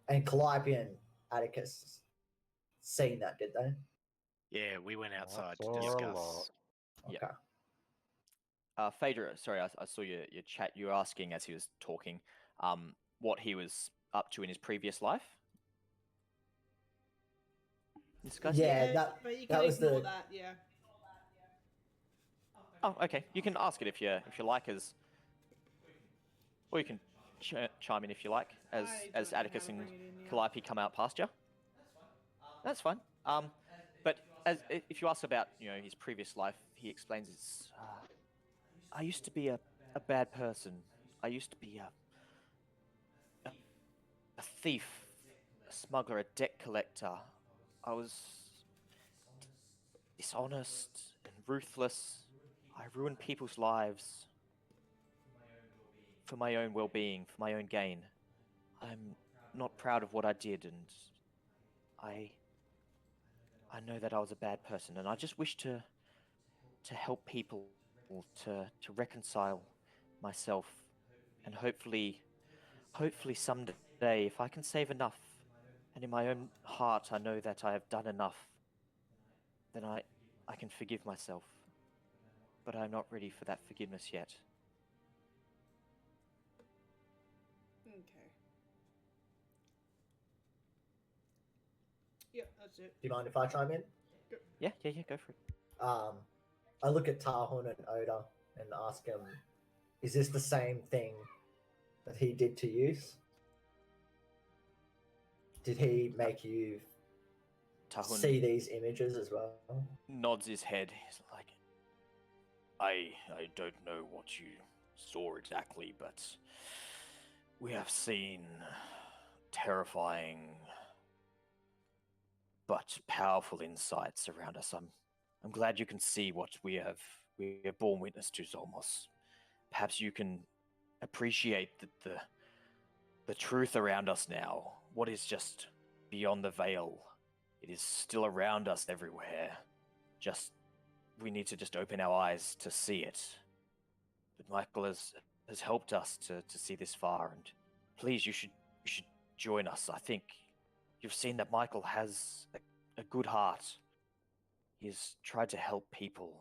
F: And Calliope and Atticus seen that, did they?
C: Yeah, we went outside to
J: That's a
C: discuss.
J: lot.
F: Okay.
A: Phaedra, sorry, I saw your chat. You were asking as he was talking what he was up to in his previous life. Discussing?
F: Yeah,
E: but you
F: that
E: can
F: was
E: ignore
F: the-
E: that, yeah.
A: Oh, okay. You can ask it if you like, or you can chime in if you like, as Atticus and Calliope come out past you. That's fine. But if you ask about his previous life, he explains it's. I used to be a bad person. I used to be a thief, a smuggler, a debt collector. I was dishonest and ruthless. I ruin people's lives for my own well-being, for my own gain. I'm not proud of what I did, and I know that I was a bad person, and I just wish to help people, to reconcile myself, and hopefully someday, if I can save enough, and in my own heart I know that I have done enough, then I can forgive myself. But I'm not ready for that forgiveness yet.
E: Okay. Yeah, that's it.
F: Do you mind if I chime in?
A: Yeah, go for it.
F: I look at Tahun and Oda and ask him, is this the same thing that he did to you? Did he make you
A: Tahun
F: see these images as well?
A: nods his head. He's like, I don't know what you saw exactly, but we have seen terrifying but powerful insights around us. I'm glad you can see what we have borne witness to, Zolmos. Perhaps you can appreciate the truth around us now. What is just beyond the veil? It is still around us everywhere. We need to just open our eyes to see it. But Michael has helped us to see this far, and please, you should join us. I think you've seen that Michael has a good heart. He's tried to help people.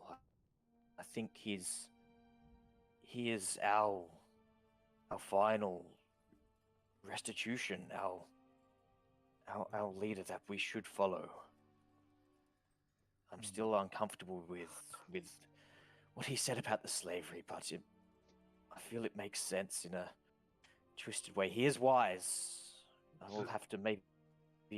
A: I think he is our final restitution, our leader that we should follow. I'm still uncomfortable with what he said about the slavery, but I feel it makes sense in a twisted way. He is wise. I will have to maybe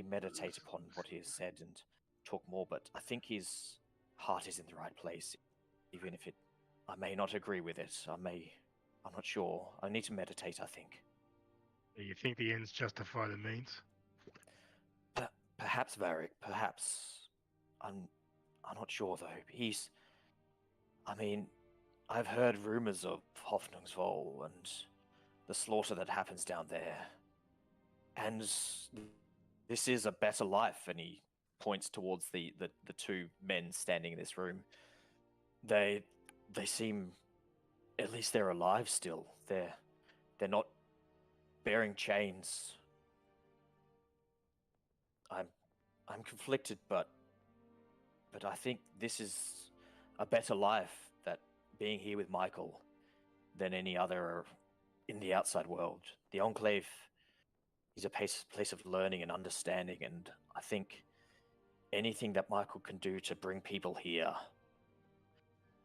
A: meditate upon what he has said and talk more, but I think his heart is in the right place, even if I may not agree with it. I'm not sure. I need to meditate, I think.
I: You think the ends justify the means?
A: Perhaps, Vharik, perhaps. I'm not sure, though. I've heard rumors of Hoffnungsvoll and the slaughter that happens down there. And this is a better life, and he points towards the two men standing in this room. They seem, at least they're alive still. They're not bearing chains. I'm conflicted, but I think this is a better life, that being here with Michael, than any other in the outside world. The Enclave is a place of learning and understanding, and I think anything that Michael can do to bring people here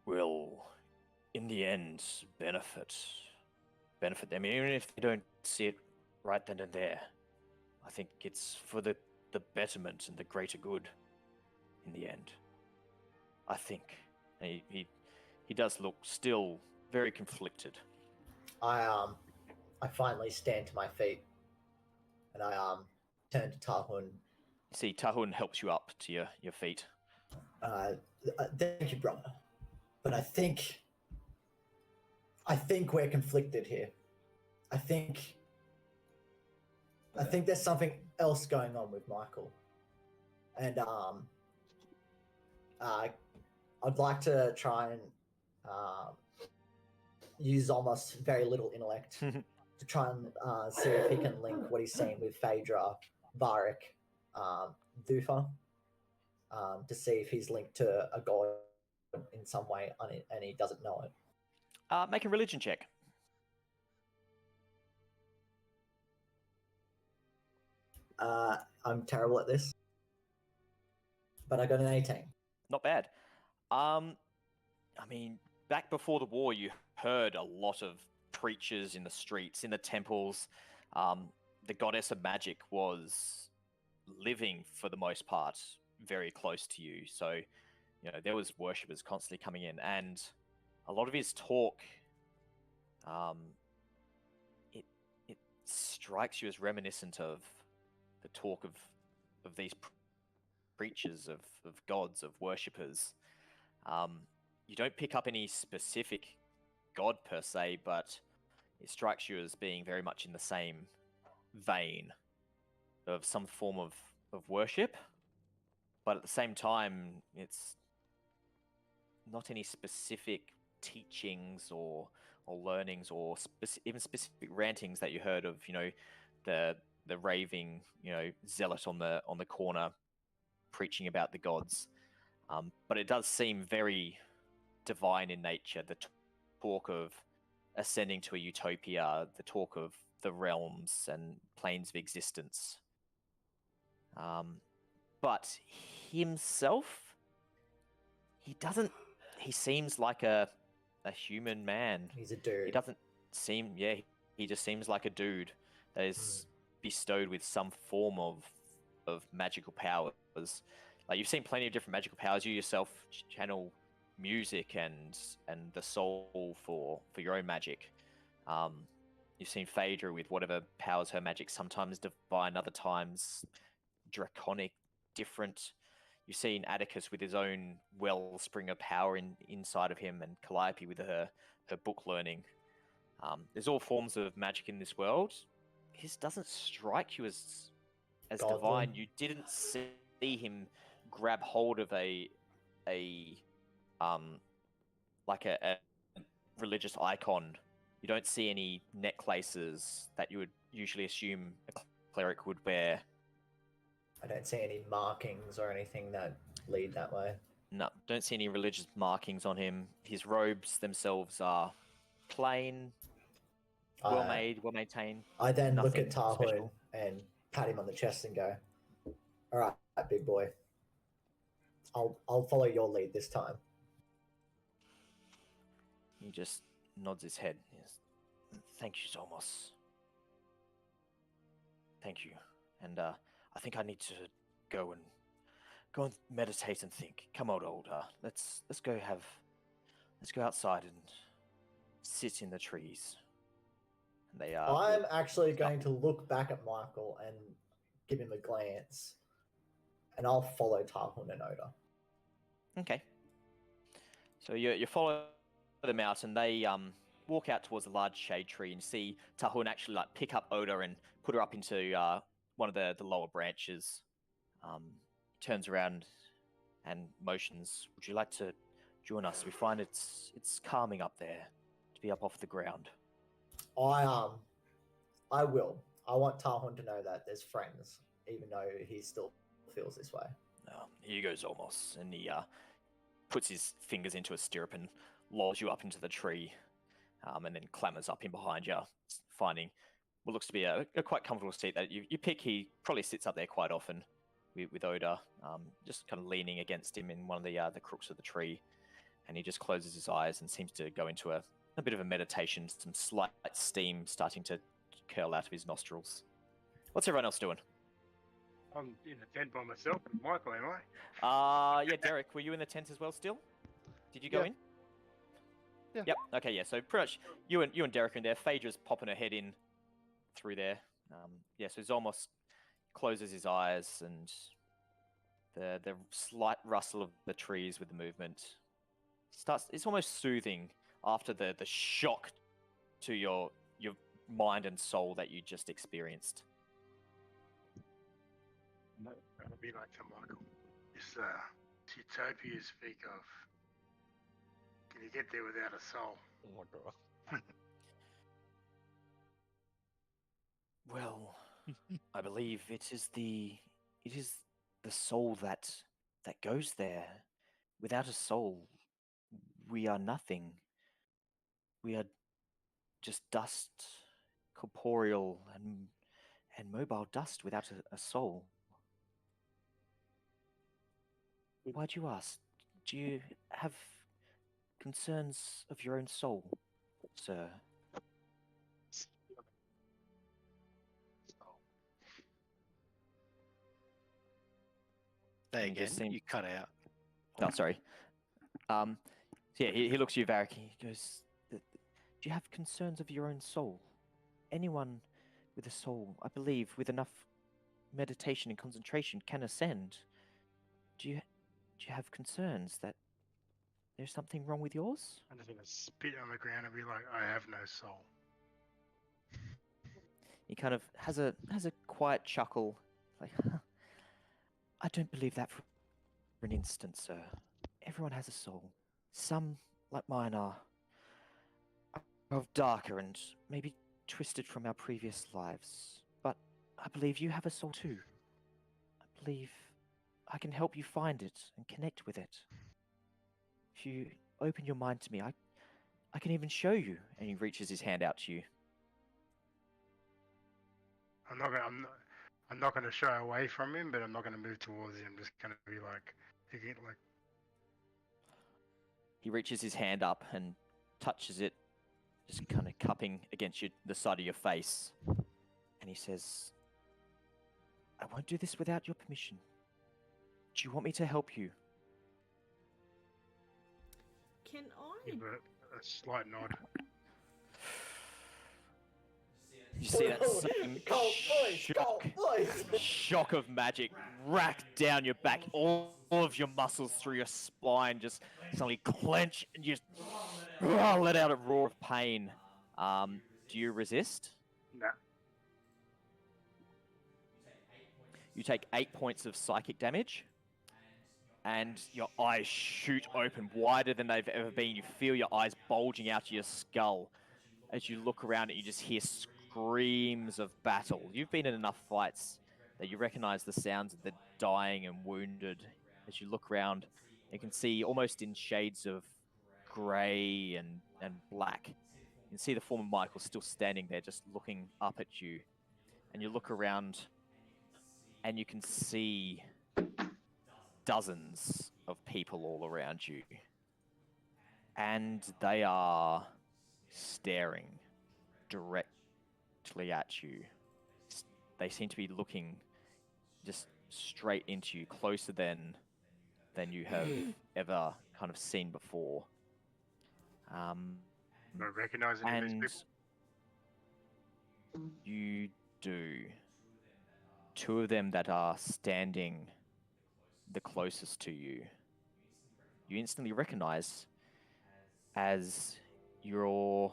A: will, in the end, benefit them, even if they don't see it right then and there. I think it's for the betterment and the greater good in the end. I think. He does look still very conflicted.
F: I finally stand to my feet, and I turn to Tahun.
A: You see, Tahun helps you up to your feet.
F: Thank you, brother. But I think we're conflicted here. I think there's something else going on with Michael, and I'd like to try and use almost very little intellect to try and see if he can link what he's saying with Phaedra, Vharik, Vutha, to see if he's linked to a god in some way and he doesn't know it.
A: Make a religion check.
F: I'm terrible at this, but I got an 18.
A: Not bad. Back before the war, you heard a lot of preachers in the streets, in the temples. The goddess of magic was living, for the most part, very close to you. So, there was worshippers constantly coming in, and a lot of his talk, it strikes you as reminiscent of the talk of these preachers, of gods, of worshippers. You don't pick up any specific god per se, but it strikes you as being very much in the same vein of some form of worship, but at the same time, it's not any specific teachings or learnings or even specific rantings that you heard of. The raving, zealot on the corner preaching about the gods. But it does seem very divine in nature. The talk of ascending to a utopia, the talk of the realms and planes of existence. But himself, he seems like a human man.
F: He's a dude.
A: He doesn't seem, he just seems like a dude that is bestowed with some form of magical powers. Like, you've seen plenty of different magical powers. You yourself channel music and the soul for your own magic. You've seen Phaedra with whatever powers her magic, sometimes divine, other times draconic, different. You've seen Atticus with his own wellspring of power inside of him, and Calliope with her book learning. There's all forms of magic in this world. His doesn't strike you as
F: Godly.
A: divine. You didn't see him grab hold of a religious icon. You don't see any necklaces that you would usually assume a cleric would wear.
F: I don't see any markings or anything that lead that way.
A: No, don't see any religious markings on him. His robes themselves are plain, well made, well maintained.
F: I then look
A: nothing
F: at Tarhood
A: special.
F: and pat him on the chest and go, "All right, big boy. I'll follow your lead this time."
A: He just nods his head. Yes. Thank you, Zolmos. Thank you. And I think I need to go and meditate and think. Come on, older. Let's go outside and sit in the trees. And they are.
F: I'm actually going to look back at Michael and give him a glance, and I'll follow Tarhood and Oda.
A: Okay. So you follow them out, and they walk out towards a large shade tree, and see Tarhood actually pick up Oda and put her up into one of the lower branches. Turns around and motions. Would you like to join us? We find it's calming up there to be up off the ground.
F: I will. I want Tarhood to know that there's friends, even though he still feels this way.
A: Here you go, Zolmos. And he puts his fingers into a stirrup and lolls you up into the tree, and then clambers up in behind you, finding what looks to be a quite comfortable seat that you pick. He probably sits up there quite often with Oda, just kind of leaning against him in one of the crooks of the tree, and he just closes his eyes and seems to go into a bit of a meditation, some slight steam starting to curl out of his nostrils. What's everyone else doing?
I: I'm in the tent by myself. Michael, am I?
A: Yeah, Derek, were you in the tent as well still? Did you go in?
D: Yeah.
A: Yep. Okay, yeah. So pretty much you and Derek are in there. Phaedra's popping her head in through there. Yeah, so Zolmos closes his eyes, and the slight rustle of the trees with the movement it's almost soothing after the shock to your mind and soul that you just experienced.
I: No, that'll be like to Michael. This utopia you speak of. Can you get there without a soul?
J: Oh my god.
A: Well, I believe it is the soul that goes there. Without a soul, we are nothing. We are just dust, corporeal and mobile dust without a soul. Why'd you ask? Do you have concerns of your own soul, sir?
C: Say
A: You
C: again,
A: just seem-
C: you cut out.
A: Oh, sorry. So yeah, he looks at you, Vharik. He goes, "Do you have concerns of your own soul? Anyone with a soul, I believe, with enough meditation and concentration, can ascend. Do you have concerns that there something wrong with yours?
I: I'm just gonna spit on the ground and be like, I have no soul.
A: He kind of has a quiet chuckle, like, I don't believe that for an instant, sir. Everyone has a soul. Some, like mine, are of darker and maybe twisted from our previous lives. But I believe you have a soul too. I believe I can help you find it and connect with it. If you open your mind to me, I can even show you. And he reaches his hand out to you.
I: I'm not gonna shy away from him, but I'm not gonna move towards him. I'm just gonna be like,
A: He reaches his hand up and touches it, just kind of cupping against the side of your face. And he says, I won't do this without your permission. Do you want me to help you?
E: Can I?
I: give a slight nod.
A: You see that same shock of magic rack down your back. All of your muscles through your spine just suddenly clench and you just let out a roar of pain. Do you resist?
I: No.
A: You take 8 points of psychic damage, and your eyes shoot open wider than they've ever been. You feel your eyes bulging out of your skull. As you look around, you just hear screams of battle. You've been in enough fights that you recognize the sounds of the dying and wounded. As you look around, you can see almost in shades of grey and black. You can see the form of Michael still standing there, just looking up at you. And you look around, and you can see dozens of people all around you. And they are staring directly at you. They seem to be looking just straight into you, closer than you have ever kind of seen before.
I: I recognize any of these people.
A: You do. Two of them that are standing the closest to you, you instantly recognize as your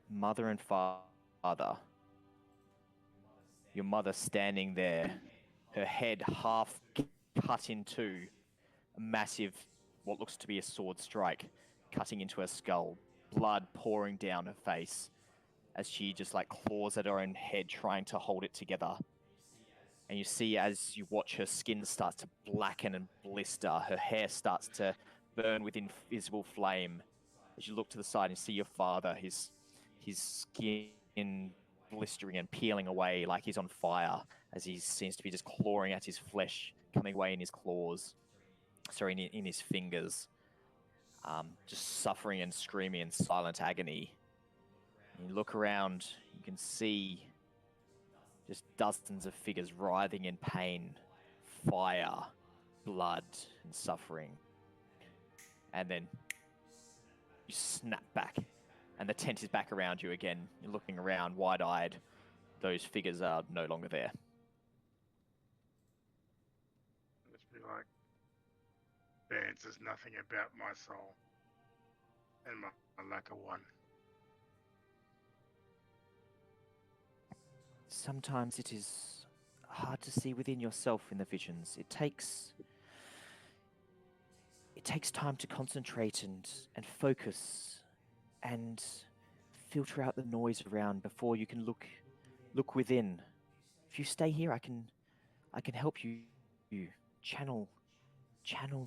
A: mother and father. Your mother standing there, her head half cut into a massive, what looks to be a sword strike, cutting into her skull, blood pouring down her face as she just like claws at her own head, trying to hold it together. And you see as you watch her skin starts to blacken and blister, her hair starts to burn with invisible flame. As you look to the side and see your father, his skin blistering and peeling away like he's on fire, as he seems to be just clawing at his flesh, coming away in his claws, in his fingers, just suffering and screaming in silent agony. And you look around, you can see just dozens of figures writhing in pain, fire, blood, and suffering. And then you snap back, and the tent is back around you again. You're looking around, wide-eyed. Those figures are no longer there.
I: Just be like, Vance is nothing about my soul and my lack of one.
A: Sometimes it is hard to see within yourself in the visions. It takes time to concentrate and focus and filter out the noise around before you can look within. If you stay here, I can help you channel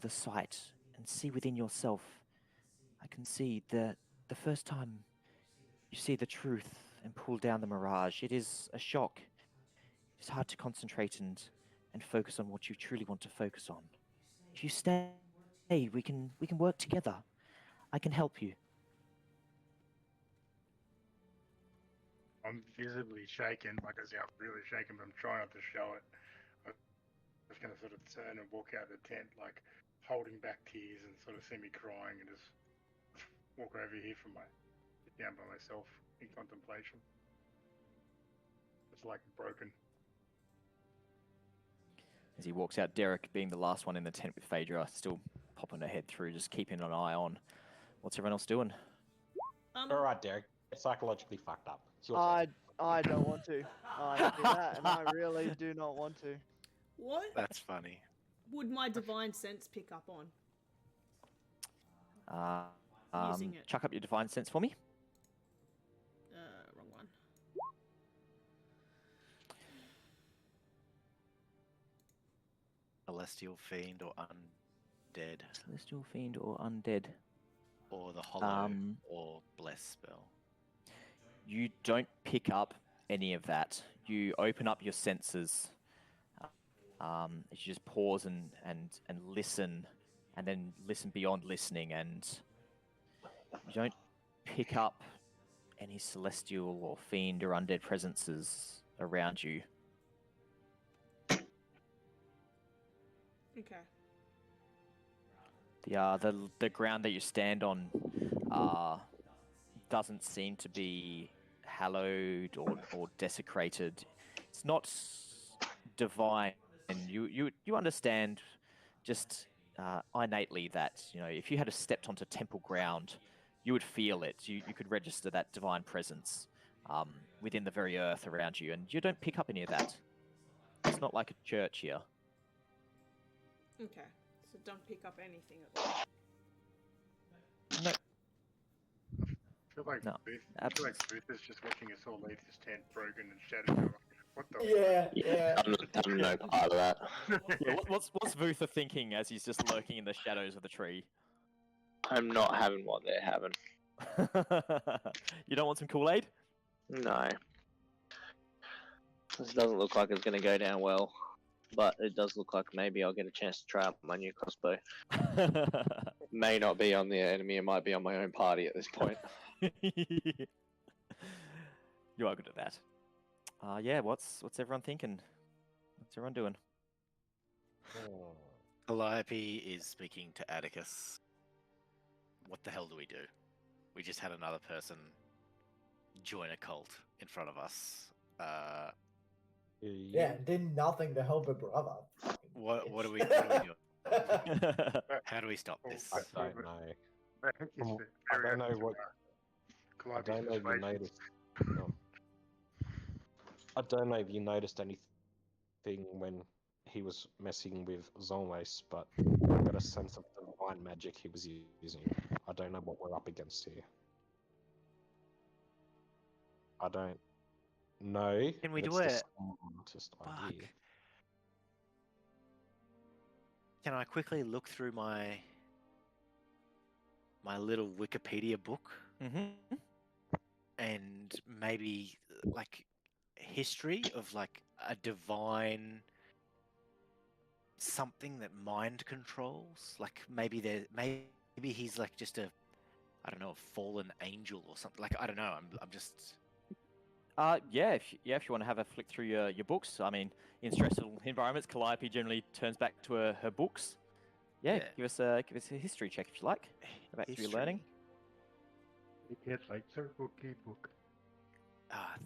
A: the sight and see within yourself. I can see the first time you see the truth and pull down the mirage, it is a shock. It's hard to concentrate and focus on what you truly want to focus on. If you stay, we can work together. I can help you.
I: I'm visibly shaken, like I say, I'm really shaken, but I'm trying not to show it. I'm just going to sort of turn and walk out the tent, like holding back tears and sort of see me crying and just walk over here sit down by myself in contemplation. It's like broken.
A: As he walks out, Derek, being the last one in the tent with Phaedra, still popping her head through, just keeping an eye on what's everyone else doing.
J: All right, Derek. It's psychologically fucked up. It's your turn.
D: I don't want to. I see that, and I really do not want to.
E: What
C: That's funny.
E: would my divine sense pick up on? Using it.
A: Chuck up your divine sense for me.
E: Wrong one.
C: Celestial fiend or undead,
A: Celestial fiend or undead.
C: or the hollow, or bless spell.
A: You don't pick up any of that. You open up your senses. You just pause and listen, and then listen beyond listening, and you don't pick up any celestial or fiend or undead presences around you.
E: Okay.
A: The ground that you stand on doesn't seem to be hallowed or desecrated. It's not divine, and you understand just innately that, you know, if you had stepped onto temple ground, you would feel it. You could register that divine presence within the very earth around you, and you don't pick up any of that. It's not like a church here.
E: Okay. So don't pick up anything at all.
A: No.
I: I feel like
A: No,
I: Vutha's just watching us all leave this tent broken and shattered. Like, what the?
F: Yeah.
H: I'm no part of that.
A: Yeah, what's Vutha thinking as he's just lurking in the shadows of the tree?
H: I'm not having what they're having.
A: You don't want some Kool-Aid?
H: No. This doesn't look like it's going to go down well. But it does look like maybe I'll get a chance to try out my new crossbow. May not be on the enemy, it might be on my own party at this point.
A: You are good at that. Yeah, what's everyone thinking? What's everyone doing?
C: Calliope is speaking to Atticus. What the hell do we do? We just had another person join a cult in front of us.
F: Yeah, and did nothing to help her brother.
C: What do we do? How do we stop this?
J: I don't know.
I: I think he's
J: I
I: very
J: don't know what. I don't know if you noticed. No. I don't know if you noticed anything when he was messing with Zolmos, but I got a sense of divine magic he was using. I don't know what we're up against here. I don't know.
C: Can we
J: It's
C: do
J: the
C: it?
J: smartest
C: Fuck.
J: idea.
C: Can I quickly look through my little Wikipedia book
A: Mm-hmm.
C: and maybe like history of like a divine something that mind controls? Like maybe he's like just a, I don't know, a fallen angel or something. Like I don't know. I'm just.
A: Yeah, if you want to have a flick through your books. I mean, in stressful environments, Calliope generally turns back to her books. Yeah, give us a history check if you like. Go back through your learning.
I: It gets like circle keybook.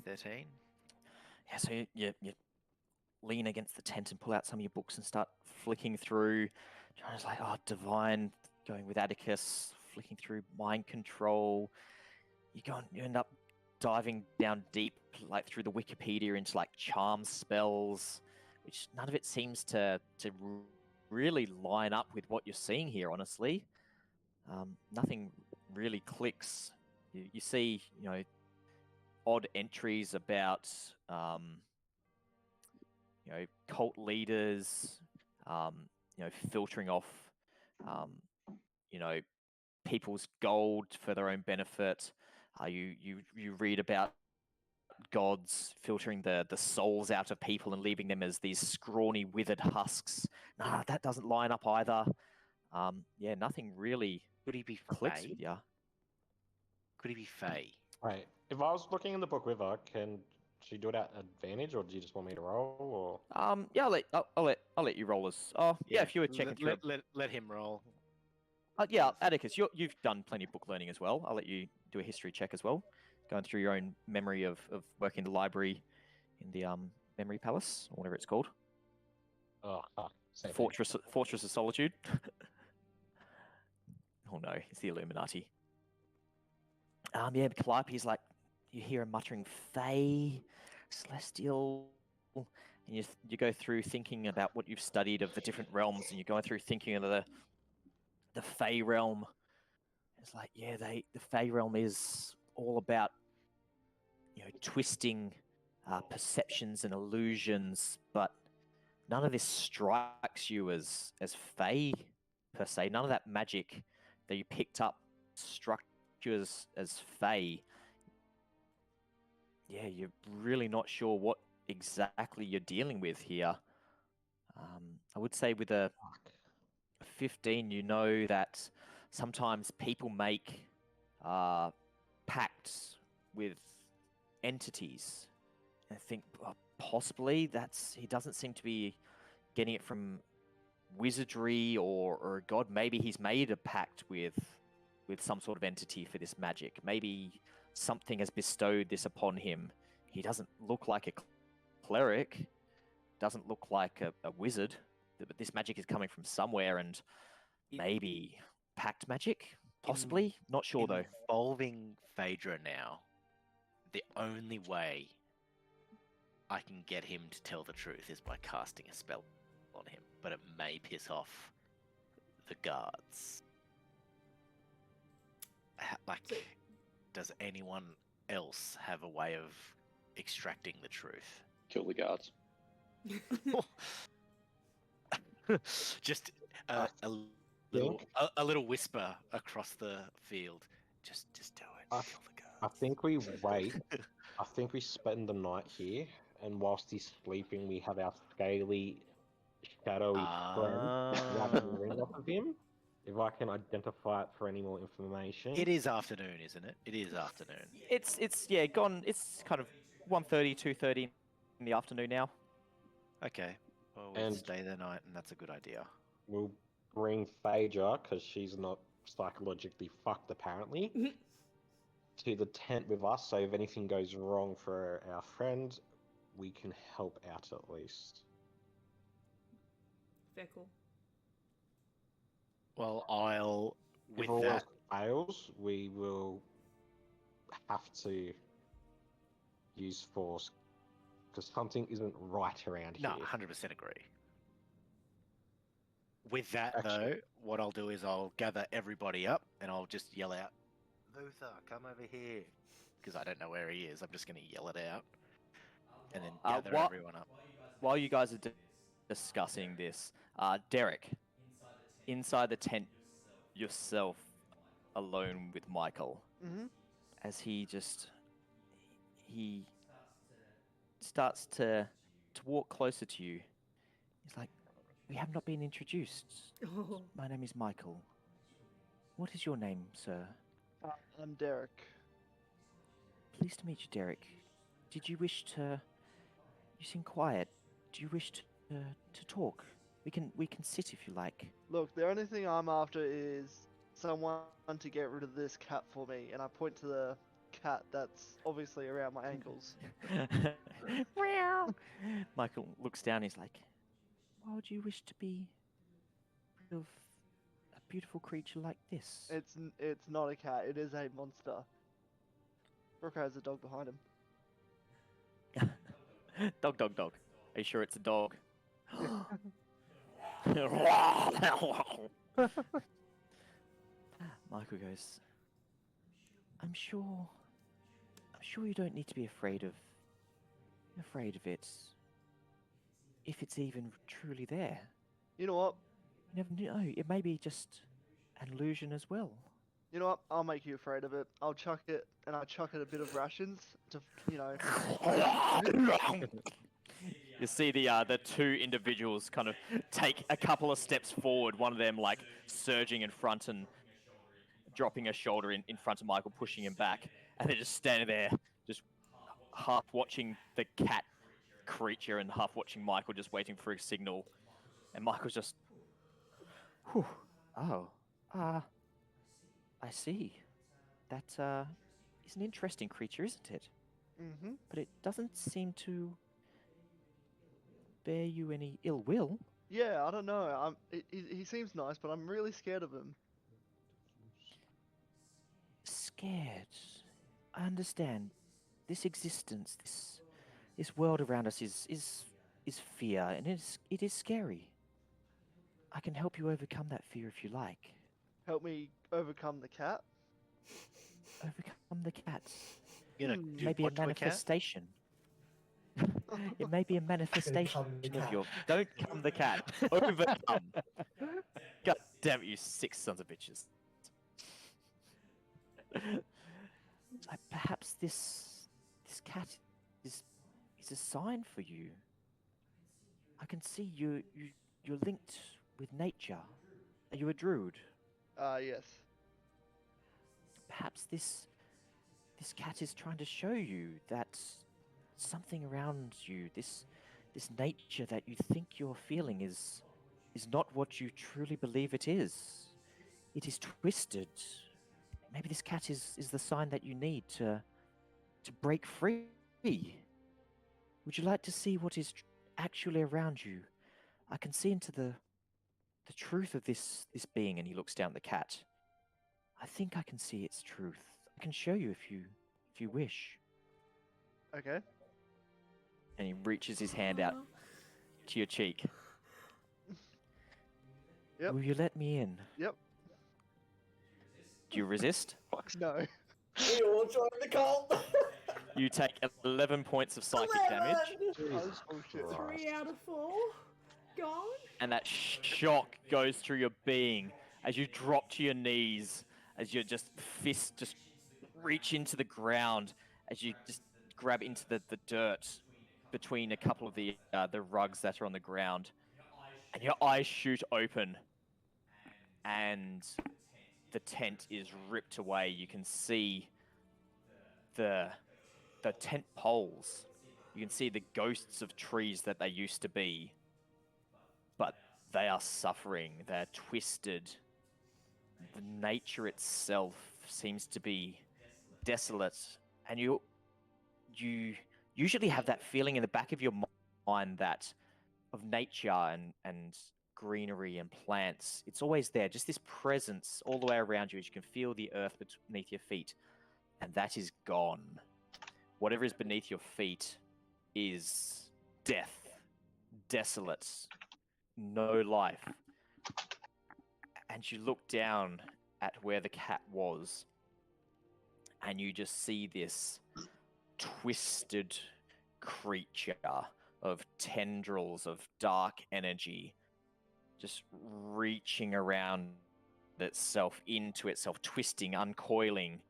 C: 13.
A: Yeah, so you lean against the tent and pull out some of your books and start flicking through. Trying to like, divine, going with Atticus, flicking through mind control. You end up diving down deep, like through the Wikipedia into like charm spells, which none of it seems to really line up with what you're seeing here. Honestly, nothing really clicks. You see, odd entries about, cult leaders, filtering off, people's gold for their own benefit. You read about gods filtering the souls out of people and leaving them as these scrawny, withered husks. Nah, that doesn't line up either. Nothing really
C: Could he be
A: clicks
C: Fae?
A: with ya.
C: Could he be Fae?
J: Right. If I was looking in the book with her, can she do it at advantage, or do you just want me to roll? Or
A: Yeah, I'll let you roll as. Oh, yeah, if you were checking through.
C: Let him roll.
A: Yeah, Atticus, you've done plenty of book learning as well. I'll let you do a history check as well, going through your own memory of working in the library in the memory palace or whatever it's called.
J: same thing.
A: Fortress of Solitude. Oh no, it's the Illuminati. Yeah, Calliope's like, you hear him muttering, Fey, Celestial, and you go through thinking about what you've studied of the different realms, and you're going through thinking of the Fey realm. It's like, yeah, the Fey realm is all about, twisting perceptions and illusions, but none of this strikes you as Fey per se. None of that magic that you picked up struck you as Fey. Yeah, you're really not sure what exactly you're dealing with here. I would say with a 15, you know that sometimes people make pacts with entities. I think possibly he doesn't seem to be getting it from wizardry or a god. Maybe he's made a pact with some sort of entity for this magic. Maybe something has bestowed this upon him. He doesn't look like a cleric, doesn't look like a wizard, but this magic is coming from somewhere, and maybe pact magic, possibly. Not sure though.
C: Involving Phaedra now, the only way I can get him to tell the truth is by casting a spell on him, but it may piss off the guards. Does anyone else have a way of extracting the truth?
H: Kill the guards.
C: Just a little whisper across the field. Just do it. Kill the guards.
J: I think we wait. I think we spend the night here, and whilst he's sleeping, we have our scaly, shadowy friend grabbing the ring off of him. If I can identify it for any more information.
C: It is afternoon, isn't it? It is afternoon.
A: It's gone. It's kind of 1:30, 2:30 in the afternoon now.
C: Okay. Well, we'll stay the night, and that's a good idea.
J: We'll bring Phaedra, because she's not psychologically fucked apparently, to the tent with us, so if anything goes wrong for our friend, we can help out at least.
E: Very cool.
C: Well, with
J: if all
C: that
J: else fails, we will have to use force, because something isn't right around
C: no,
J: here.
C: 100% agree. With that, though, what I'll do is I'll gather everybody up, and I'll just yell out, Vutha, come over here. Because I don't know where he is. I'm just going to yell it out. And then gather everyone up.
A: While you guys are discussing this, Derek, inside the tent yourself, alone with Michael, as he starts to walk closer to you. He's like, we have not been introduced.
E: Oh.
A: My name is Michael. What is your name, sir?
D: I'm Derek.
A: Pleased to meet you, Derek. Did you wish to... You seem quiet. Do you wish to talk? We can sit if you like.
D: Look, the only thing I'm after is someone to get rid of this cat for me, and I point to the cat that's obviously around my ankles.
A: Michael looks down. He's like, "Why would you wish to be rid of a beautiful creature like this?"
D: It's not a cat. It is a monster. Rocco has a dog behind him.
A: Dog. Are you sure it's a dog? Michael goes, I'm sure you don't need to be afraid of it. If it's even truly there.
D: You know what?
A: You never know. It may be just an illusion as well.
D: You know what? I'll make you afraid of it. I'll chuck it, and I'll chuck it a bit of rations to,
A: You see the two individuals kind of take a couple of steps forward, one of them like surging in front and dropping a shoulder in front of Michael, pushing him back, and they're just standing there, just half watching the cat creature and half watching Michael, just waiting for a signal. And Michael's just, whew, I see. That is an interesting creature, isn't it?
D: Mm-hmm.
A: But it doesn't seem to bear you any ill will.
D: Yeah, I don't know. He seems nice, but I'm really scared of him.
A: understand. This existence, this world around us is fear, and it is scary. I can help you overcome that fear if you like.
D: Help me overcome the cat.
A: Overcome the cat.
C: You know, do
A: Maybe a
C: what to a cat?
A: manifestation. It may be a manifestation
F: the
A: of
F: cat.
A: your. Don't come the cat. Overcome. God damn it, you 6 sons of bitches. Perhaps this cat is a sign for you. I can see you're linked with nature. Are you a druid?
D: Yes.
A: Perhaps this cat is trying to show you that something around you, this nature that you think you're feeling is not what you truly believe it is. It is twisted. Maybe this cat is the sign that you need to break free. Would you like to see what is actually around you? I can see into the truth of this being, and he looks down at the cat. I think I can see its truth. I can show you if you wish.
D: Okay.
A: And he reaches his hand out to your cheek.
D: Yep.
A: Will you let me in?
D: Yep.
A: Do you resist?
D: No.
F: We all join the cult.
A: You take 11 points of psychic damage,
D: Oh, bullshit.
E: 3 out of 4. Gone.
A: and that shock goes through your being as you drop to your knees, as your fists just reach into the ground, as you just grab into the dirt between a couple of the rugs that are on the ground, and your eyes shoot open, and the tent is ripped away. You can see the tent poles. You can see the ghosts of trees that they used to be, but they are suffering. They're twisted. The nature itself seems to be desolate, and you usually have that feeling in the back of your mind that of nature and greenery and plants. It's always there, just this presence all the way around you as you can feel the earth beneath your feet, and that is gone. Whatever is beneath your feet is death, desolate, no life. And you look down at where the cat was, and you just see this twisted creature of tendrils of dark energy just reaching around itself, into itself, twisting, uncoiling,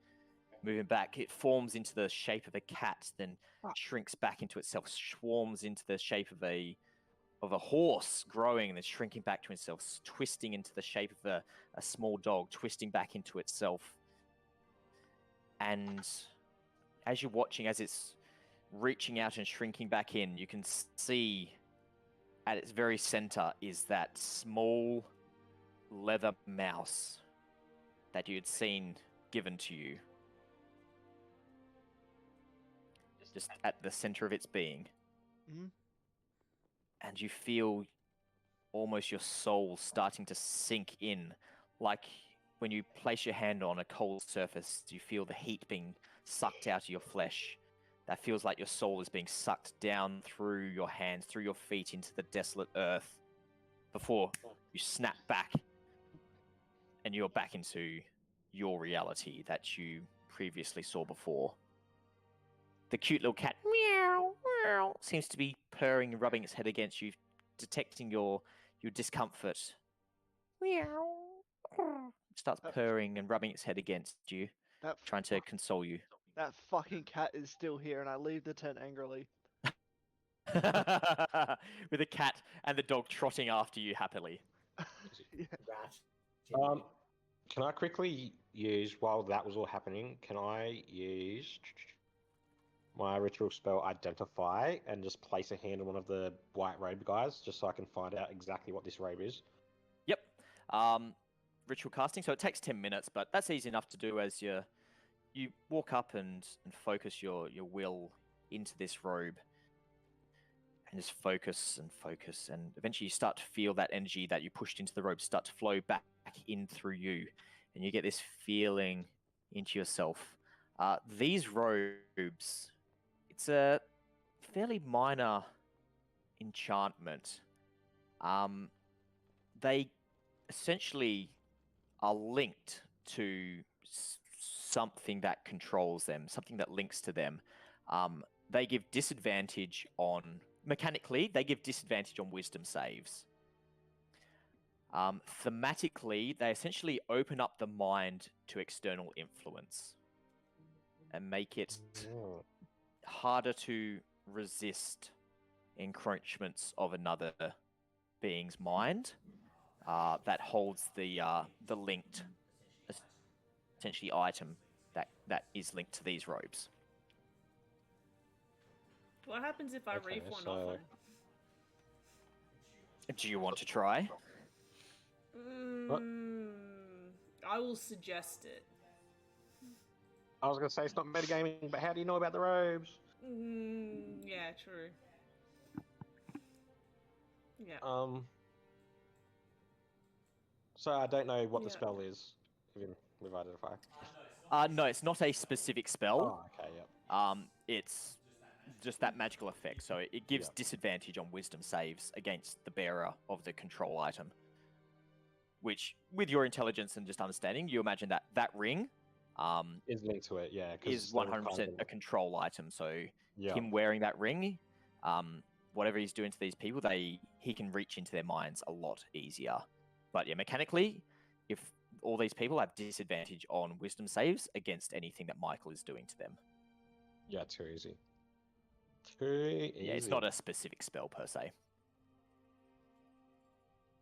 A: moving back. It forms into the shape of a cat, then shrinks back into itself, swarms into the shape of a horse, growing and then shrinking back to itself, twisting into the shape of a small dog, twisting back into itself. And as you're watching, as it's reaching out and shrinking back in, you can see at its very center is that small leather mouse that you had seen given to you. Just at the center of its being.
D: Mm-hmm.
A: And you feel almost your soul starting to sink in, like when you place your hand on a cold surface, you feel the heat being sucked out of your flesh. That feels like your soul is being sucked down through your hands, through your feet, into the desolate earth, before you snap back and you're back into your reality that you previously saw before. The cute little cat, meow, meow, seems to be purring and rubbing its head against you, detecting your discomfort. Meow. Starts purring and rubbing its head against you, trying to console you.
D: That fucking cat is still here, and I leave the tent angrily.
A: With a cat and the dog trotting after you happily.
D: Yeah.
J: Can I quickly use, while that was all happening, can I use my ritual spell Identify and just place a hand on one of the white robe guys, just so I can find out exactly what this robe is?
A: Yep. Ritual casting, so it takes 10 minutes, but that's easy enough to do as you walk up and focus your will into this robe. And just focus, and eventually you start to feel that energy that you pushed into the robe start to flow back in through you. And you get this feeling into yourself These robes, it's a fairly minor enchantment. They essentially are linked to something that controls them, something that links to them. They give disadvantage on, mechanically, they give disadvantage on wisdom saves. Thematically, they essentially open up the mind to external influence and make it harder to resist encroachments of another being's mind that holds the linked, essentially, item that is linked to these robes.
E: What happens if I reef one off him?
A: Do you want to try?
E: I will suggest it.
J: I was gonna say it's not metagaming, but how do you know about the robes?
E: Yeah, true. Yeah.
J: So I don't know what the spell is, even with identify.
A: No, it's not a specific spell.
J: Oh, okay, yep.
A: It's just that magical effect. So it gives disadvantage on wisdom saves against the bearer of the control item. Which, with your intelligence and just understanding, you imagine that that ring
J: is linked to it, yeah.
A: Is 100% a control item. So him wearing that ring, whatever he's doing to these people, he can reach into their minds a lot easier. But yeah, mechanically, if all these people have disadvantage on wisdom saves against anything that Michael is doing to them.
J: Yeah, too easy. Too easy.
A: Yeah, it's not a specific spell per se.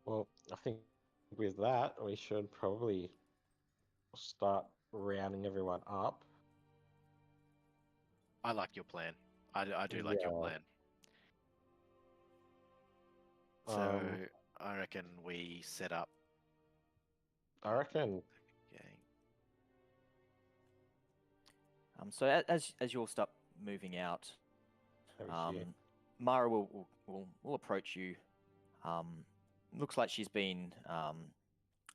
J: Well, I think with that, we should probably start rounding everyone up.
C: I like your plan. I do like your plan. So I reckon we set up.
J: I reckon.
A: So as you all start moving out, Mara will approach you. Looks like she's been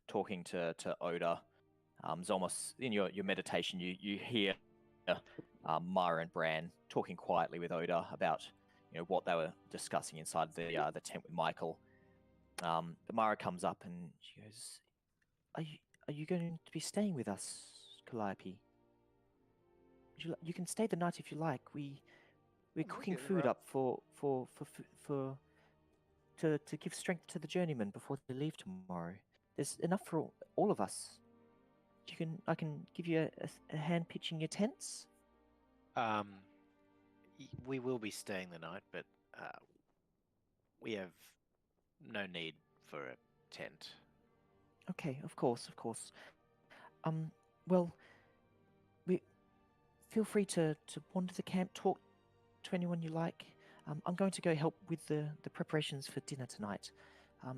A: talking to Oda. Zolmos, in your meditation, you hear Mara and Bran talking quietly with Oda about what they were discussing inside the tent with Michael. But Mara comes up and she goes, "Are you going to be staying with us, Calliope? You can stay the night if you like. We're cooking food up to give strength to the journeymen before they leave tomorrow. There's enough for all of us. I can give you a hand pitching your tents."
C: We will be staying the night, but we have no need for a tent.
A: Okay, of course. Well, feel free to wander the camp, talk to anyone you like. I'm going to go help with the preparations for dinner tonight.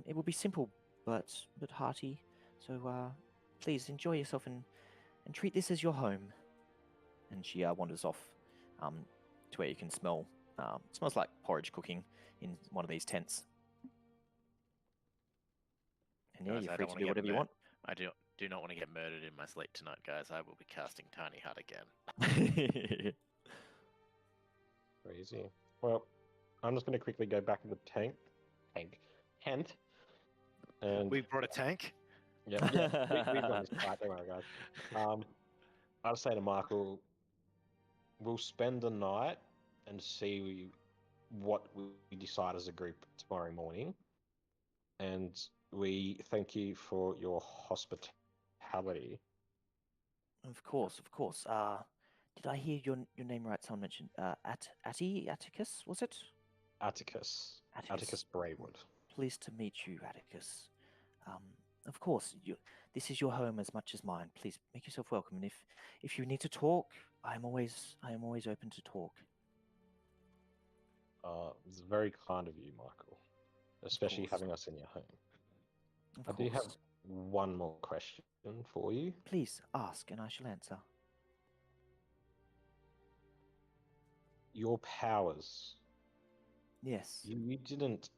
A: It will be simple, but hearty. So please enjoy yourself and treat this as your home. And she wanders off to where you can smell. It smells like porridge cooking in one of these tents. And yeah,
C: Guys,
A: you're
C: I
A: free
C: don't
A: to
C: wanna
A: do
C: get
A: whatever you want.
C: I do not want to get murdered in my sleep tonight, guys. I will be casting Tiny Hut again.
J: Crazy. Well, I'm just going to quickly go back to the tent. And
C: We brought a tank?
J: Yeah, we've got this part, don't worry, guys. I'll say to Michael, we'll spend the night and see what we decide as a group tomorrow morning. And we thank you for your hospitality.
A: Of course. Did I hear your name right? Someone mentioned Atticus, was it?
J: Atticus Braywood.
A: Pleased to meet you, Atticus. Of course, this is your home as much as mine. Please make yourself welcome. And if you need to talk, I am always open to talk.
J: It's very kind of you, Michael, especially having us in your home. I do have one more question for you.
A: Please ask, and I shall answer.
J: Your powers.
A: Yes.
J: You didn't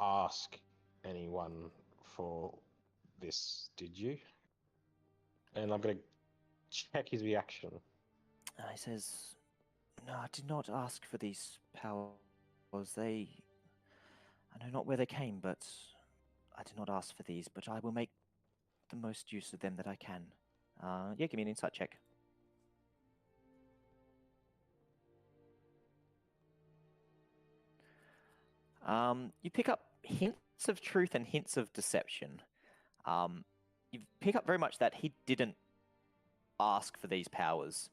J: ask anyone for this, did you? And I'm going to check his reaction.
A: He says, "No, I did not ask for these powers. I know not where they came, but I did not ask for these. But I will make the most use of them that I can. Yeah, give me an insight check." You pick up hints of truth and hints of deception. You pick up very much that he didn't ask for these powers.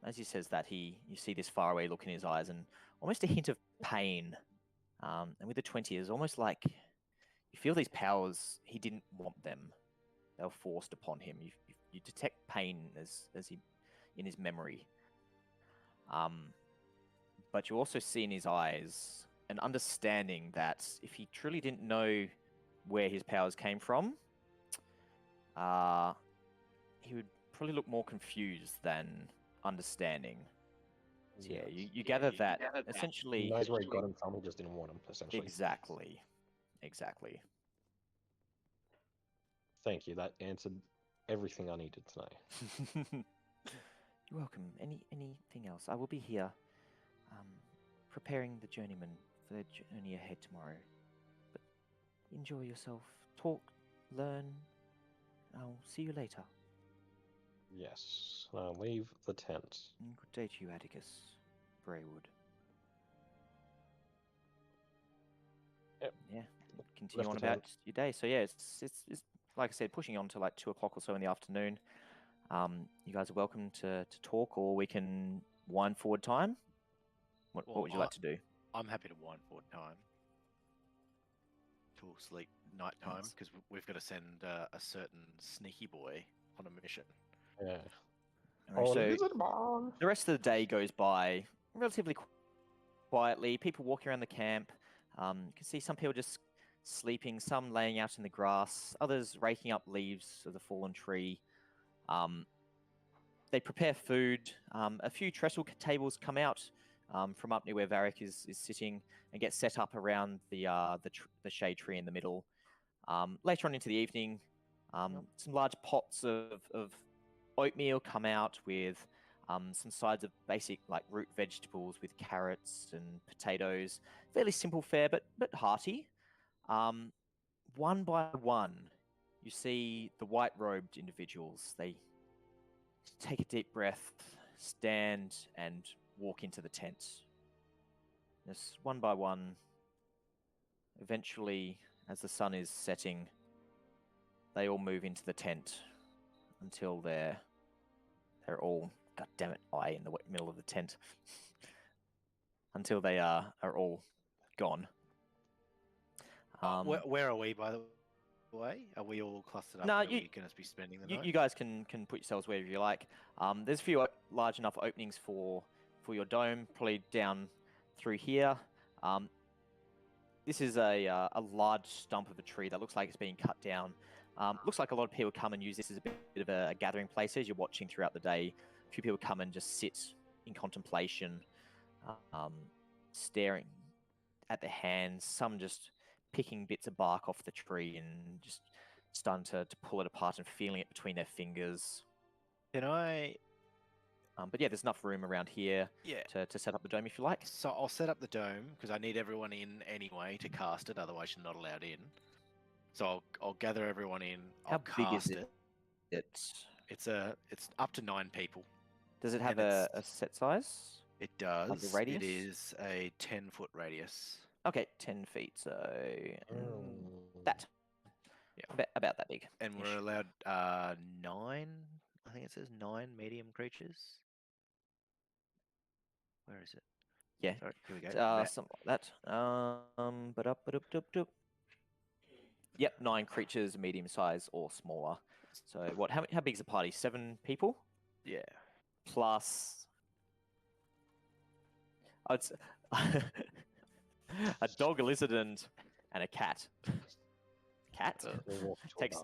A: As he says that, you see this faraway look in his eyes and almost a hint of pain. And with the 20, it's almost like you feel these powers, he didn't want them. They were forced upon him. You detect pain as he in his memory. But you also see in his eyes an understanding that if he truly didn't know where his powers came from, he would probably look more confused than understanding. So yeah, you gather that essentially.
J: He knows where he got him from. He just didn't want him, essentially.
A: Exactly.
J: Thank you. That answered everything I needed to know.
A: You're welcome. Anything else? I will be here, preparing the journeyman for their journey ahead tomorrow. But enjoy yourself. Talk, learn. I'll see you later.
J: Yes. I'll leave the tent.
A: Good day to you, Atticus. Braywood.
J: Yep.
A: Yeah. Continue
J: Left
A: on
J: the
A: about
J: tent.
A: your day. So yeah, it's like I said, pushing on to like 2 o'clock or so in the afternoon. You guys are welcome to talk, or we can wind forward time. What would you like to do?
C: I'm happy to wind forward time till sleep night time because we've got to send a certain sneaky boy on a mission.
J: Yeah.
A: Alright, so the rest of the day goes by relatively quietly. People walking around the camp. You can see some people just sleeping, some laying out in the grass, others raking up leaves of the fallen tree. They prepare food. A few trestle tables come out from up near where Vharik is sitting and get set up around the shade tree in the middle. Later on into the evening, some large pots of oatmeal come out with some sides of basic like root vegetables with carrots and potatoes. Fairly simple fare, but hearty. One by one, you see the white-robed individuals. They take a deep breath, stand, and walk into the tent. Just one by one, eventually, as the sun is setting, they all move into the tent until they're all, god damn it, in the middle of the tent. Until they are all gone.
C: Where are we, by the way? Are we all clustered up?
A: No,
C: Are we going to be spending the night?
A: You guys can put yourselves wherever you like. There's a few large enough openings for your dome, probably down through here. This is a large stump of a tree that looks like it's being cut down. Looks like a lot of people come and use this as a bit of a gathering place as you're watching throughout the day. A few people come and just sit in contemplation, staring at their hands. Some just picking bits of bark off the tree and just starting to pull it apart and feeling it between their fingers.
C: Can I?
A: But yeah, there's enough room around here to set up the dome if you like.
C: So I'll set up the dome because I need everyone in anyway to cast it. Otherwise, you're not allowed in. So I'll gather everyone in.
A: How big is it?
C: It's up to 9 people.
A: Does it have a set size?
C: It does.
A: Like a radius?
C: It is a 10-foot radius.
A: Okay, 10 feet. So that. Yeah, about that big.
C: And we're allowed 9. I think it says 9 medium creatures. Where is it?
A: Yeah.
C: Sorry, here we go.
A: Something like that. Yep, 9 creatures, medium size or smaller. So what? How big is the party? 7 people?
C: Yeah.
A: Plus, it's a dog, a lizard, and a cat. Cat takes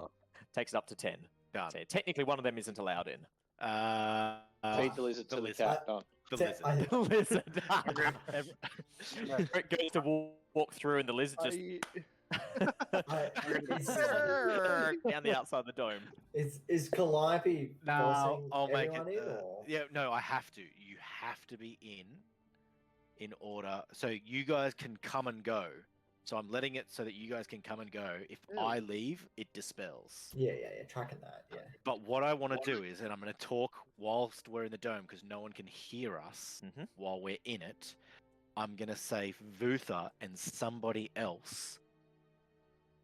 A: it up to 10.
C: Done.
A: So technically, one of them isn't allowed in.
H: Feed the lizard to the cat. Done.
A: The lizard. Brett goes to walk through, and the lizard just Down the outside of the dome.
F: Is Calliope
C: No,
F: forcing
C: I'll make it.
F: everyone in, or?
C: Yeah, no, I have to. You have to be in order. So you guys can come and go. So I'm letting it so that you guys can come and go. If I leave, it dispels.
F: Yeah, tracking that, yeah.
C: But what I want to do is, and I'm going to talk whilst we're in the dome because no one can hear us while we're in it. I'm going to say Vutha and somebody else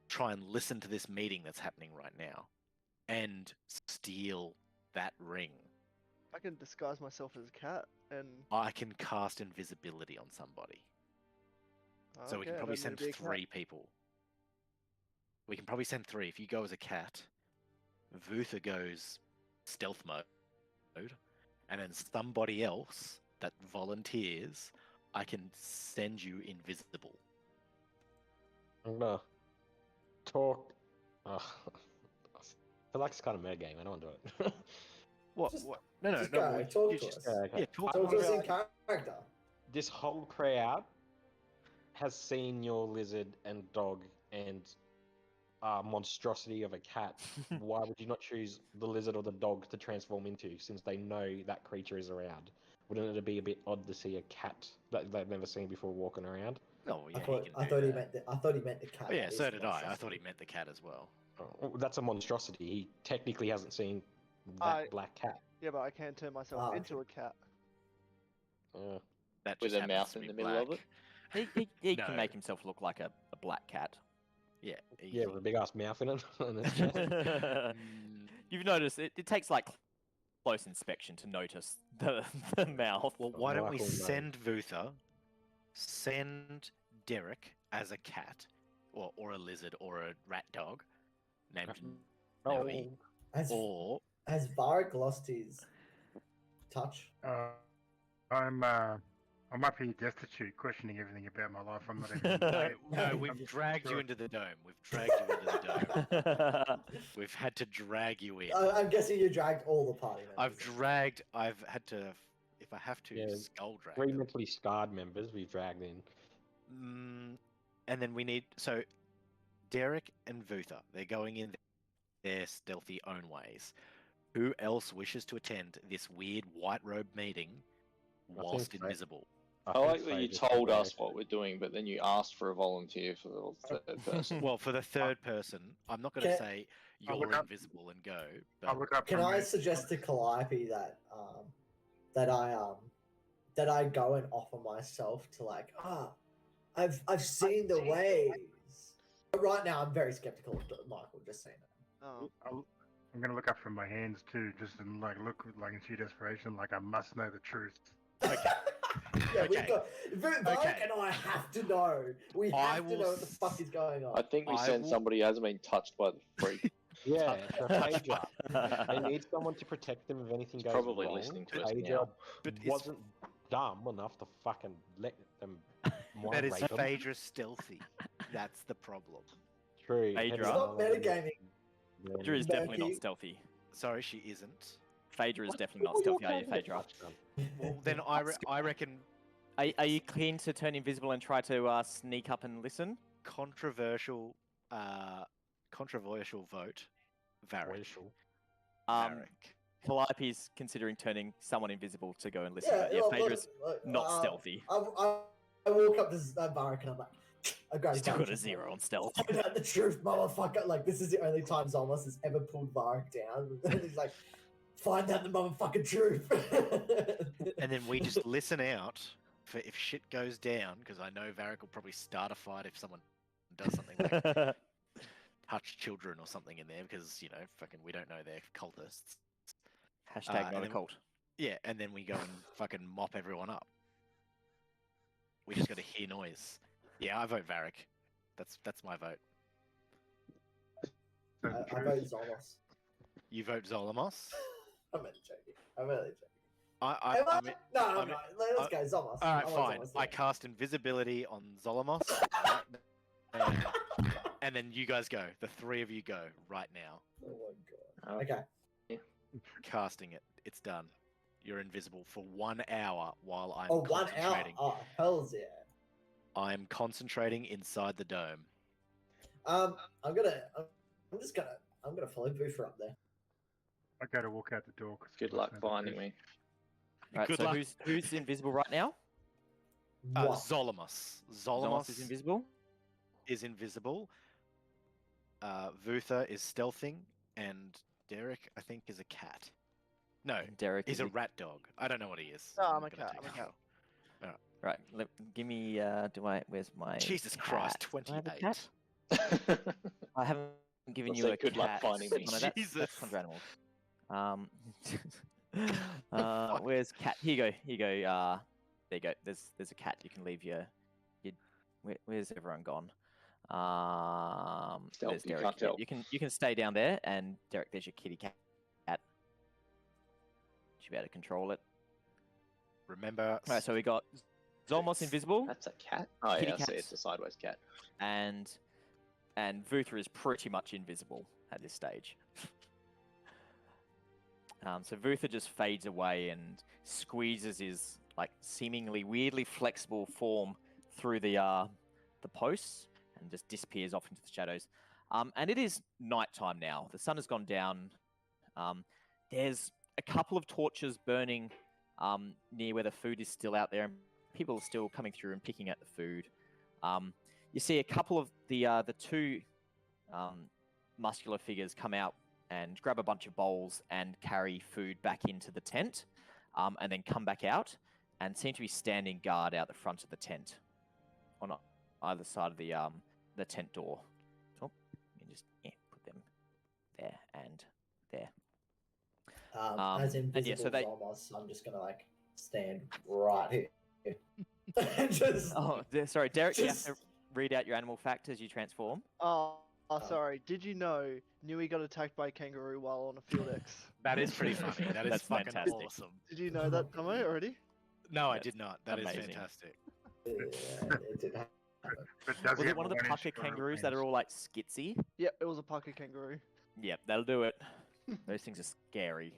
C: try and listen to this meeting that's happening right now and steal that ring.
D: I can disguise myself as a cat and.
C: I can cast invisibility on somebody. So we can probably send 3 people. We can probably send 3. If you go as a cat, Vutha goes stealth mode, and then somebody else that volunteers, I can send you invisible.
J: I'm gonna talk. I feel like it's kind of meta game. I don't want to do it.
C: What?
F: Just-
C: What? No.
F: Just go, talk to us.
C: Yeah, talk
F: Talk
C: to
F: to us in
C: us.
F: character.
J: This whole crowd has seen your lizard and dog and monstrosity of a cat. Why would you not choose the lizard or the dog to transform into, since they know that creature is around? Wouldn't it be a bit odd to see a cat that they've never seen before walking around?
C: Oh yeah,
F: I thought he meant the cat.
C: Oh, yeah,
F: that
C: so
F: is
C: did
F: the
C: I. I thought he
F: monstrosity.
C: meant the cat as well.
J: Oh, that's a monstrosity. He technically hasn't seen that black cat.
D: Yeah, but I can turn myself into a cat.
C: That
H: With
C: just
H: a
C: happens
H: mouth
C: to
H: in
C: be
H: the middle of
C: black.
H: it.
A: He
C: No.
A: can make himself look like a black cat.
C: Yeah.
J: Yeah, with a big ass mouth in it. on his chest.
A: You've noticed it takes like close inspection to notice the mouth.
C: Well, why don't we
J: Michael, no.
C: send Vutha, send Derek as a cat, or a lizard, or a rat dog, named Noe,
F: Has
C: or
F: has Vharik lost his touch?
I: I'm up here destitute, questioning everything about my life. I'm not even.
C: no, we've dragged you into the dome. We've dragged you into the dome. We've had to drag you in.
F: I'm guessing you dragged all the party members.
C: I've had to, if I have to,
J: Yeah,
C: skull drag
J: 3
C: them.
J: mentally scarred members we've dragged in.
C: And then we need, so Derek and Vutha, they're going in their stealthy own ways. Who else wishes to attend this weird white robe meeting whilst invisible?
H: I like that you told us what we're doing, but then you asked for a volunteer for the third person.
C: Well, for the third person, I'm not going to say
I: I'll
C: you're
I: look up-
C: invisible and go.
I: I'll
C: But
I: look up
F: Can
I: from
F: I
I: my-
F: suggest to Calliope that I go and offer myself to I've seen the ways. But right now I'm very skeptical of Michael. Just saying that.
D: Oh.
I: I'm gonna look up from my hands too, just in look in sheer desperation, like I must know the truth.
F: Yeah, we've got Vharik and I have to know. We have to know what the fuck is going on.
H: I think we sent somebody who hasn't been touched by the freak.
J: Yeah, Phaedra. They need someone to protect them if anything goes
H: Probably
J: wrong.
H: listening to us
J: Phaedra
H: now.
J: wasn't dumb enough to fucking let them.
C: But is
J: rape 'em.
C: Phaedra stealthy? That's the problem.
J: True.
A: Phaedra.
F: It's not metagaming.
A: Phaedra is definitely not
F: Murky.
A: stealthy.
C: Sorry, she isn't.
A: Phaedra is definitely not stealthy, are you, Phaedra?
C: Well, then I reckon
A: Are you keen to turn invisible and try to sneak up and listen?
C: controversial vote, Vharik.
A: Vharik. Calliope's considering turning someone invisible to go and listen.
F: Yeah,
A: but yeah,
F: look,
A: Phaedra's
F: look,
A: not stealthy.
F: I walk up to Vharik and I'm like, I grab
A: Still
F: Vharik
A: got a
F: and
A: 0 on stealth.
F: find out the truth, motherfucker. Like, this is the only time Zolmos has ever pulled Vharik down. And he's like, find out the motherfucking truth.
C: And then we just listen out for if shit goes down, because I know Vharik will probably start a fight if someone does something like touch children or something in there, because, you know, fucking we don't know they're cultists.
A: Hashtag
C: and
A: not a
C: then-
A: cult.
C: Yeah, and then we go and fucking mop everyone up. We just got to hear noise. Yeah, I vote Vharik. That's my vote.
F: I vote Zolmos.
C: You vote Zolmos?
F: I'm only joking. I'm really joking.
C: I mean,
F: No,
C: I mean-
F: let's go, Zolmos.
C: all right,
F: I want
C: fine.
F: Zolmos,
C: I
F: yeah.
C: cast invisibility on Zolmos. And then you guys go. The 3 of you go right now.
F: Oh my god. Okay.
C: Casting it. It's done. You're invisible for 1 hour while I'm
F: Oh, 1 hour.
C: concentrating.
F: Oh, hells yeah.
C: I'm concentrating inside the dome.
F: I'm gonna follow Vutha up there.
I: I go to walk out the door. 'cause
B: Good
I: I'm
B: luck
I: listening to
B: finding
I: this.
B: me.
A: Right,
C: Good
A: so
C: luck.
A: who's invisible right now?
F: What?
C: Zolmos.
A: Zolmos is invisible.
C: Is invisible. Vutha is stealthing, and Derek, I think, is a cat. No,
A: And Derek
C: he's
A: is
C: a rat dog. I don't know what he is.
D: No, I'm a
C: gonna
D: cat.
C: take
D: I'm a
C: that.
D: cat.
A: Right, give me. Where's my?
C: Jesus
A: cat?
C: Christ,
A: Do I have a
C: 28.
A: cat? I haven't given
B: I'll
A: you
B: say
A: a
B: good luck
A: cat.
B: finding me.
A: Oh, no, that's
C: Jesus.
A: contra animals. Where's cat? Here you go. Here you go. There you go. There's a cat. You can leave your. Where's everyone gone?
B: Stealth,
A: There's
B: you
A: Derek.
B: can't
A: Yeah,
B: tell.
A: you can stay down there, and Derek, there's your kitty cat. Should be able to control it.
C: Remember.
A: All right, so we got Zolmos invisible,
B: That's a cat? Oh,
A: Kitty
B: yeah, I see.
A: cats.
B: It's a sideways cat.
A: and Vutha is pretty much invisible at this stage. So Vutha just fades away and squeezes his like seemingly weirdly flexible form through the posts and just disappears off into the shadows. And it is nighttime now. The sun has gone down. There's a couple of torches burning near where the food is still out there, and people are still coming through and picking at the food. You see a couple of the two muscular figures come out and grab a bunch of bowls and carry food back into the tent, and then come back out and seem to be standing guard out the front of the tent on either side of the tent door. So you can just put them there and there.
F: As invisible
A: so they-
F: Zolmos, I'm just gonna like stand right here. Just,
A: Sorry, Derek, you have
F: just-
A: to read out your animal fact as you transform.
D: Oh, sorry. Did you know Nui got attacked by a kangaroo while on a field X?
C: That is pretty funny. That is
A: That's
C: fucking
A: fantastic.
C: awesome.
D: Did you know that, Tomo, already?
C: No, I
A: That's
C: did not. That is
A: amazing.
C: fantastic.
F: it did happen.
I: But does
A: Was
I: he
A: it
I: have
A: one of the
I: one-inch
A: pucker
I: squirrel
A: kangaroos that
I: wings?
A: are all like skitsy?
D: Yep, it was a pucker kangaroo.
A: Yep, that'll do it. Those things are scary.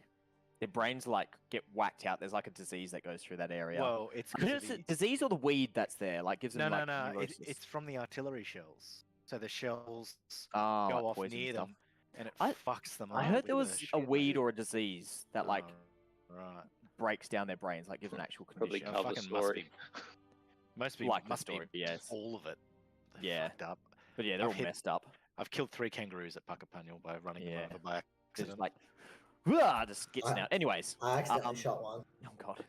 A: Their brains like get whacked out. There's like a disease that goes through that area.
C: Well, it's
A: I don't know
C: because
A: if it's a disease or the weed that's there, like gives them
C: no,
A: like
C: no.
A: neurosis.
C: It's from the artillery shells. So the shells
A: Ah,
C: go
A: like
C: off
A: poison
C: near
A: stuff.
C: them, and it
A: I-
C: fucks them up.
A: I heard
C: with
A: there
C: the
A: was a
C: shit,
A: weed
C: mate.
A: or a disease that like
C: Oh, right.
A: breaks down their brains, like gives them an actual
B: Probably
A: condition.
C: Oh,
B: cover
C: fucking must
B: story.
C: Must be
A: Like the
C: must be
A: story, yes.
C: all of it. They're
A: Yeah.
C: fucked up.
A: But yeah, they're
C: I've
A: all
C: hit-
A: messed up.
C: I've killed 3 kangaroos at Puckapunyal by running them
A: Yeah.
C: over by
A: They're
C: accident.
A: just like, "Wah," just gets
F: I-
A: out. Anyways,
F: I accidentally
A: Um,
F: shot one.
A: oh god.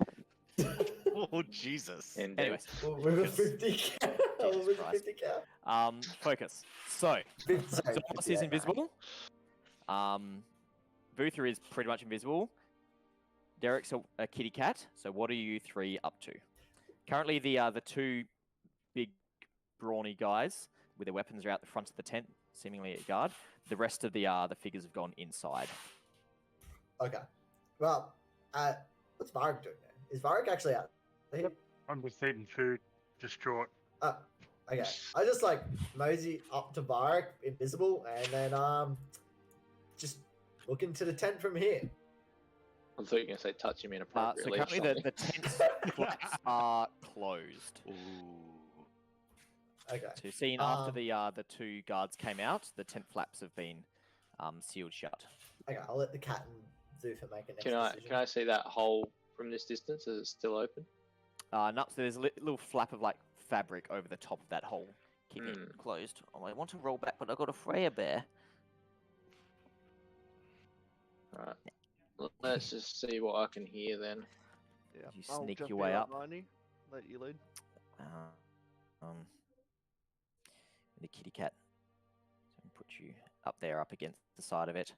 C: Oh Jesus!
B: And
A: Anyways,
F: With a 50 cal.
A: Jesus
F: With a
A: Christ.
F: 50 cal.
A: Focus. So,
F: Sorry,
A: Zolmos
F: 50
A: is
F: out,
A: invisible. Vutha is pretty much invisible. Derek's a kitty cat. So what are you three up to? Currently, the two big brawny guys with their weapons are out the front of the tent, seemingly at guard. The rest of the figures have gone inside.
F: Okay. Well, what's Vharik doing there? Is Vharik actually out?
I: Yep. I'm just eating food, distraught.
F: Okay. I just like mosey up to Vharik, invisible, and then just look into the tent from here.
B: I thought you were going to say touch him
A: So
B: inappropriately. or
A: currently
B: something.
A: the tent flaps are closed.
C: Ooh.
F: Okay.
A: So you've seen after
F: Um,
A: the two guards came out, the tent flaps have been sealed shut.
F: Okay, I'll let the cat and Vutha make a next
B: Can I
F: decision.
B: can I see that hole from this distance? Is it still open?
A: No, so there's a little flap of like fabric over the top of that hole, keeping it
B: Hmm.
A: closed. Oh, I want to roll back, but I got a Freya bear.
B: Right. Let's just see what I can hear then.
C: Yeah.
A: You
D: I'll
A: sneak
D: jump
A: your
D: in
A: way
D: on
A: up.
D: 90, let you lead.
A: The kitty cat. So put you up there, up against the side of it.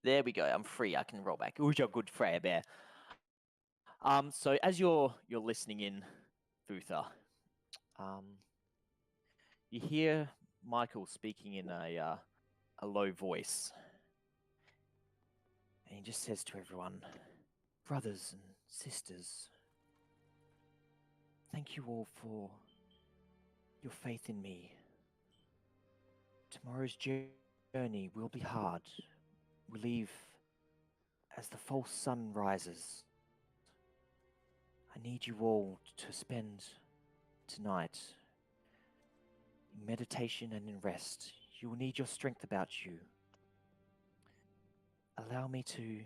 A: There we go. I'm free. I can roll back. Who's your good Freya bear? So as you're listening in, Vutha, you hear Michael speaking in a low voice, and he just says to everyone, "Brothers and sisters, thank you all for your faith in me. Tomorrow's journey will be hard. We leave as the false sun rises. I need you all to spend tonight meditation and in rest. You will need your strength about you. Allow me to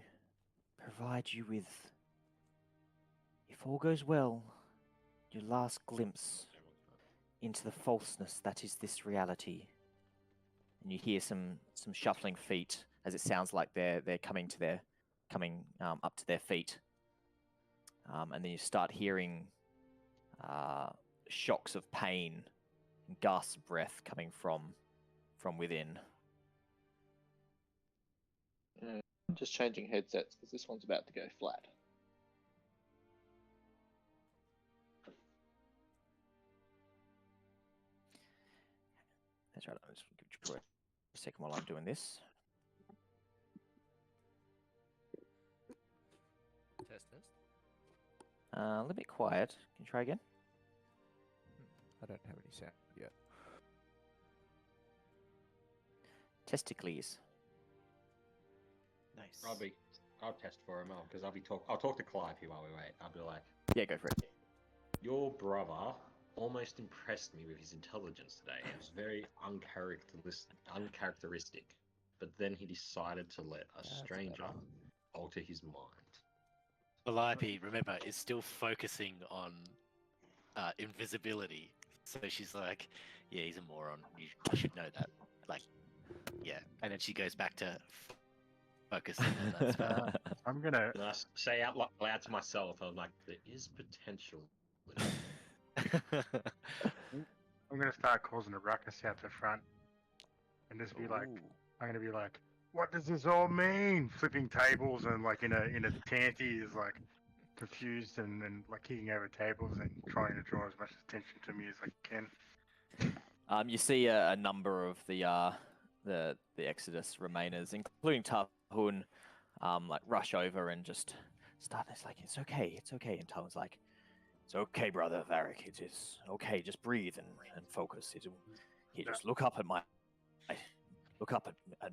A: provide you with, if all goes well, your last glimpse into the falseness that is this reality. And you hear some shuffling feet as it sounds like they're coming up to their feet. And then you start hearing shocks of pain and gasps of breath coming from within.
H: I'm just changing headsets because this one's about to go flat.
A: That's right. I'll just give Troy a second while I'm doing this.
C: Test.
A: A little bit quiet. Can you try again?
C: I don't have any sound yet.
A: Testicles.
C: Nice.
G: I'll test for him because I'll talk to Calliope while we wait. I'll be like,
A: Yeah, go for it.
G: your brother almost impressed me with his intelligence today. It was very uncharacteristic. But then he decided to let a stranger alter his mind.
C: Calliope, remember, is still focusing on invisibility. So she's like, yeah, he's a moron. You should know that. Like, yeah. And then she goes back to focusing on that spell.
I: I'm gonna.
G: And I say out loud to myself, I'm like, there is potential.
I: I'm gonna start causing a ruckus out the front, and just be like, I'm gonna be like, what does this all mean? Flipping tables and like in a tanty is like confused and like kicking over tables and trying to draw as much attention to me as I can.
A: You see a number of the Exodus remainers, including Tahun, like rush over and just start. It's like, it's okay. And Tahun's like, it's okay, brother Vharik. It is okay. Just breathe and focus. Here, just look up at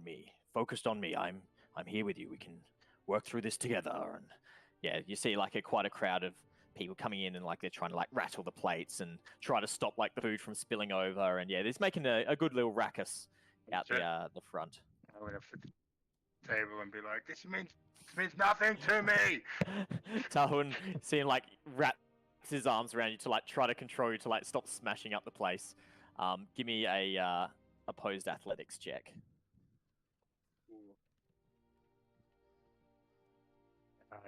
A: me. Focused on me. I'm here with you. We can work through this together. And yeah, you see like quite a crowd of people coming in and like they're trying to like rattle the plates and try to stop like the food from spilling over. And yeah, it's making a good little ruckus out the front.
I: I would have flip the table and be like, this means nothing to me.
A: Tahun seeing like wraps his arms around you to like try to control you to like stop smashing up the place. Give me a opposed athletics check.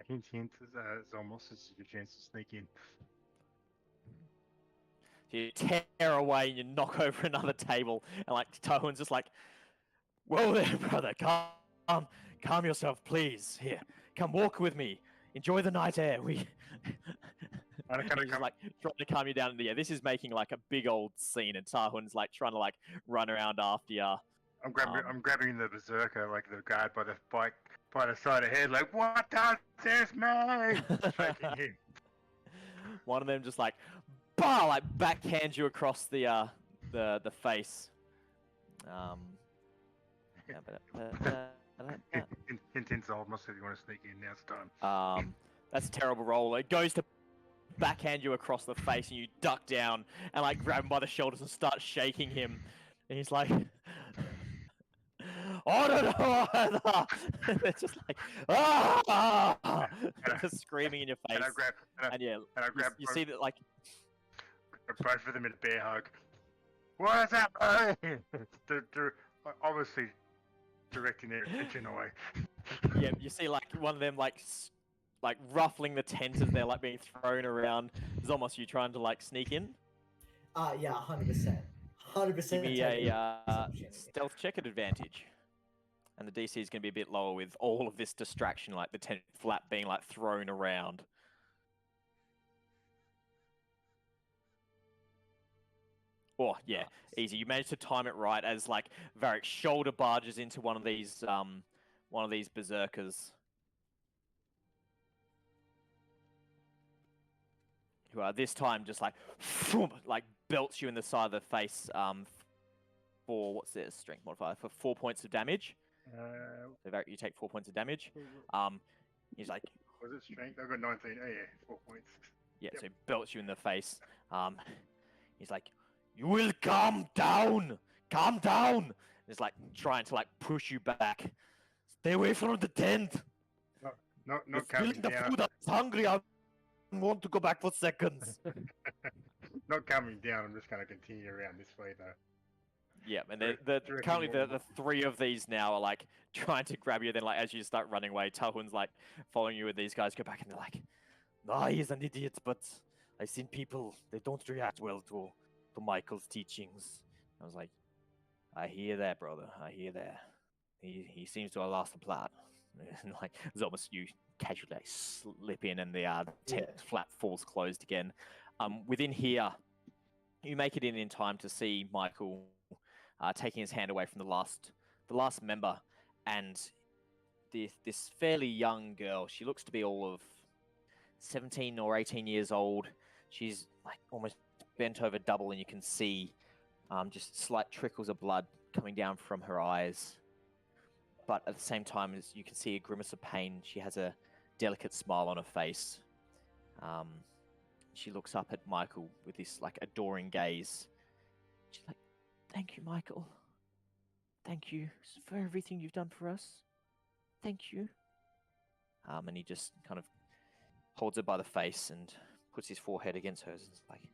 I: Hint, Zolmos, this is your chance to sneak in.
A: You tear away and you knock over another table, and like Tahun's just like, "Whoa there, brother, calm yourself, please. Here, come walk with me. Enjoy the night air. He's like trying to calm you down. Yeah, this is making like a big old scene, and Tahun's like trying to like run around after you.
I: I'm grabbing the berserker, like the guard by the bike, by the side of the head, like, what does this mean? Shaking him.
A: One of them just like, bah, like backhands you across the face.
I: Hint, Zolmos, if you want to sneak in, now's the time.
A: That's a terrible roll. It goes to backhand you across the face, and you duck down and like grab him by the shoulders and start shaking him. And he's like, I don't know either. They're just like, just screaming in your face. You see that like
I: both of them in a bear hug. What is that? They're obviously directing their attention away.
A: Yeah, you see like one of them like ruffling the tent as they're like being thrown around. Zolmos, you trying to like sneak in?
F: Yeah, 100%. 100%.
A: Give me a stealth check at advantage. And the DC is going to be a bit lower with all of this distraction, like the tent flap being like thrown around. Oh, yeah, easy. You managed to time it right as like Vharik shoulder barges into one of these berserkers. Who are this time just like belts you in the side of the face for what's their strength modifier for 4 points of damage. So Vharik, you take 4 points of damage. He's like,
I: was it strength? I've got 19. Oh yeah, 4 points.
A: Yeah, yep. So he belts you in the face. He's like, You will calm down. Calm down. It's like trying to like push you back. Stay away from the tent.
I: Not
A: You're
I: coming
A: feeling the
I: down.
A: food. I'm hungry. I want to go back for seconds.
I: Not coming down. I'm just going to continue around this way though.
A: Yeah, and
I: Do you reckon
A: currently
I: more-
A: the three of these now are like trying to grab you. Then like as you start running away, Tahun's like following you, and these guys go back and they're like, "No, he's an idiot, but I've seen people they don't react well to Michael's teachings." I was like, "I hear that, brother. I hear that. He seems to have lost the plot." And like it's almost you casually like, slip in, and the tent flap falls closed again. Within here, you make it in time to see Michael. Taking his hand away from the last member, and this fairly young girl. She looks to be all of 17 or 18 years old. She's like almost bent over double, and you can see just slight trickles of blood coming down from her eyes. But at the same time, as you can see a grimace of pain. She has a delicate smile on her face. She looks up at Michael with this like adoring gaze. She's like, "Thank you, Michael. Thank you for everything you've done for us. Thank you." And he just kind of holds her by the face and puts his forehead against hers. And it's like,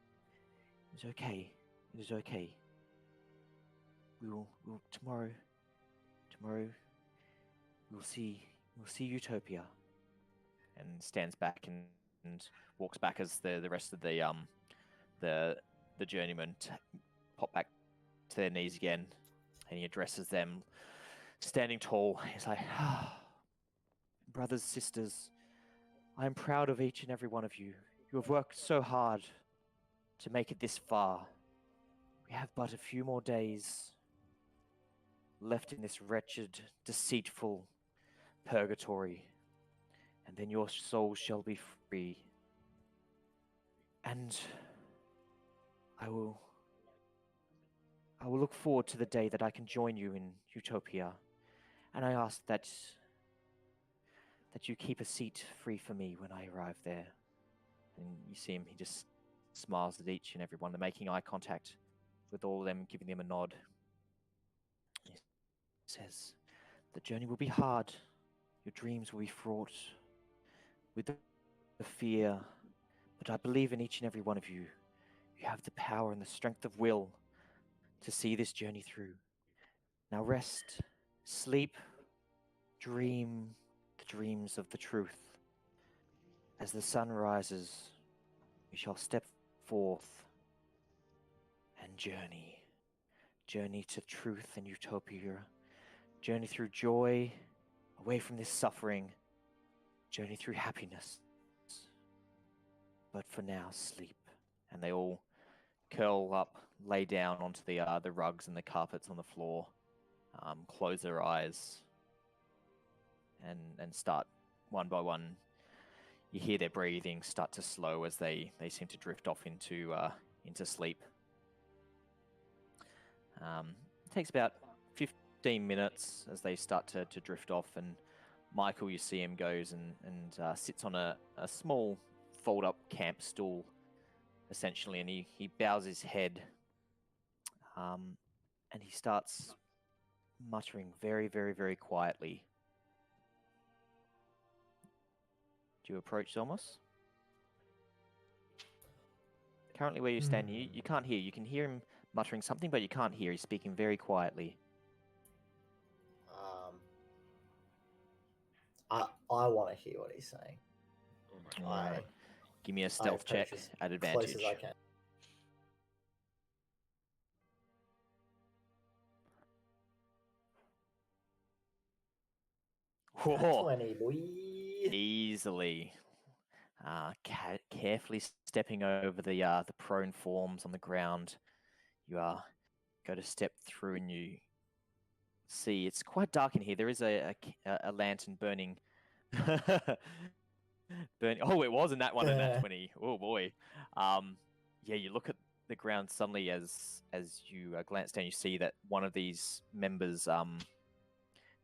A: "It's okay. It is okay. We'll tomorrow we'll see Utopia." And stands back and walks back as the rest of the journeymen pop back to their knees again, and he addresses them, standing tall. He's like, "Brothers, sisters, I am proud of each and every one of you. You have worked so hard to make it this far. We have but a few more days left in this wretched, deceitful purgatory, and then your souls shall be free. And I will look forward to the day that I can join you in Utopia, and I ask that you keep a seat free for me when I arrive there." And you see him, he just smiles at each and every one. They're making eye contact with all of them, giving them a nod. He says, "The journey will be hard. Your dreams will be fraught with the fear, but I believe in each and every one of you. You have the power and the strength of will to see this journey through. Now rest, sleep, dream the dreams of the truth. As the sun rises, we shall step forth and journey. Journey to truth and utopia. Journey through joy, away from this suffering. Journey through happiness. But for now, sleep." And they all curl up, lay down onto the rugs and the carpets on the floor, close their eyes, and start one by one. You hear their breathing start to slow as they seem to drift off into sleep. It takes about 15 minutes as they start to drift off, and Michael, you see him goes and sits on a small fold-up camp stool, essentially, and he bows his head, and he starts muttering very, very, very quietly. Do you approach Zolmos? Currently where you stand, you can't hear. You can hear him muttering something, but you can't hear. He's speaking very quietly.
F: I want to hear what he's saying.
A: Alright. Give me a stealth check at advantage.
F: Close as I can.
A: Whoa.
F: 20, boy.
A: Easily. Carefully stepping over the prone forms on the ground. You go to step through, and you see it's quite dark in here. There is a lantern burning. Oh, it was in that one in that 20. Oh boy. Yeah, you look at the ground suddenly as you glance down. You see that one of these members,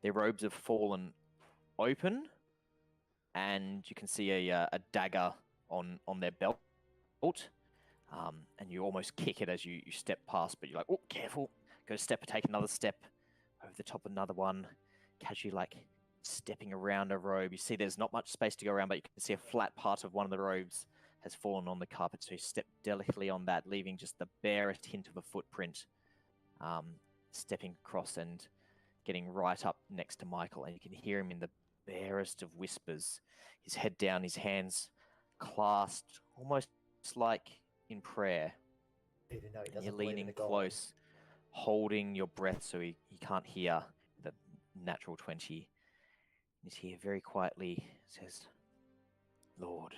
A: their robes have fallen open, and you can see a dagger on their belt. and you almost kick it as you step past, but you're like, oh, careful. Go step, take another step over the top of another one, casually like stepping around a robe. You see there's not much space to go around, but you can see a flat part of one of the robes has fallen on the carpet, so you step delicately on that, leaving just the barest hint of a footprint, stepping across and getting right up next to Michael, and you can hear him in the barest of whispers, his head down, his hands clasped, almost like in prayer.
F: Even though he
A: And
F: doesn't
A: you're
F: believe in
A: leaning
F: the god.
A: close, holding your breath so he can't hear the natural 20. He's here very quietly, says, Lord,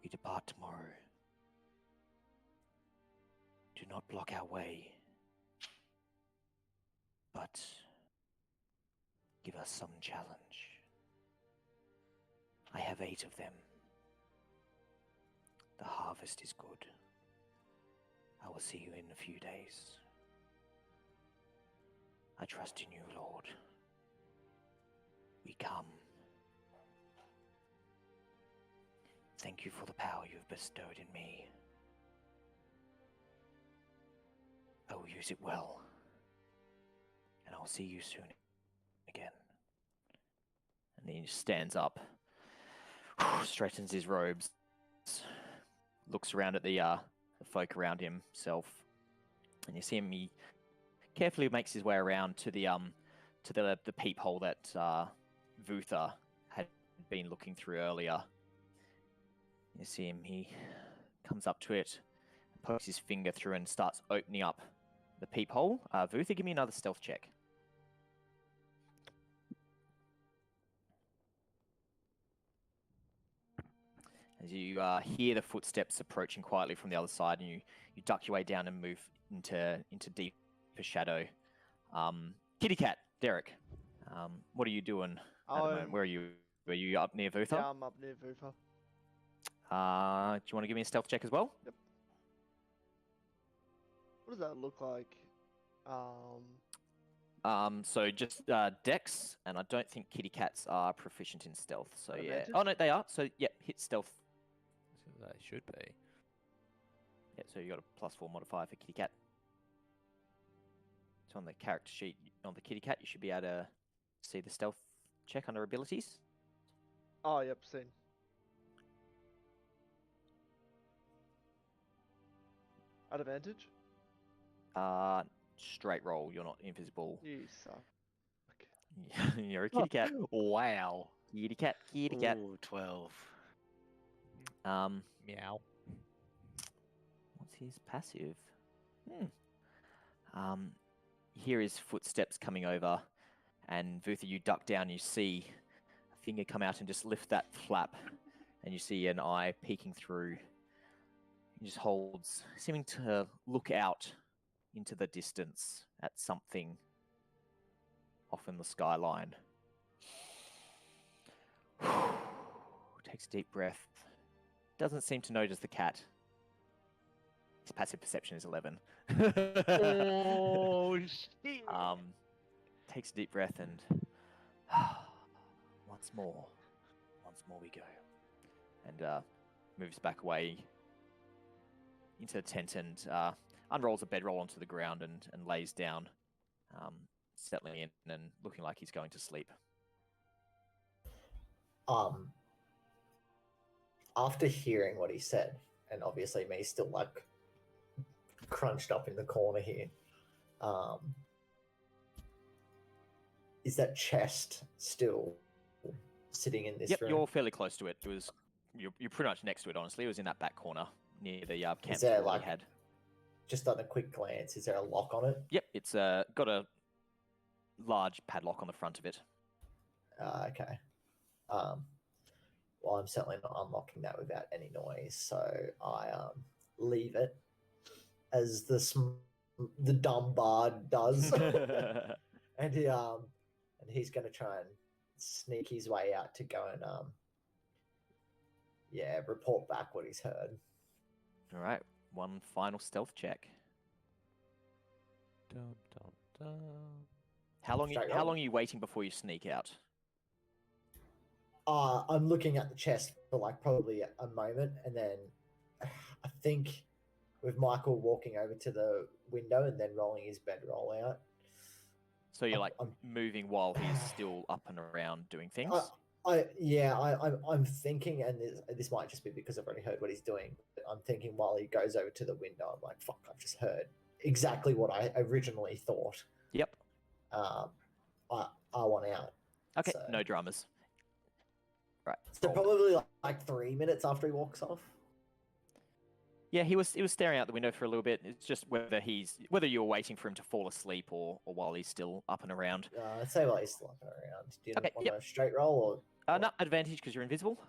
A: we depart tomorrow. Do not block our way, but give us some challenge. I have 8 of them. The harvest is good. I will see you in a few days. I trust in you, Lord. We come. Thank you for the power you have bestowed in me. I will use it well. And I'll see you soon again. And then he stands up, straightens his robes, looks around at the folk around himself, and you see him. He carefully makes his way around to the peephole that Vutha had been looking through earlier. You see him. He comes up to it, pokes his finger through, and starts opening up the peephole. Vutha, give me another stealth check. As you hear the footsteps approaching quietly from the other side, and you duck your way down and move into deeper shadow. Kitty Cat, Derek, what are you doing at the moment? Where are you? Are you up near Vutha?
D: Yeah, I'm up near Vutha.
A: Do you want to give me a stealth check as well?
D: Yep. What does that look like?
A: So just Dex, and I don't think kitty cats are proficient in stealth. So yeah.
D: Advantage?
A: Oh no, they are. So yeah, hit stealth.
L: They should be.
A: Yeah. So you got a +4 modifier for kitty cat. So on the character sheet on the kitty cat, you should be able to see the stealth check under abilities.
D: Oh, yep, seen. At advantage?
A: Straight roll. You're not invisible.
D: You suck.
A: You're a kitty cat.
C: Wow.
A: Kitty cat. Kitty cat.
C: Ooh, 12.
L: Meow.
A: What's his passive? You hear his footsteps coming over, and Vutha, you duck down. You see a finger come out and just lift that flap, and you see an eye peeking through. He just holds, seeming to look out into the distance at something off in the skyline. Takes a deep breath. Doesn't seem to notice the cat. His passive perception is 11.
C: Oh, shit.
A: Takes a deep breath and once more we go. And moves back away into the tent and unrolls a bedroll onto the ground and lays down, settling in and looking like he's going to sleep.
F: After hearing what he said, and obviously me still like crunched up in the corner here, is that chest still sitting in this
A: Yep,
F: room?
A: you're fairly close to it. You're pretty much next to it, honestly. It was in that back corner near the camp
F: Is there,
A: store we
F: like,
A: had.
F: just on a quick glance, is there a lock on it?
A: Yep, it's got a large padlock on the front of it.
F: Okay. Well, I'm certainly not unlocking that without any noise, so I leave it as the dumb bard does, and he's going to try and sneak his way out to go and report back what he's heard.
A: All right, one final stealth check.
L: Dun, dun, dun.
A: How long
F: Straight roll.
A: are you waiting before you sneak out?
F: I'm looking at the chest for like probably a moment, and then I think with Michael walking over to the window and then rolling his bedroll out.
A: So you're
F: I'm-
A: like
F: I'm-
A: moving while he's still up and around doing things.
F: I'm thinking, and this might just be because I've already heard what he's doing. But I'm thinking while he goes over to the window, I'm like, "Fuck! I've just heard exactly what I originally thought."
A: Yep.
F: I want out.
A: Okay.
F: So-
A: No dramas. Right.
F: So
A: roll.
F: probably like 3 minutes after he walks off.
A: Yeah, he was staring out the window for a little bit. It's just whether you're waiting for him to fall asleep or while he's still up and around.
F: I'd say while he's still up and around. Do you
A: Okay,
F: want
A: yep.
F: a straight roll or?
A: No advantage because you're invisible.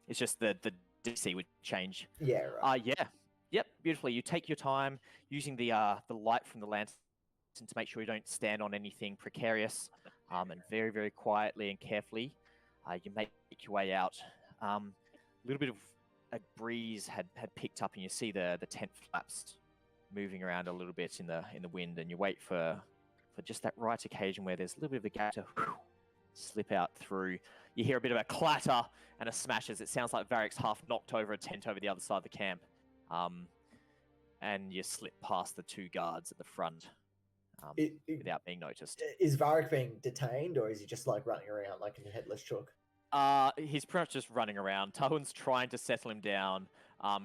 A: It's just the DC would change.
F: Yeah, right.
A: Yep, beautifully. You take your time using the light from the lantern to make sure you don't stand on anything precarious, and very, very quietly and carefully, you make your way out. A little bit of a breeze had picked up, and you see the tent flaps moving around a little bit in the wind, and you wait for just that right occasion where there's a little bit of a gap to slip out through. You hear a bit of a clatter and a smash as it sounds like Vharik's half knocked over a tent over the other side of the camp. And you slip past the two guards at the front without being noticed.
F: Is Vharik being detained, or is he just like running around like a headless chook?
A: He's pretty much just running around. Tahun's trying to settle him down.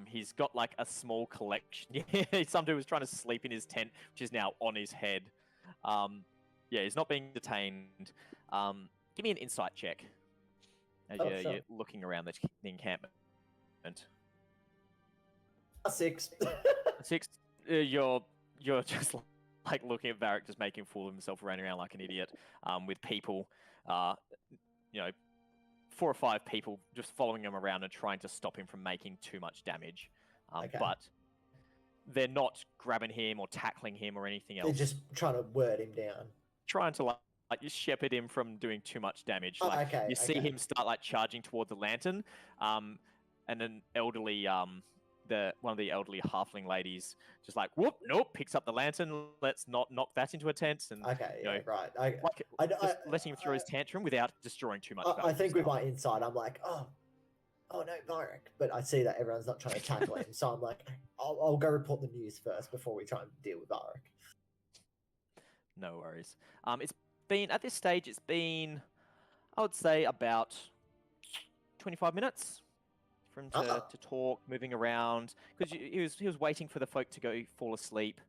A: He's got like a small collection. Some dude was trying to sleep in his tent, which is now on his head. He's not being detained. Give me an insight check as you're looking around the encampment.
F: 6.
A: 6. You're just like looking at Vharik just making a fool of himself, running around like an idiot, with people, 4 or 5 people just following him around and trying to stop him from making too much damage.
F: Okay.
A: But they're not grabbing him or tackling him or anything else.
F: They're just trying to word him down.
A: Trying to like just shepherd him from doing too much damage.
F: Oh,
A: Like
F: okay,
A: you see
F: okay.
A: him start like charging toward the lantern, and an elderly one of the elderly halfling ladies just like picks up the lantern. Let's not knock that into a tent. And
F: Okay,
A: you know,
F: right.
A: just letting him throw his tantrum without destroying too much.
F: I think with
A: stuff.
F: my insight, I'm like, oh no, Vharik. But I see that everyone's not trying to tackle him, so I'm like, I'll go report the news first before we try and deal with Vharik.
A: No worries. It's been at this stage. It's been, I would say, about 25 minutes for him to talk, moving around, because he was waiting for the folk to go fall asleep.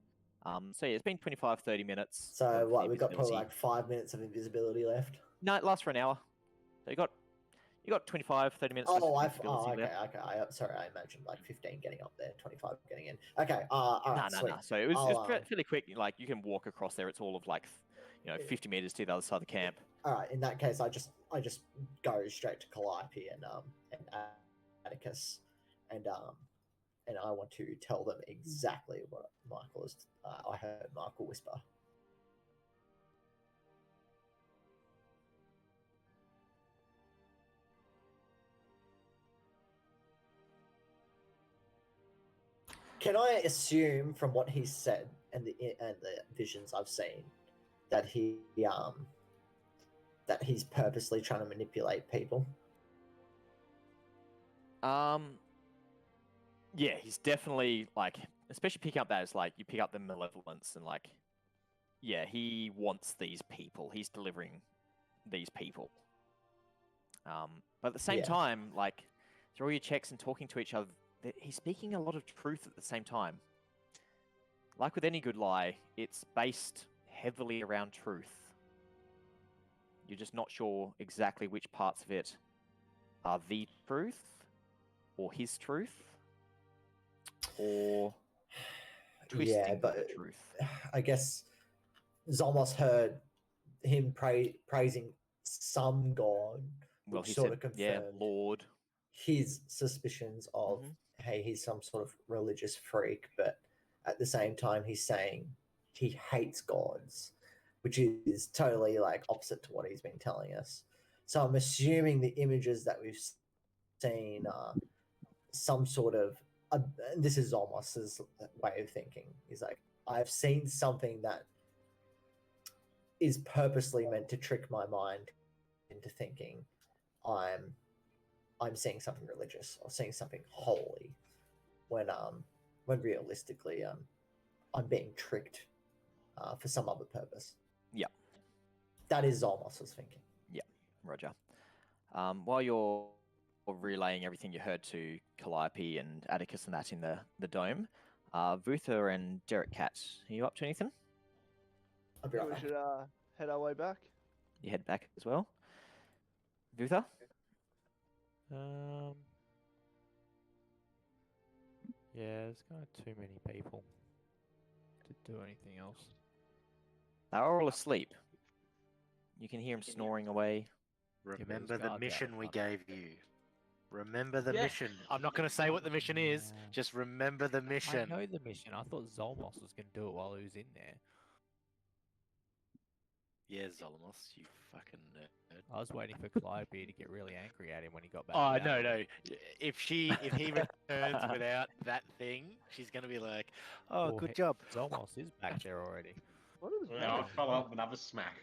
A: So yeah, it's been 25-30 minutes.
F: So
A: of
F: what? We've got probably
A: invisibility.
F: like 5 minutes of invisibility left.
A: No, it lasts for an hour. So you got 25-30 minutes. of invisibility left.
F: Okay. Sorry, I imagined like 15 getting up there, 25 getting in. Okay. All right.
A: No. So it was fairly quick. Like you can walk across there. It's all of like 50 meters to the other side of the camp.
F: All right. In that case, I just go straight to Calliope and Atticus, and I want to tell them exactly what Michael is. I heard Michael whisper. Can I assume from what he said and the visions I've seen that he's purposely trying to manipulate people?
A: Yeah, he's definitely like, especially picking up that as like you pick up the malevolence and like, yeah, he wants these people. He's delivering these people. But at the same time, like through all your checks and talking to each other, he's speaking a lot of truth at the same time. Like with any good lie, it's based heavily around truth. You're just not sure exactly which parts of it are the truth, or his truth, or twisting the truth.
F: I guess Zolmos heard him praising some god,
A: Well,
F: which
A: he
F: sort
A: said,
F: of confirmed
A: yeah, Lord.
F: his suspicions of, hey, he's some sort of religious freak, but at the same time, he's saying he hates gods, which is totally like opposite to what he's been telling us. So I'm assuming the images that we've seen are some sort of. This is Zolmos's way of thinking. He's like, I've seen something that is purposely meant to trick my mind into thinking I'm I'm seeing something religious or seeing something holy, when realistically I'm being tricked for some other purpose.
A: Yeah.
F: That is Zolmos' thinking.
A: Roger. While you're relaying everything you heard to Calliope and Atticus and that in the dome, Vutha and Derek Cat, are you up to anything?
F: I'll be right
D: We
F: back.
D: should head our way back.
A: You head back as well. Vutha?
L: Yeah, there's kind of too many people to do anything else.
A: They're all asleep. You can hear them snoring away.
C: Remember the
L: guards out
C: mission
L: the
C: we
L: front.
C: gave you. Remember the
D: Yeah.
C: mission. I'm not going to say what the mission is.
L: Yeah.
C: Just remember the
L: I
C: mission.
L: know the mission. I thought Zolmos was going to do it while he was in there.
C: Yeah, Zolmos, you fucking nerd.
L: I was waiting for Calliope to get really angry at him when he got back.
C: Oh
L: without
C: no,
L: it.
C: no. If he returns without that thing, she's gonna be like, "Oh,
L: Well,
C: good
L: he-
C: job."
L: Zolmos is back there already.
D: What is
G: Yeah, I'll follow up with another smack.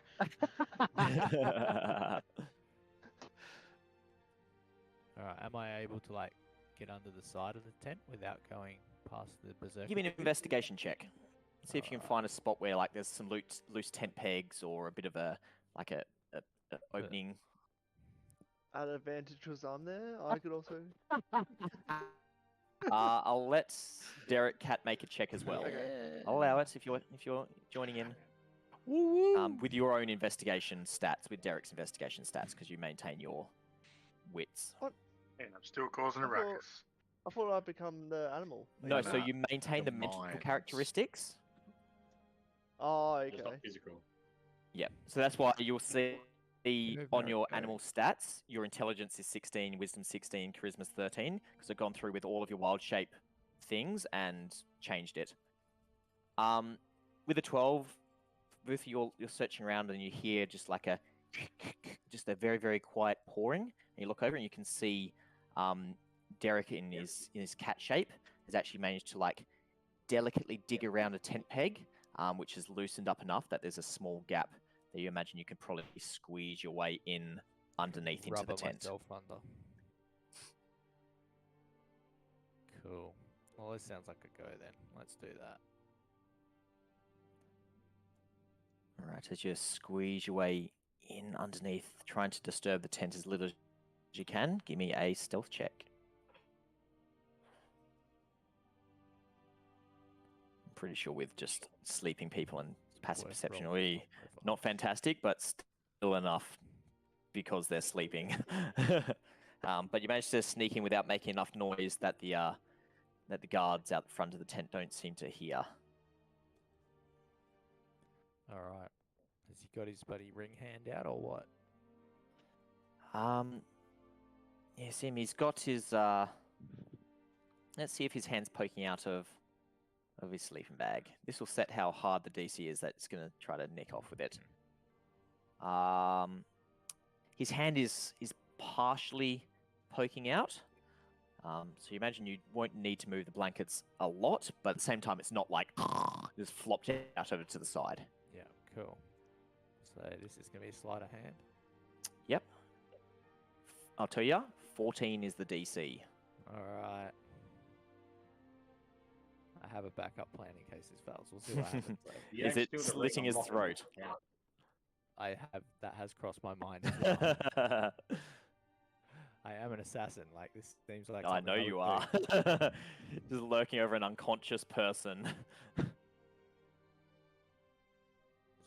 L: Alright, am I able to like get under the side of the tent without going past the berserker?
A: Give me an investigation check. See if you can
L: Alright.
A: find a spot where like there's some loose tent pegs or a bit of a opening.
D: At advantage because I'm there. I could also.
A: I'll let Derek Cat make a check as well. I'll allow it if you're joining in. With your own investigation stats, with Derek's investigation stats, because you maintain your wits.
I: And I'm still causing a
D: I thought-
I: ruckus.
D: I thought I'd become the animal.
A: No, so
C: Nah,
A: you maintain the
C: your
A: mental
C: minds.
A: characteristics.
D: Oh,
G: It's not
D: okay.
G: physical.
A: Yeah, so that's why you'll see
L: Go
A: on
L: Vharik,
A: your
L: go.
A: animal stats, your intelligence is 16, wisdom 16, charisma's 13, because I've gone through with all of your wild shape things and changed it. With a 12, Vutha, you're searching around and you hear just like a very, very quiet pouring. And you look over and you can see Derek in his cat shape has actually managed to like delicately dig around a tent peg, which is loosened up enough that there's a small gap that you imagine you can probably squeeze your way in underneath into the
L: Rubber
A: tent.
L: myself under. Cool. Well, this sounds like a go then. Let's do that.
A: All right, as you squeeze your way in underneath, trying to disturb the tent as little as you can, give me a stealth check. I'm pretty sure with just sleeping people and passive
L: Worst
A: perception,
L: roll
A: we
L: so far.
A: not fantastic, but still enough because they're sleeping. But you managed to sneak in without making enough noise that the guards out the front of the tent don't seem to hear.
L: Alright. Has he got his bloody ring hand out or what?
A: Yeah, see him. He's got his. Let's see if his hand's poking out of his sleeping bag. This will set how hard the DC is that it's going to try to nick off with it. His hand is partially poking out. So you imagine you won't need to move the blankets a lot, but at the same time, it's not like just flopped out over to the side.
L: Yeah, cool. So this is going to be a sleight of hand.
A: Yep. I'll tell you, 14 is the DC.
L: Alright. I have a backup plan in case this fails. We'll see what happens. Though.
G: You
A: Is
G: don't
A: it
G: steal the ring,
A: slitting
G: I'm
A: his
G: locking
A: throat?
G: it down.
L: That has crossed my mind as well. I am an assassin. Like this seems like
A: I
L: something
A: know
L: would
A: you
L: do.
A: are. Just lurking over an unconscious person.
L: Let's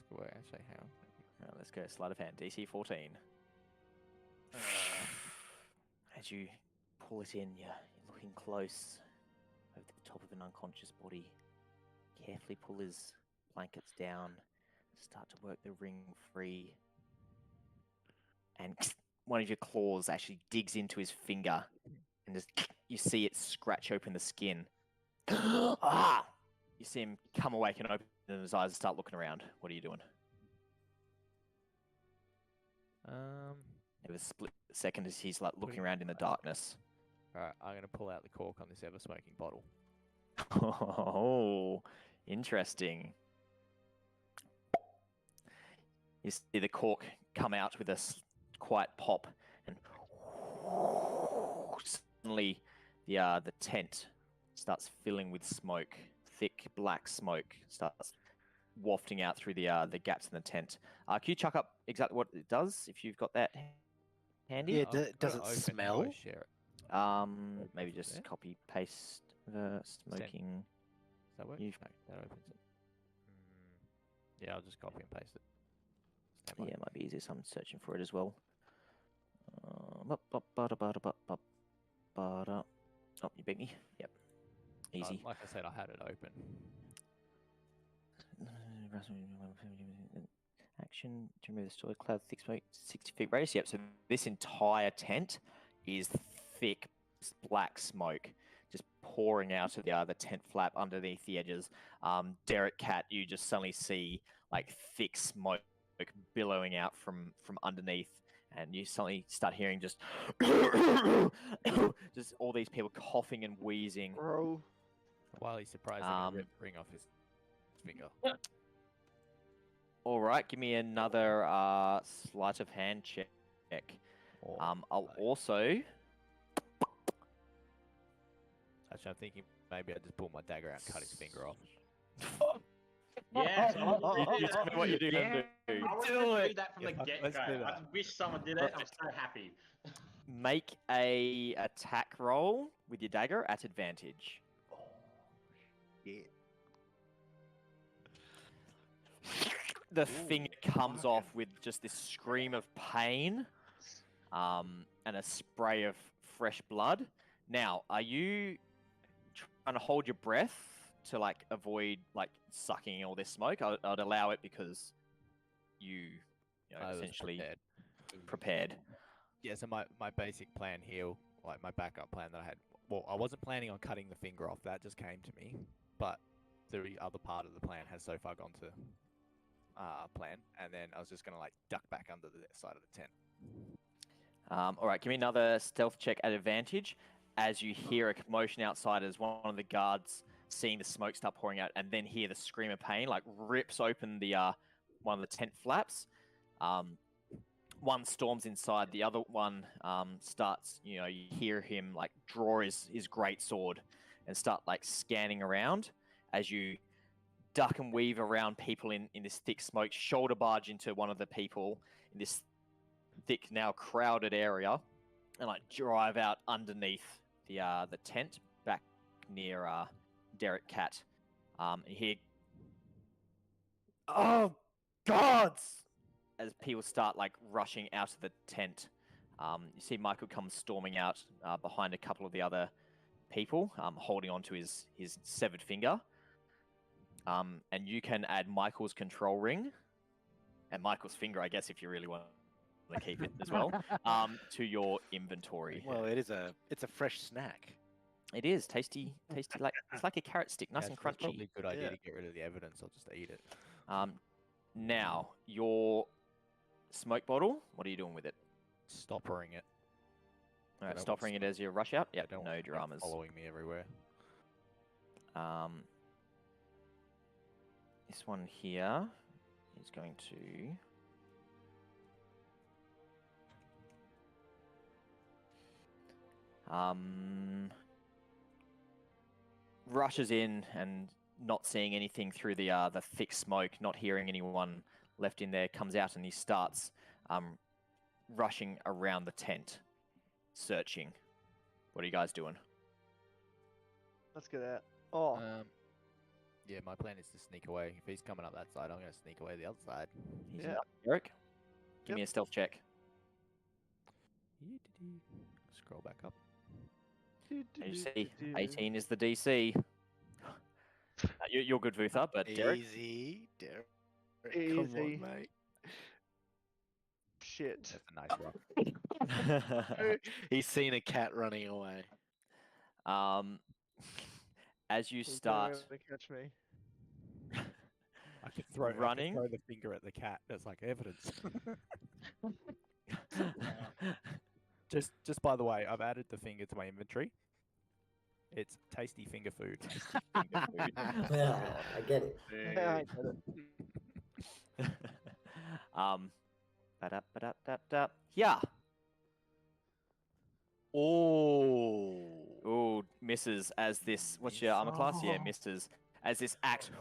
L: go actually how.
A: Right, let's go. Sleight of hand. DC 14. As you pull it in, you're looking close over the top of an unconscious body. Carefully pull his blankets down. Start to work the ring free. And one of your claws actually digs into his finger. And just you see it scratch open the skin. Ah! You see him come awake and open his eyes and start looking around. What are you doing? It was a split second as he's like looking
L: Putting
A: around in the darkness.
L: Alright, I'm going to pull out the cork on this ever smoking bottle.
A: Oh, interesting. You see the cork come out with a quiet pop and suddenly the tent starts filling with smoke. Thick black smoke starts wafting out through the gaps in the tent. Can you chuck up exactly what it does if you've got that handy?
C: Yeah,
L: I've
C: does
L: got
C: it
L: open, how do I
C: smell?
L: share it?
A: Maybe just
L: there?
A: copy paste the smoking.
L: Does that work?
A: You've-
L: No, that opens it. Yeah, I'll just copy and paste it.
A: Yeah, it might be easier. So I'm searching for it as well. Oh, you beat me. Yep. Easy.
L: Like I said, I had it open.
A: Action to remove the storage cloud, thick smoke, 60 feet radius. Yep. So this entire tent is thick black smoke, just pouring out of the tent flap underneath the edges. Derek, Cat, you just suddenly see like thick smoke billowing out from underneath, and you suddenly start hearing just just all these people coughing and wheezing.
D: Bro.
L: While he's surprised, I can rip the ring off his finger.
A: All right, give me another sleight of hand check. I'll also.
L: Actually, I'm thinking maybe I just pull my dagger out and cut his finger off.
G: Yes,
A: You tell me what you're doing.
G: I wanted to do that from the
L: Yeah,
G: get
L: let's
G: go.
L: do
G: I
L: that.
G: wish someone did it. I'm so happy.
A: Make a attack roll with your dagger at advantage.
C: Yeah.
A: The finger comes off with just this scream of pain, and a spray of fresh blood. Now, are you trying to hold your breath to like avoid like sucking all this smoke? I'd allow it because you
L: I was
A: essentially prepared.
L: Yeah, so my basic plan here, like my backup plan that I had, well, I wasn't planning on cutting the finger off. That just came to me. But the other part of the plan has so far gone to plan. And then I was just going to like duck back under the side of the tent.
A: All right, give me another stealth check at advantage as you hear a commotion outside as one of the guards, seeing the smoke start pouring out, and then hear the scream of pain, like rips open the one of the tent flaps. One storms inside, the other one starts, you hear him like draw his great sword and start like scanning around as you duck and weave around people in this thick smoke, shoulder barge into one of the people in this thick, now crowded area, and like drive out underneath the tent back near Derek Cat. And you hear, "Oh, gods!" as people start like rushing out of the tent. You see Michael come storming out behind a couple of the other people, holding onto his severed finger. And you can add Michael's control ring and Michael's finger, I guess, if you really want to keep it as well, to your inventory.
C: Well, it's a fresh snack.
A: It is tasty, like it's like a carrot stick, nice
L: Yeah,
A: and
L: it's probably
A: crunchy.
L: a good idea
C: Yeah.
L: to get rid of the evidence. I'll just eat it.
A: Now your smoke bottle. What are you doing with it?
L: Stoppering it.
A: All right,
L: don't want
A: stopping it as you rush out.
L: I
A: Yep,
L: don't
A: no
L: want it
A: dramas.
L: following me everywhere.
A: This one here is going to. Rushes in and not seeing anything through the thick smoke, not hearing anyone left in there, comes out and he starts rushing around the tent, searching. What are you guys doing?
D: Let's get out. Oh,
L: Yeah, my plan is to sneak away. If he's coming up that side, I'm going to sneak away the other side.
A: He's
D: Yeah.
A: up. Eric, give
D: Yep.
A: me a stealth check.
L: Scroll back up.
A: And you see, 18 is the DC. You're good, Vutha, but Derek,
C: Easy, Derek. Come
D: Easy.
C: on, mate.
D: Shit.
L: That's a nice rock.
C: He's seen a cat running away.
A: as you
D: He's
A: start
D: gonna catch me.
L: I could throw
A: running.
L: I could throw the finger at the cat. That's like evidence. Just by the way, I've added the finger to my inventory. It's tasty finger food.
F: Yeah, I get it.
D: Yeah, I get it.
A: Ba-da-ba-da-da-da. Yeah. Oh. misses as this. What's your armor class? Yeah, misses as this axe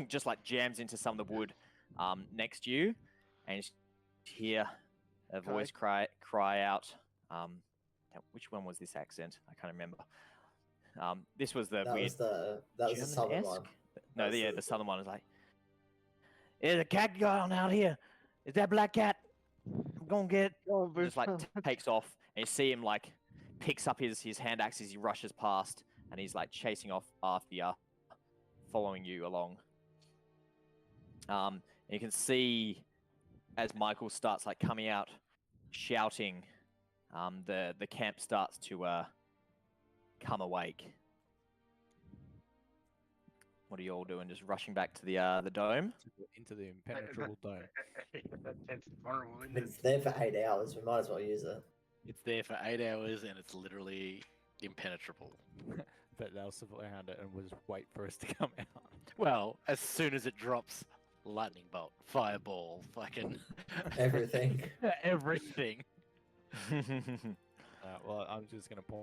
A: just like jams into some of the wood next to you, and you hear a voice cry out. Which one was this accent? I can't remember. This was the weird.
F: That was the southern one.
A: No, the southern one is like, "There's a cat going out here. Is that black cat? I'm gonna get it." Just like takes off, and you see him like picks up his hand axe as he rushes past, and he's like chasing off after you, following you along. And you can see as Michael starts like coming out, shouting, the camp starts to come awake. What are you all doing? Just rushing back to the dome?
L: Into the impenetrable dome.
I: That's vulnerable, isn't
F: It's there for 8 hours. We might as well use it.
C: It's there for 8 hours and it's literally impenetrable.
L: But they'll surround it and we'll just wait for us to come out.
C: Well, as soon as it drops, lightning bolt, fireball, fucking
F: Everything.
C: everything.
L: Well, I'm just going to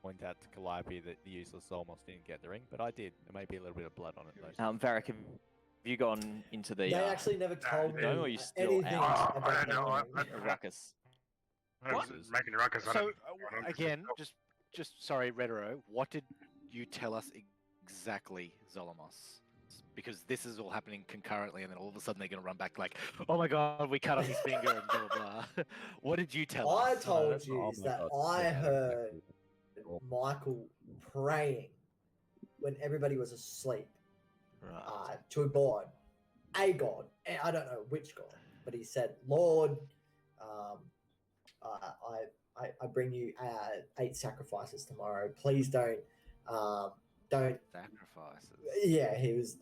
L: point out to Calliope that the useless Zolmos didn't get the ring, but I did. There may be a little bit of blood on it, though.
A: Vharik, have you gone into the...
F: They actually never told me
A: dome, or are you still
F: anything
A: out?
F: about the ring.
A: A ruckus.
I: What? Making a ruckus.
C: So, again, just sorry, Retro, what did you tell us exactly, Zolmos? Because this is all happening concurrently, and then all of a sudden they're going to run back like, oh my god, we cut off his finger, and blah, blah, blah. What did you tell us?
F: I told you that I heard Michael praying when everybody was asleep to a god. I don't know which god, but he said, Lord, I bring you 8 sacrifices tomorrow. Please don't
C: Sacrifices.
F: Yeah,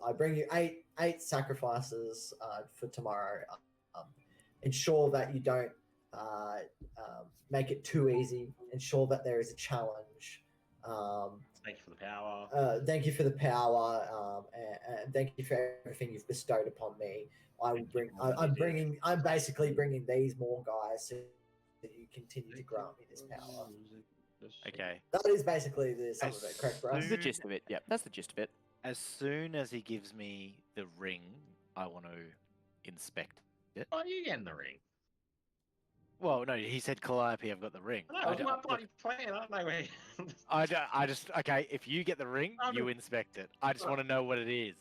F: I bring you eight sacrifices for tomorrow. Ensure that you don't make it too easy. Ensure that there is a challenge.
G: Thank you for the power.
F: Thank you for the power, and thank you for everything you've bestowed upon me. I'm basically bringing these more guys so that you continue to grant me this power.
C: Okay.
F: That is basically the sum of it, correct, Bryce?
A: That's the gist of it. Yep, that's the gist of it.
C: As soon as he gives me the ring, I want to inspect it.
G: Oh, you getting the ring?
C: Well, no, he said Calliope, I've got the ring.
G: No, it's my bloody plan. I don't know where.
C: I just okay. If you get the ring, you inspect it. I just want to know what it is.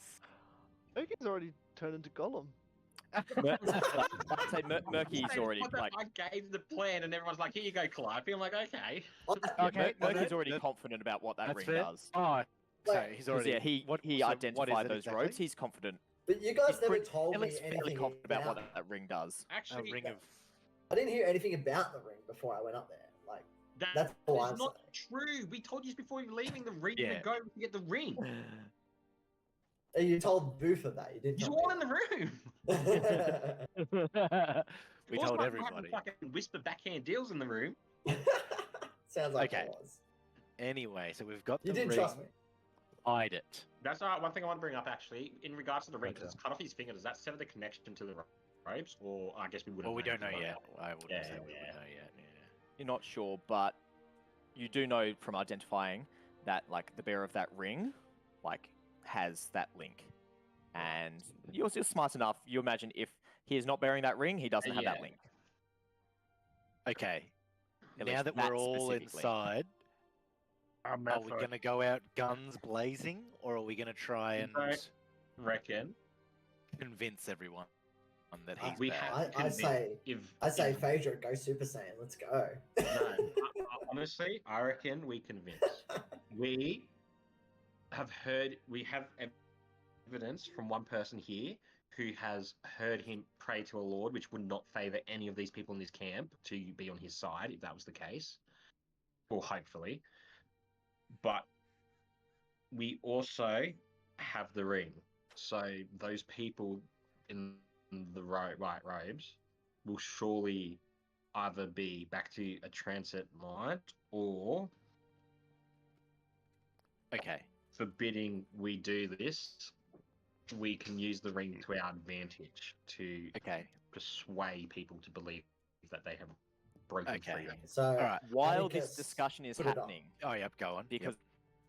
D: Thurkear's already turned into Gollum.
A: I'd say Murky's already like.
G: I gave the plan, and everyone's like, "Here you go, Calliope." I'm like, "Okay."
A: Okay, Murky's already confident about what that ring does.
C: Oh, so he's already.
A: Yeah, he identified those
C: exactly?
A: robes. He's confident.
F: But you guys never told
A: At
F: me
A: least fairly
F: anything
A: confident about what
F: about
A: that ring does.
G: Actually,
C: A ring of.
F: I didn't hear anything about the ring before I went up there. Like that's
G: that
F: all
G: is
F: I'm
G: not
F: saying.
G: true. We told you before you were leaving the ring
C: Yeah.
G: to go to get the ring.
F: And you told Vutha that you didn't.
G: You're
F: tell
G: all
F: me.
G: in the room.
C: We told everybody.
G: Fucking whisper backhand deals in the room.
F: Sounds like
C: Okay.
F: it was.
C: Anyway, so we've got
F: You
C: the
F: didn't
C: ring.
F: trust me.
C: Eyed it.
G: That's one thing I want to bring up actually in regards to the ring. Because it's cut off his finger. Does that sever the connection to the robes, or I guess we wouldn't?
C: Well, we don't know
G: until
C: yet.
G: later.
C: I wouldn't
G: Yeah,
C: say we
G: yeah.
C: would know yet. Yeah.
A: You're not sure, but you do know from identifying that like the bearer of that ring, like has that link, and you're smart enough. You imagine if he is not bearing that ring, he doesn't have that
G: Yeah.
A: link.
C: Okay.
A: At
C: Now
A: least
C: that we're all
A: specifically.
C: inside,
I: I'm
C: are we going to go out guns blazing, or are we going to try and
G: Reckon
C: convince everyone that he's
G: we
C: bad?
G: have
F: I say Phaedra, go Super Saiyan. Let's go.
G: Honestly, I reckon we convince. We have evidence from one person here who has heard him pray to a lord, which would not favor any of these people in this camp to be on his side, if that was the case. Or hopefully. But we also have the ring. So those people in the white robes will surely either be back to a transit mind or
C: Okay.
G: forbidding we do this. We can use the ring to our advantage to
C: Okay.
G: persuade people to believe that they have broken
F: Okay.
G: freedom.
F: So
C: Alright.
A: While this
F: Atticus,
A: discussion is
F: put it on.
A: happening,
C: Oh, yep, go on.
A: because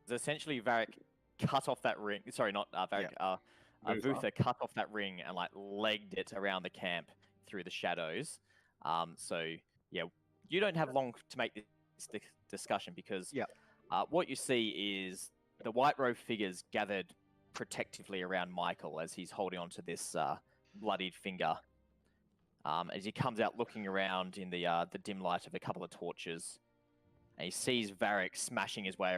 A: essentially Vharik cut off that ring. Sorry, not Vharik. Vutha cut off that ring and like legged it around the camp through the shadows. So yeah, you don't have long to make this discussion because what you see is the white robe figures gathered protectively around Michael as he's holding onto this bloodied finger. As he comes out looking around in the dim light of a couple of torches, and he sees Vharik smashing his way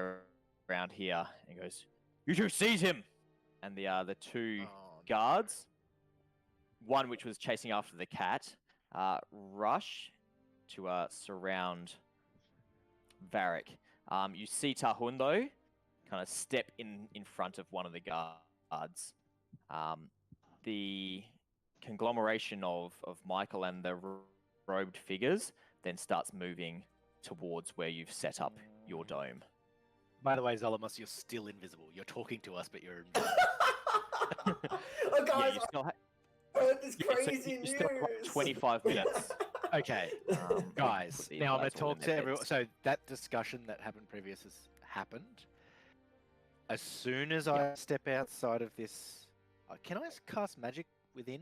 A: around here, and he goes, "You two seize him!" And the two guards, one which was chasing after the cat, rush to surround Vharik. You see Tahun though, kind of step in front of one of the guards. The conglomeration of Michael and the robed figures then starts moving towards where you've set up your dome.
C: By the way, Zolmos, you're still invisible. You're talking to us, but you're invisible.
F: Oh, guys,
A: you still
F: I heard this
A: so
F: crazy
A: you
F: news.
A: still have 25 minutes.
C: Okay, guys.
A: put these
C: Now I'm going
A: guys
C: to
A: all in
C: talk
A: their
C: to everyone.
A: beds.
C: So that discussion that happened previous has happened. As soon as I step outside of this, can I cast magic within?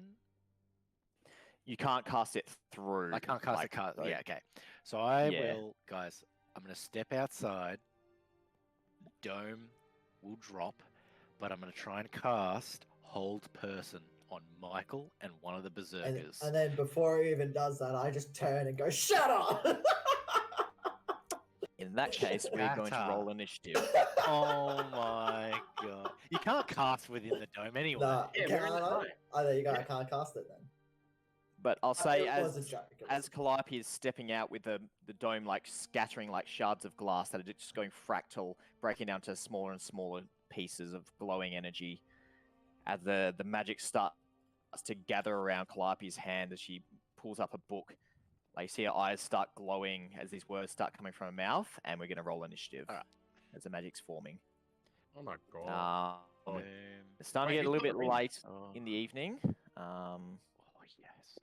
A: You can't cast it through.
C: I can't cast
A: like,
C: a card.
A: so-
C: Yeah, okay. So I
A: Yeah.
C: will, guys. I'm going to step outside. Dome will drop, but I'm going to try and cast Hold Person on Michael and one of the berserkers.
F: And then before he even does that, I just turn and go, "Shut up!"
A: In that case, we're going to
C: Shatter.
A: roll initiative.
C: Oh my god! You can't cast within the dome anyway.
F: Nah,
G: Yeah,
F: can
G: we're in the
F: I?
G: dome.
F: Oh, there you go. I can't cast it then.
A: But I'll say
F: it was a
A: as
F: joke. It was
A: as
F: a-
A: Calliope is stepping out with the dome like scattering like shards of glass that are just going fractal, breaking down to smaller and smaller pieces of glowing energy, as the magic starts to gather around Calliope's hand as she pulls up a book. Like you see her eyes start glowing as these words start coming from her mouth, and we're going to roll initiative as the magic's forming.
G: Oh my god.
A: It's starting to
G: Wait,
A: get a little
G: who's got
A: bit
G: the
A: late
C: Oh.
A: in the evening.
C: Oh yes.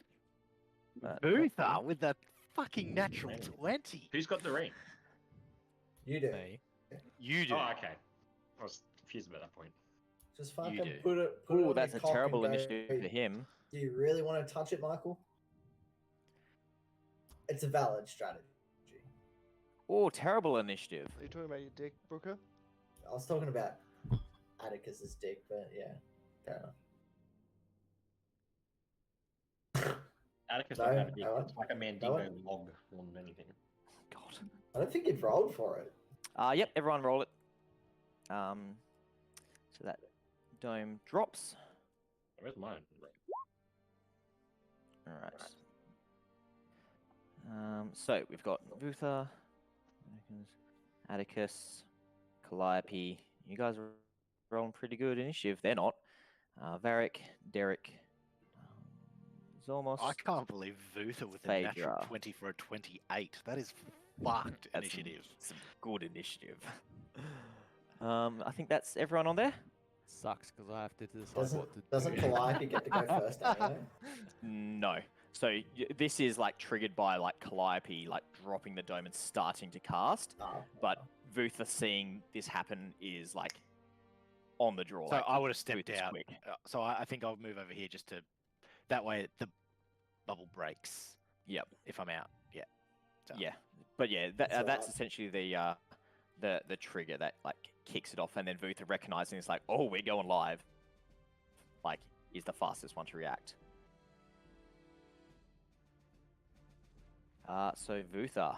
A: But
C: Vutha with the fucking natural 20.
G: Who's got the ring?
F: You do.
L: Me.
C: You do.
G: Oh, okay. I was confused about that point.
F: Just fucking
C: do.
F: put it. Put it
A: Ooh,
F: on
A: that's
F: your
A: a
F: cock and
A: terrible
F: go,
A: initiative for him.
F: Do you really want to touch it, Michael? It's a valid strategy.
A: Oh, terrible initiative.
D: Are you talking about your dick, Brooker?
F: I was talking about Atticus's dick, but yeah, fair enough.
G: Atticus
F: No,
G: doesn't have a dick.
F: no one-
G: It's like a
F: no
G: Mandingo
F: one-
G: log more than anything.
A: God.
F: I don't think you've rolled for it.
A: Yep, everyone roll it. So that dome drops.
G: Where's mine?
A: All right. So we've got Vutha, Atticus, Calliope. You guys are rolling pretty good initiative. They're not. Vharik, Derek, Zolmos.
C: I can't believe Vutha with a
A: Phaedra.
C: natural 20 for a 28. That is fucked
A: That's
C: initiative.
A: Some good initiative. I think that's everyone on there.
L: Sucks because I have to decide what to
F: Doesn't
L: do.
F: Calliope get to go first anyway?
A: No. So this is like triggered by like Calliope like dropping the dome and starting to cast,
F: Oh,
A: but Vutha seeing this happen is like on the draw.
C: So
A: like,
C: I would have stepped
A: Vutha's
C: out.
A: quick.
C: So I think I'll move over here just to. That way the bubble breaks
A: Yep.
C: if I'm out. Yeah. So-
A: Yeah. But yeah,
F: That's
A: that's
F: alright.
A: essentially the trigger that like kicks it off, and then Vutha recognizing it's like, oh, we're going live. Like, is the fastest one to react. So Vutha,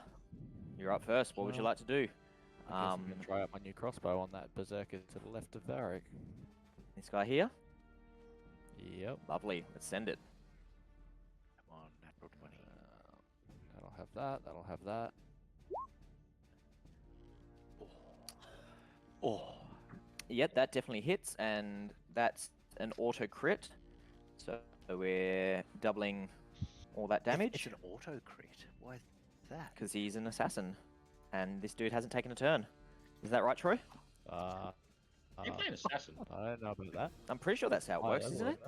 A: you're up first. What would you
L: Well,
A: like to do?
L: I guess I'm gonna try out my new crossbow on that berserker to the left of Vharik.
A: This guy here.
L: Yep.
A: Lovely. Let's send it.
C: Come on, natural 20.
L: That'll have that. That'll have that.
C: Oh.
A: Yep, that definitely hits, and that's an auto crit. So we're doubling all that damage
C: It's an auto crit. Why is that?
A: because he's an assassin, and this dude hasn't taken a turn. Is that right, Troy?
G: You play an assassin.
L: I don't know about that.
A: I'm pretty sure that's how it works, isn't it?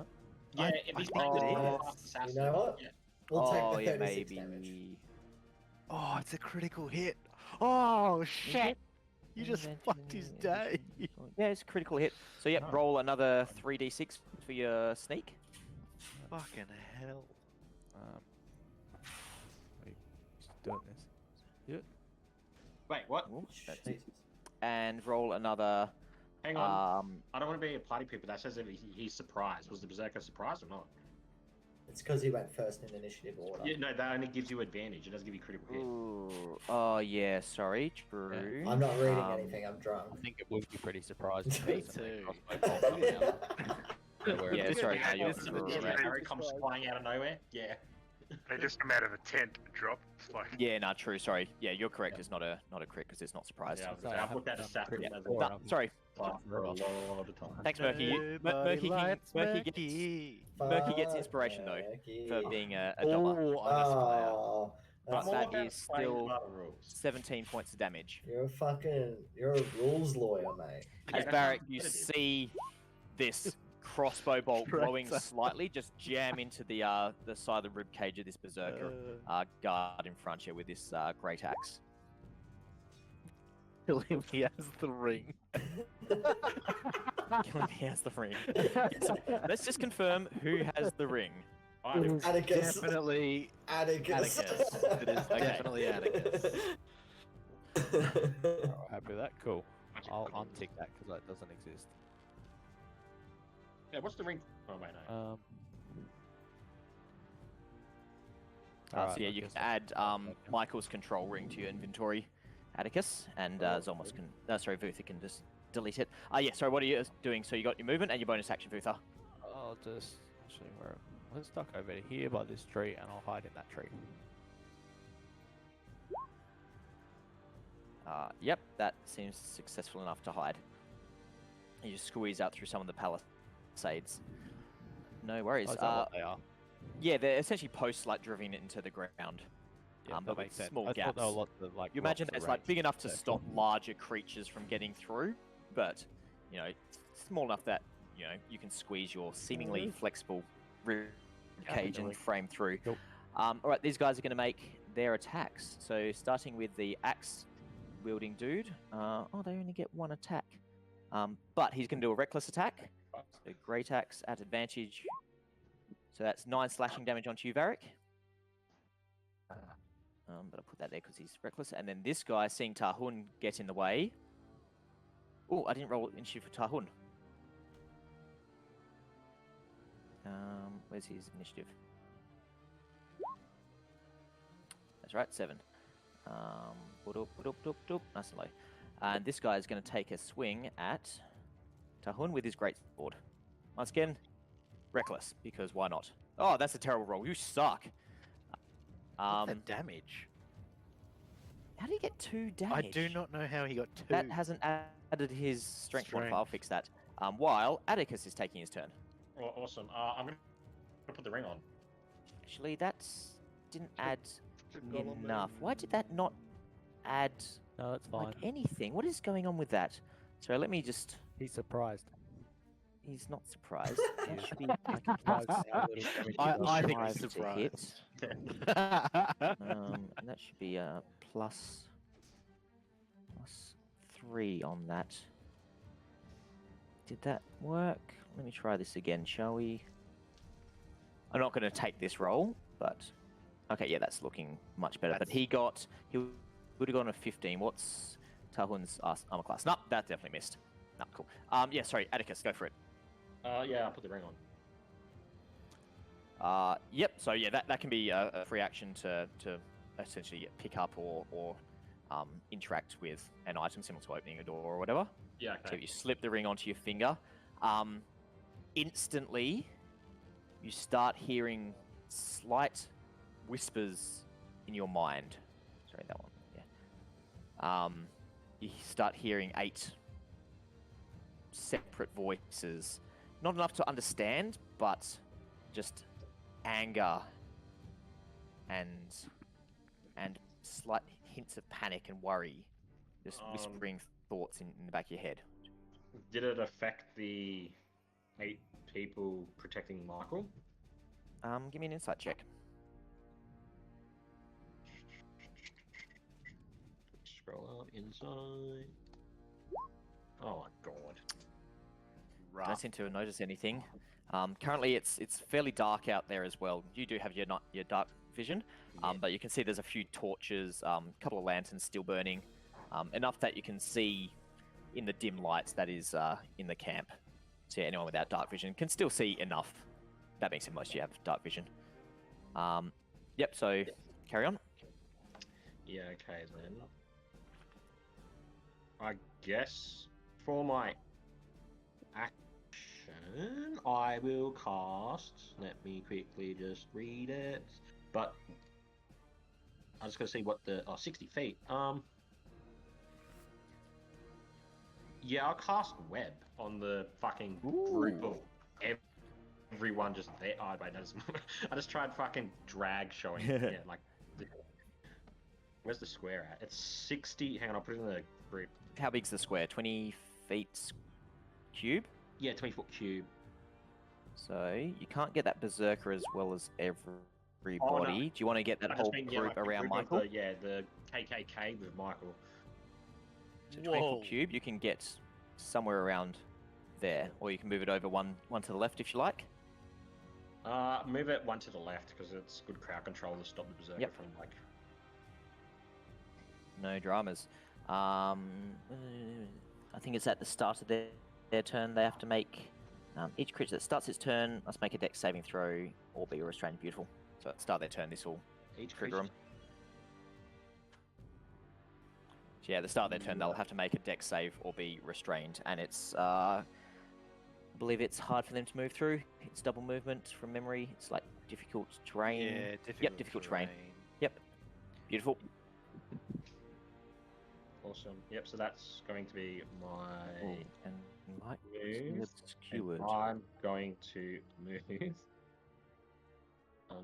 G: Yeah, if he's playing
A: oh,
G: a
A: yes.
G: fast assassin.
F: You know what?
G: Yeah.
F: We'll
A: Oh,
F: take
A: yeah,
F: the 36
A: maybe.
F: damage.
C: Oh, it's a critical hit. Oh shit! You just fucked his day.
A: Yeah, it's a critical hit. So yep, roll another 3d6 for your sneak.
C: Fucking hell.
L: Wait, just doing this. Yep.
G: Wait, what?
A: Ooh, that's it.
F: Jesus.
A: And roll another.
G: Hang on. I don't want to be a party pooper. That says that he's surprised. Was the Berserker surprised or not?
F: It's because he went first in initiative order.
G: Yeah, no, that only gives you advantage. It doesn't give you critical hit.
A: Ooh, oh yeah, sorry, true.
F: I'm not reading anything. I'm drunk.
L: I think it would be pretty surprising.
C: Me
L: if something
C: too.
L: crossbow bolts come out.
A: Yeah, sorry, no, you're
G: This is
A: correct.
G: Vharik comes flying out of nowhere. Yeah.
I: They just come out of a tent and drop. It's like,
A: Yeah, no, true. Sorry. Yeah, you're correct. It's not a crit because it's not surprised.
G: Yeah,
L: Sorry,
G: I've looked at a stat
L: pretty
G: as
L: poor.
A: No, sorry.
G: for a lot of time.
A: Thanks, Murky. Murky gets inspiration though for being a dommer.
F: Oh,
A: But
F: that's-
A: that is still 17 points of damage.
F: you're a rules lawyer, mate.
A: As Vharik, you see this crossbow bolt glowing slightly just jam into the side of the rib cage of this berserker guard in front here with this great axe.
C: Kill him, he has the ring.
A: He has the ring. So, let's just confirm who has the ring.
F: Atticus.
C: Definitely
F: Atticus.
C: It is definitely Atticus.
L: Alright, happy with that? Cool. I'll untick that because that doesn't exist.
G: Yeah, what's the ring? Oh, wait, no.
A: So yeah, you can add Michael's control ring to your inventory, Atticus, and Zolmos can. Vutha can just delete it. Yeah. Sorry, what are you doing? So you got your movement and your bonus action, Vutha.
L: I'll just actually let's duck over here by this tree, and I'll hide in that tree.
A: Yep, that seems successful enough to hide. You just squeeze out through some of the palisades. No worries.
L: Oh, is that what they are?
A: Yeah, they're essentially posts like driven into the ground.
L: Yeah,
A: But
L: that
A: with
L: makes sense.
A: small
L: I thought
A: gaps.
L: there were lots of, like,
A: You imagine
L: rocks
A: that it's like
L: arranged
A: big enough to
L: there.
A: stop larger creatures from getting through, but you know, small enough that you can squeeze your seemingly flexible rib cage and frame through.
L: Cool.
A: All right, these guys are going to make their attacks. So starting with the axe wielding dude. They only get one attack, but he's going to do a reckless attack. So great axe at advantage. So that's 9 slashing damage onto you, Vharik. But I'll put that there because he's reckless. And then this guy, seeing Tahun get in the way. Oh, I didn't roll initiative for Tahun. Where's his initiative? That's right, 7. Nice and low. And this guy is going to take a swing at Tahun with his great sword. Once again, reckless, because why not? Oh, that's a terrible roll. You suck.
C: What's that damage?
A: How did he get 2 damage?
C: I do not know how he got 2.
A: That hasn't added his strength modifier. I'll fix that. While Atticus is taking his turn.
G: Oh, awesome. I'm going to put the ring on.
A: Actually, that didn't add enough. Why did that not add
L: No, that's fine.
A: like anything? What is going on with that? Sorry, let me just...
L: He's surprised.
A: He's not surprised. It should be like
L: Surprised how little damage
C: I
L: he
C: think
L: does.
C: he's
A: to hit. And that should be a plus 3 on that. Did that work? Let me try this again, shall we? I'm not going to take this roll, but okay, yeah, that's looking much better. But he would have gone a 15. What's Tahun's armor class? Nope, that definitely missed. No, cool. Yeah, sorry, Atticus, go for it.
G: Yeah, I'll put the ring on.
A: Yep. So yeah, that can be a free action to essentially pick up or interact with an item similar to opening a door or whatever.
G: Yeah,
A: So
G: okay.
A: if you slip the ring onto your finger, instantly you start hearing slight whispers in your mind. Sorry, that one. Yeah. You start hearing 8 separate voices. Not enough to understand, but just anger and slight hints of panic and worry, just whispering thoughts in the back of your head.
G: Did it affect the 8 people protecting Michael?
A: Give me an insight check.
G: scroll up inside. Oh my god.
A: Don't seem to notice anything. Currently, it's fairly dark out there as well. You do have your dark vision, but you can see there's a few torches, a couple of lanterns still burning, enough that you can see in the dim lights that is in the camp. So yeah, anyone without dark vision can still see enough. That being said, most of you have dark vision. Yep. So carry on.
G: Yeah. Okay then. I guess for my action, I will cast. Let me quickly just read it. But I'm just gonna see what the 60 feet. Yeah, I'll cast web on the fucking group of everyone just there. Oh wait, I just tried fucking drag showing. Yeah, like. Where's the square at? It's 60. Hang on, I'll put it in the group.
A: How big's the square? 20 feet cube?
G: Yeah, 20-foot cube.
A: So you can't get that berserker as well as everybody.
G: Oh, no.
A: Do you want to get that whole group around Michael?
G: The KKK with Michael.
A: So 20-foot cube, you can get somewhere around there, or you can move it over one to the left if you like.
G: Move it one to the left because it's good crowd control to stop the berserker from like.
A: No dramas. I think it's at the start of their turn. They have to make each creature that starts its turn must make a dex saving throw or be restrained. Beautiful. So at the start of their turn, this will trigger them. So yeah, at the start of their turn, they'll have to make a dex save or be restrained, and it's I believe it's hard for them to move through. It's double movement from memory. It's like difficult terrain.
C: Yeah,
A: difficult terrain. Yep. Beautiful.
G: Awesome. Yep, so that's going to be my
A: and
G: move.
A: Obscured.
G: And I'm going to move 1,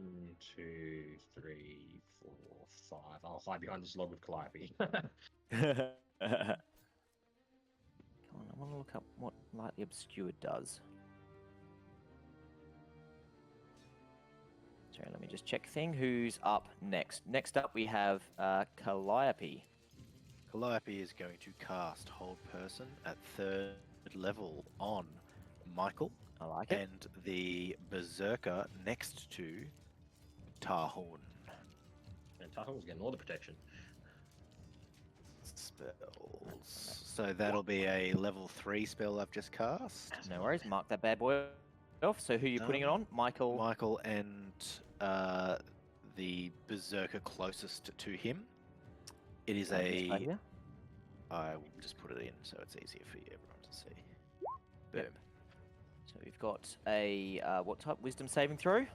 G: 2, 3, 4, 5. I'll hide behind this log with Calliope.
A: Come on, I want to look up what Lightly Obscured does. Sorry, let me just check thing. Who's up next? Next up, we have Calliope.
C: Calliope is going to cast Hold Person at 3rd level on Michael.
A: I like it.
C: And the Berserker next to Tahun.
G: And Tahun's getting all the protection.
C: Spells. So that'll be a level 3 spell I've just cast.
A: No worries, mark that bad boy off. So who are you putting it on? Michael.
C: Michael and the Berserker closest to him. It is a. I will just put it in so it's easier for everyone to see. Boom.
A: Yep. So we've got a what type? Wisdom saving throw?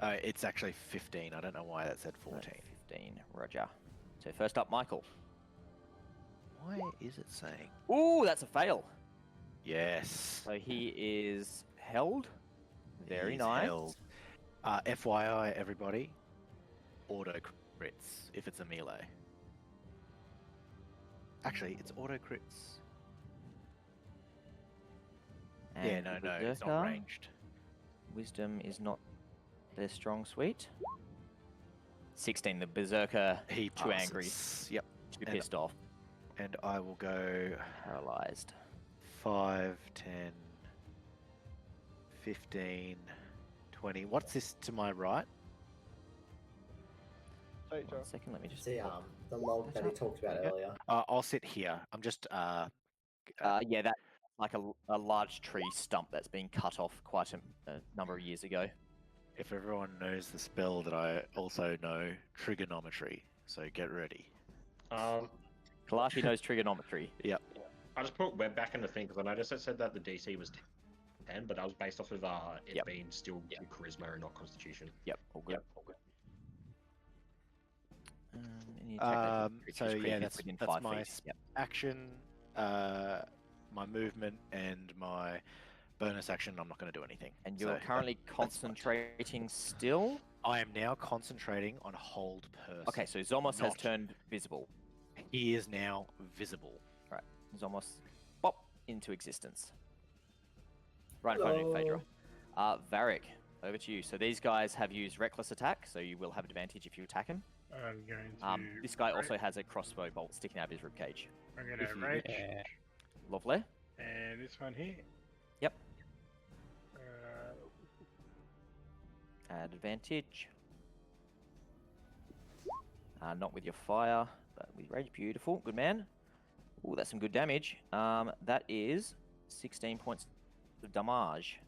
C: It's actually 15. I don't know why that said 14.
A: 15. Roger. So first up, Michael.
C: Why is it saying?
A: Ooh, that's a fail.
C: Yes.
A: So he is held. Very
C: He's
A: nice.
C: Held. FYI, everybody. Auto crits if it's a melee. Actually, it's auto crits.
A: And
C: yeah, no, it's not ranged.
A: Wisdom is not their strong suite. 16, the Berserker,
C: He
A: too angry.
C: Yep.
A: Too pissed off.
C: And I will go
A: Paralyzed.
C: 5, 10, 15, 20. What's this to my right?
A: One second, let me just...
F: The log that we talked about earlier.
C: I'll sit here. I'm just...
A: yeah, that's like a large tree stump that's been cut off quite a number of years ago.
C: If everyone knows the spell that I also know, trigonometry. So get ready.
A: Calliope knows trigonometry.
C: Yep.
G: I just put web back in the thing because I noticed it said that the DC was 10, but that was based off of it being still charisma and not constitution.
A: Yep, all good.
C: So yeah, that's my action, my movement, and my bonus action. I'm not going to do anything.
A: And you're currently concentrating still?
C: I am now concentrating on Hold Person.
A: Okay, so Zolmos has turned visible.
C: He is now visible.
A: Right, Zolmos pop into existence. Right in front of you, Phaedra. Vharik, over to you. So these guys have used Reckless Attack, so you will have advantage if you attack him.
I: I'm going to.
A: This guy also has a crossbow bolt sticking out of his ribcage.
I: I'm going
A: if
I: to
A: you-
I: rage.
C: Yeah.
A: Lovely.
I: And this one here.
A: Yep.
I: Uh,
A: Add advantage. Not with your fire, but with rage. Beautiful. Good man. Ooh, that's some good damage. That is 16 points of damage.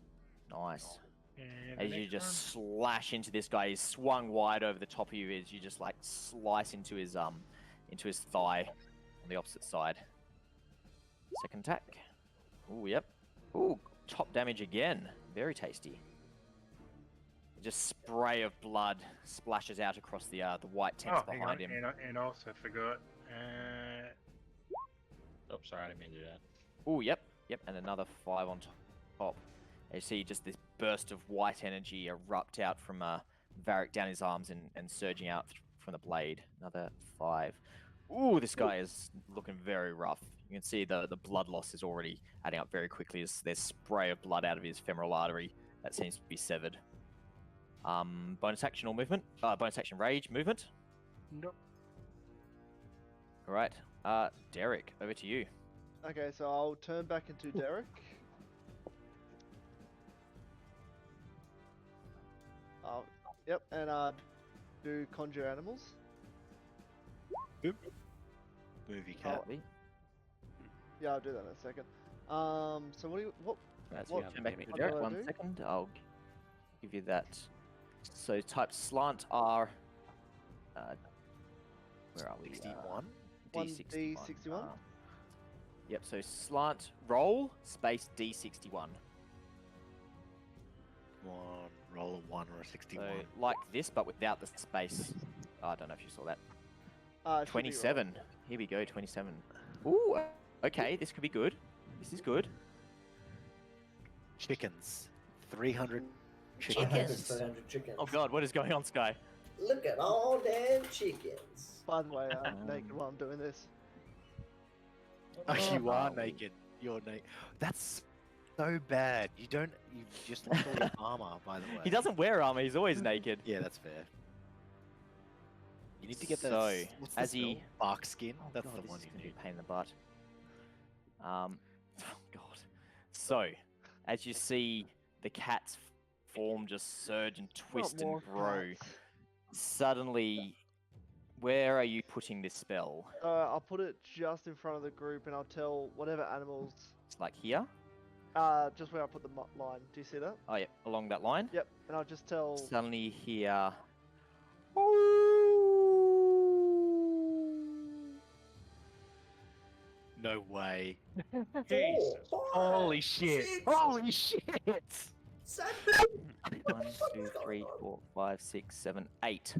A: Nice.
I: and
A: As
I: the
A: you
I: next
A: just slash into this guy, he's swung wide over the top of you as you just like slice into his thigh on the opposite side. Second attack. Ooh, yep. Ooh, top damage again. Very tasty. Just spray of blood splashes out across the white tents
I: hang
A: behind
I: on,
A: him.
I: and also forgot.
J: Oh, sorry, I didn't mean to do that.
A: Ooh, yep. And another 5 on top. You see just this burst of white energy erupt out from Vharik down his arms and surging out from the blade. Another 5. Ooh, this guy is looking very rough. You can see the blood loss is already adding up very quickly as there's spray of blood out of his femoral artery that seems to be severed. Bonus action or movement? Bonus action rage movement.
I: Nope.
A: All right. Derek, over to you.
D: Okay, so I'll turn back into Derek. Yep, and do conjure animals.
C: Movie cat.
D: Yeah, I'll do that in a second. So what?
A: That's
D: What-
A: what turn back into
D: what
A: Derek.
D: do I
A: 1
D: do?
A: second. I'll give you that. So type slant are. Where are we?
C: 61.
D: D61?
A: Yep. So slant roll space D61.
C: One, roll a 1 or a 61.
A: So like this, but without the space. I don't know if you saw that.
D: Should be
A: 27. Here we go. 27. Ooh. Okay. This could be good. This is good.
C: Chickens. 300
F: 100,
C: chickens.
F: 300 chickens.
A: Oh God, what is going on, Sky?
F: Look at all them chickens.
D: By the way, naked while I'm doing this.
C: Oh, you are
A: Oh.
C: naked. You're naked. That's so bad. You just lost all your armor, by the way.
A: He doesn't wear armor. He's always naked.
C: Yeah, that's fair. You need to get that.
A: So,
C: What's the
A: as he-
C: spell? Bark skin.
A: Oh,
C: That's
A: God,
C: the
A: this
C: one
A: is
C: you
A: gonna be
C: need.
A: a pain in the butt. Oh God. So, as you see the cat's form just surge and twist and
D: more
A: grow,
D: cats.
A: suddenly, where are you putting this spell?
D: I'll put it just in front of the group, and I'll tell whatever animals.
A: It's like here?
D: Just where I put the line. Do you see that?
A: Oh, yeah, along that line?
D: Yep. And I'll just tell.
A: Suddenly here.
C: No way.
F: Jesus.
C: Holy shit. Holy shit.
A: 1, 2, 3, 4, 5, 6, 7, 8.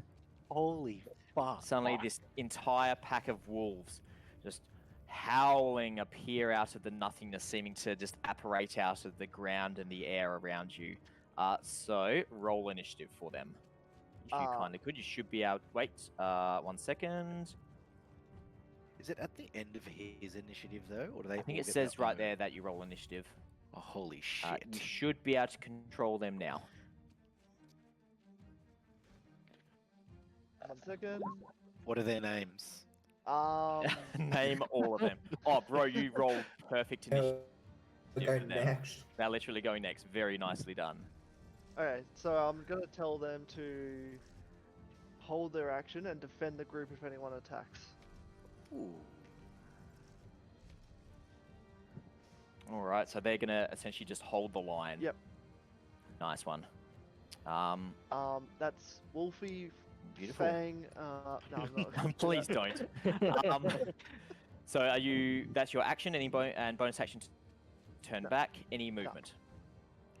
C: Holy fuck.
A: Suddenly, this entire pack of wolves just howling appear out of the nothingness, seeming to just apparate out of the ground and the air around you. So, roll initiative for them. If you kind of could, you should be out. Wait, 1 second.
C: Is it at the end of his initiative though, or do they?
A: I think
C: all
A: it
C: get
A: says
C: that
A: right
C: moment?
A: there that you roll initiative.
C: Oh, holy shit!
A: You should be able to control them now.
D: 1 second.
C: What are their names?
A: Name all of them. Oh, bro, you rolled perfect initiative.
F: We're
A: for
F: going
A: them.
F: next.
A: They're literally going next. Very nicely done.
D: Okay, so I'm gonna tell them to hold their action and defend the group if anyone attacks.
A: Ooh. All right, so they're gonna essentially just hold the line.
D: Yep.
A: Nice one.
D: That's Wolfie,
A: Beautiful.
D: Fang. No, I'm not. gonna do
A: Please
D: that.
A: don't. So are you? That's your action. Any bonus action to turn back. Any movement.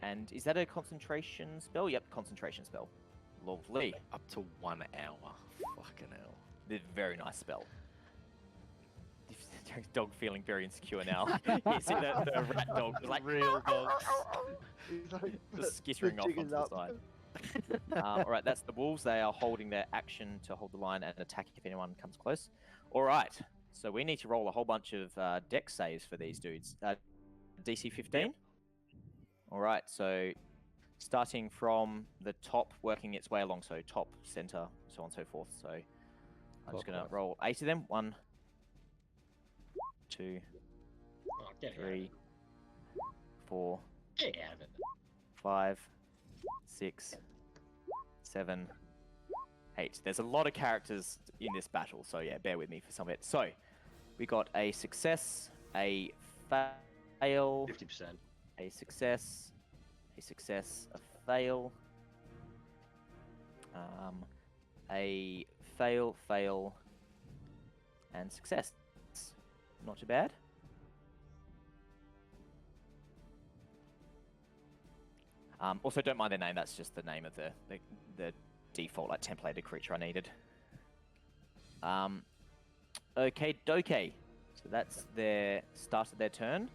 A: And is that a concentration spell? Yep, concentration spell. Lovely.
C: Up to 1 hour. Fucking hell.
A: The very nice spell. Dog feeling very insecure now. You see the rat dog, like
C: Real dogs.
D: He's like,
A: just skittering off onto
D: jigger's
A: the
D: up.
A: side. All right, that's the wolves. They are holding their action to hold the line and attack if anyone comes close. All right, so we need to roll a whole bunch of dex saves for these dudes. DC 15. All right, so starting from the top, working its way along, so top, center, so on and so forth. So I'm just gonna roll 8 of them. 1, 2,
G: Oh, get out of
A: 3,
G: it.
A: 4,
G: Get out of it.
A: 5, 6, 7, 8. There's a lot of characters in this battle, so yeah, bear with me for some of it. So, we got a success, a fail,
G: 50%.
A: a success, a fail, a fail, and success. Not too bad. Also, don't mind their name. That's just the name of the default like templated creature I needed. Okay, doke. So that's their start of their turn.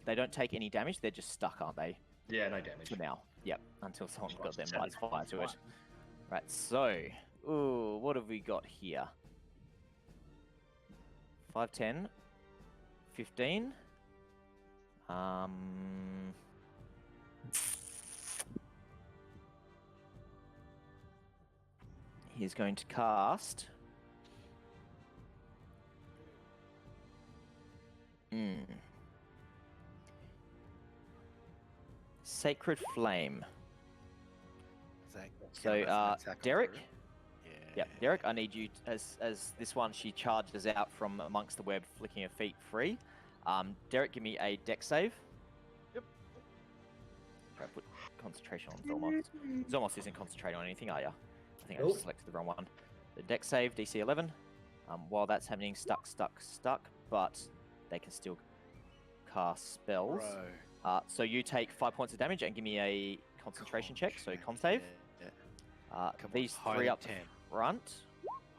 A: They don't take any damage. They're just stuck, aren't they?
G: Yeah, no damage.
A: For now. Yep. Until someone got them
G: Seven.
A: lights fire to it. Right. So, ooh, what have we got here? 5, 10, 15. He's going to cast. Sacred Flame. So, Derek. Yep, Derek, I need you, as this one, she charges out from amongst the web, flicking her feet free. Derek, give me a dex save.
D: Yep.
A: Try to put concentration on Zolmos. Zolmos isn't concentrating on anything, are you? I think I
F: Nope.
A: just selected the wrong one. The dex save, DC 11. While that's happening, stuck, but they can still cast spells. So you take 5 points of damage and give me a concentration check, so con save. These three up
C: 10.
A: front.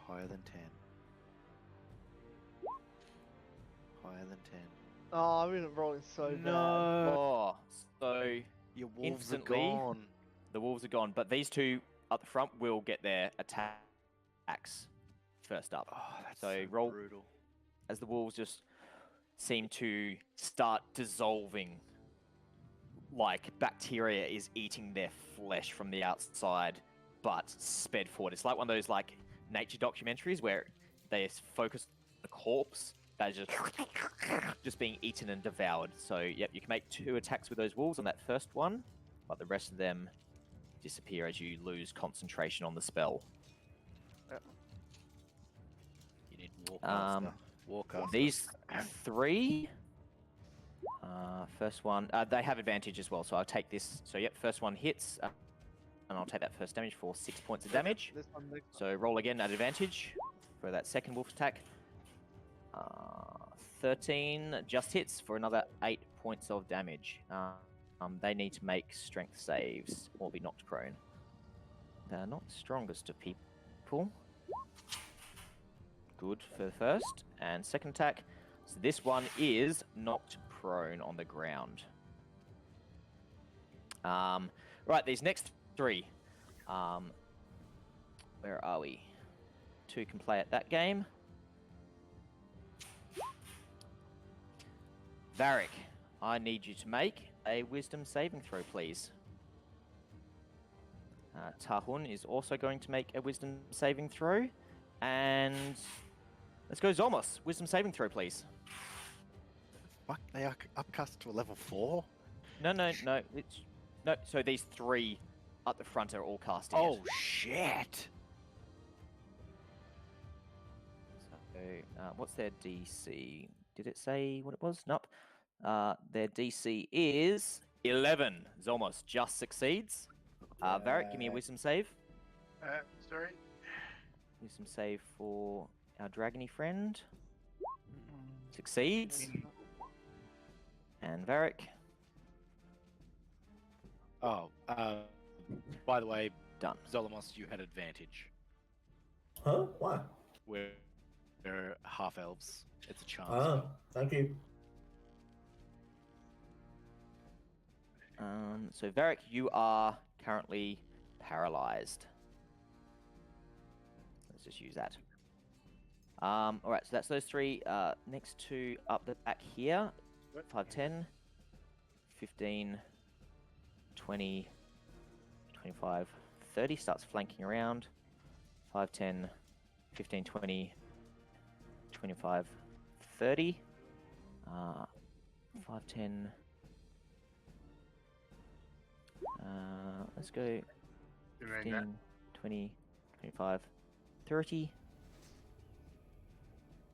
C: Higher than 10. Higher than 10.
D: Oh, I've been rolling so bad.
A: Oh, so
C: Your wolves
A: instantly,
C: are gone.
A: the wolves are gone, but these two up the front will get their attacks first up.
C: Oh, that's
A: So
C: so
A: roll
C: brutal.
A: as the wolves just seem to start dissolving, like bacteria is eating their flesh from the outside, but sped forward. It's like one of those like nature documentaries where they focus on the corpse that is just being eaten and devoured. So yep, you can make 2 attacks with those wolves on that first one, but the rest of them disappear as you lose concentration on the spell.
C: You need Warcaster. Warcaster.
A: These 3, first one, they have advantage as well, so I'll take this. So yep, first one hits, and I'll take that first damage for 6 points of damage.
D: This one,
A: So roll again at advantage for that second wolf attack. 13 just hits for another 8 points of damage. They need to make strength saves or be knocked prone. They're not the strongest of people. Good for the first. And second attack. So this one is knocked prone on the ground. Right, these next 3. Where are we? 2 can play at that game. Vharik, I need you to make a wisdom saving throw, please. Tahun is also going to make a wisdom saving throw. And let's go Zolmos. Wisdom saving throw, please.
C: Fuck, they are upcast to a level 4?
A: No. No, so these 3 up the front are all casting
C: Oh,
A: it.
C: shit!
A: So, what's their DC? Did it say what it was? Nope. Their DC is 11. Zolmos just succeeds. Vharik, give me a wisdom save.
I: Sorry.
A: Wisdom save for our dragony friend. Succeeds. And Vharik.
C: Oh, by the way,
A: Done.
C: Zolmos, you had advantage.
F: Huh? Why?
C: We're half elves. It's a chance.
F: Ah, thank you.
A: So Vharik, you are currently paralyzed. Let's just use that. All right, so that's those 3. Next 2 up the back here. 5, 10, 15, 20, 25, 30. Starts flanking around. 5, 10, 15, 20, 25, 30. 5, 10. Let's go
I: You mean that?
A: 15, 20, 25, 30.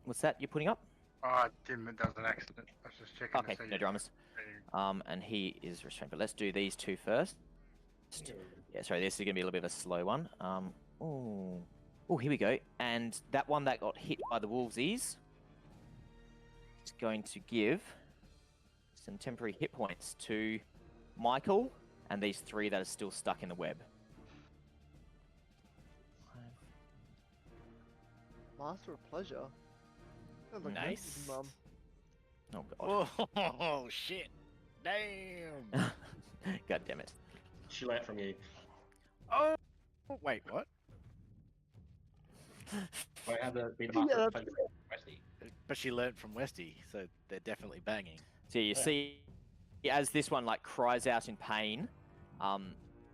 A: What's that you're putting up?
I: Oh, Tim, that was an accident. I was just checking
A: Okay,
I: to see.
A: no dramas. And he is restrained. But let's do these two first. Yeah, sorry, this is going to be a little bit of a slow one. Oh, here we go. And that one that got hit by the wolves is going to give some temporary hit points to Michael and these 3 that are still stuck in the web.
D: Master of pleasure. Sounds like
C: Nice.
D: Mum.
A: Oh, God.
C: Oh, shit. Damn.
A: God damn it.
G: She learnt from you.
C: Oh, wait, what?
G: I had the be the
D: Yeah,
G: master of
D: that's-
G: pleasure, Westy.
C: But she learnt from Westy, so they're definitely banging.
A: So you see, as this one like cries out in pain,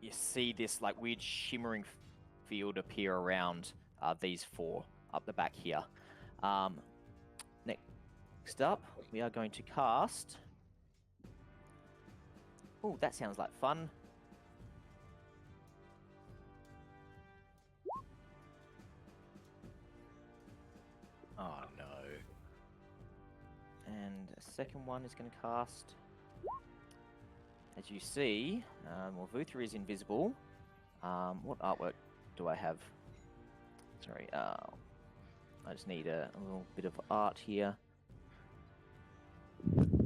A: you see this like weird shimmering field appear around these 4 up the back here. Next up, we are going to cast. Oh, that sounds like fun.
C: Oh, no.
A: And a second one is going to cast. As you see, well, Vutha is invisible. What artwork do I have? Sorry, I just need a little bit of art here.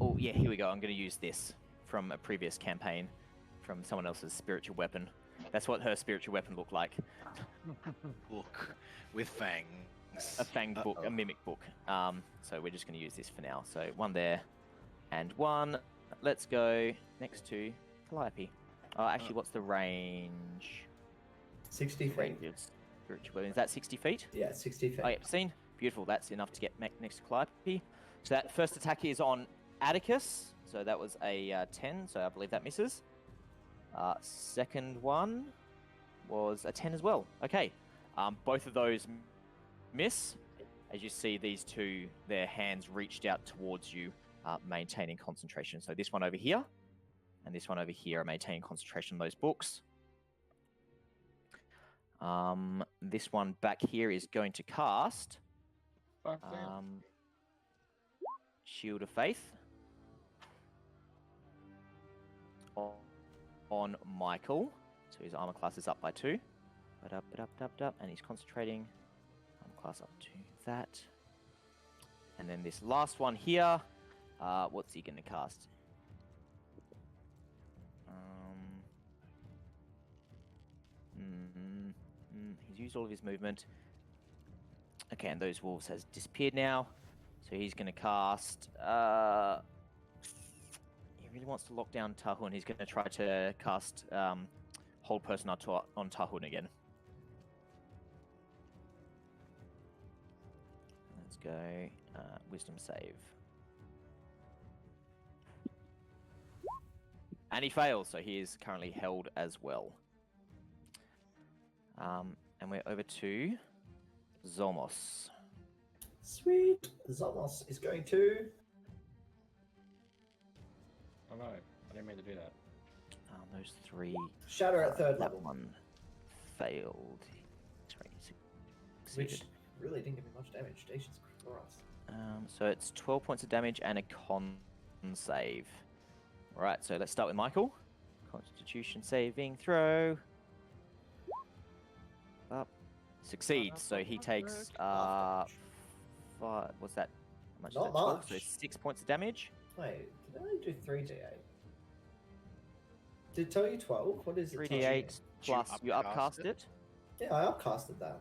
A: Oh, yeah, here we go. I'm going to use this from a previous campaign from someone else's spiritual weapon. That's what her spiritual weapon looked like.
C: Book with fangs.
A: A fanged book, a mimic book. So we're just going to use this for now. So 1 there and 1. Let's go next to Calliope. Oh, actually, what's the range?
F: 60 feet.
A: Range of spiritual weapon. Is that 60 feet?
F: Yeah, 60 feet.
A: Oh, yeah, seen. Beautiful. That's enough to get next to Calliope. So that first attack is on Atticus. So that was a 10. So I believe that misses. Second one was a 10 as well. Okay. Both of those miss. As you see these 2, their hands reached out towards you, maintaining concentration. So this one over here and this one over here are maintaining concentration on those books. This one back here is going to cast Shield of Faith on Michael. So his armor class is up by 2. And he's concentrating. Armor class up to that. And then this last one here, what's he going to cast? He's used all of his movement. Okay, and those wolves has disappeared now. So he's going to cast... he really wants to lock down Tahun. He's going to try to cast Hold Person on Tahun again. Let's go Wisdom save. And he fails, so he is currently held as well. And we're over to Zolmos.
F: Sweet. Zolmos is going to...
G: Oh no, I didn't mean to do that.
A: Those 3...
F: Shatter at 3rd
A: that
F: level.
A: one failed. Sorry,
F: Which
A: succeeded.
F: really didn't give me much damage. Jesus Christ.
A: So it's 12 points of damage and a con save. Alright, so let's start with Michael. Constitution saving throw. Up. Succeeds, so he takes
F: Half damage.
A: what's that? How much is
F: Not
A: that? 12?
F: much.
A: So 6 points of damage.
F: Wait, did I only do 3d8? Did it tell you 12? What is it?
A: 3d8 plus you upcast it.
F: Yeah, I upcasted that.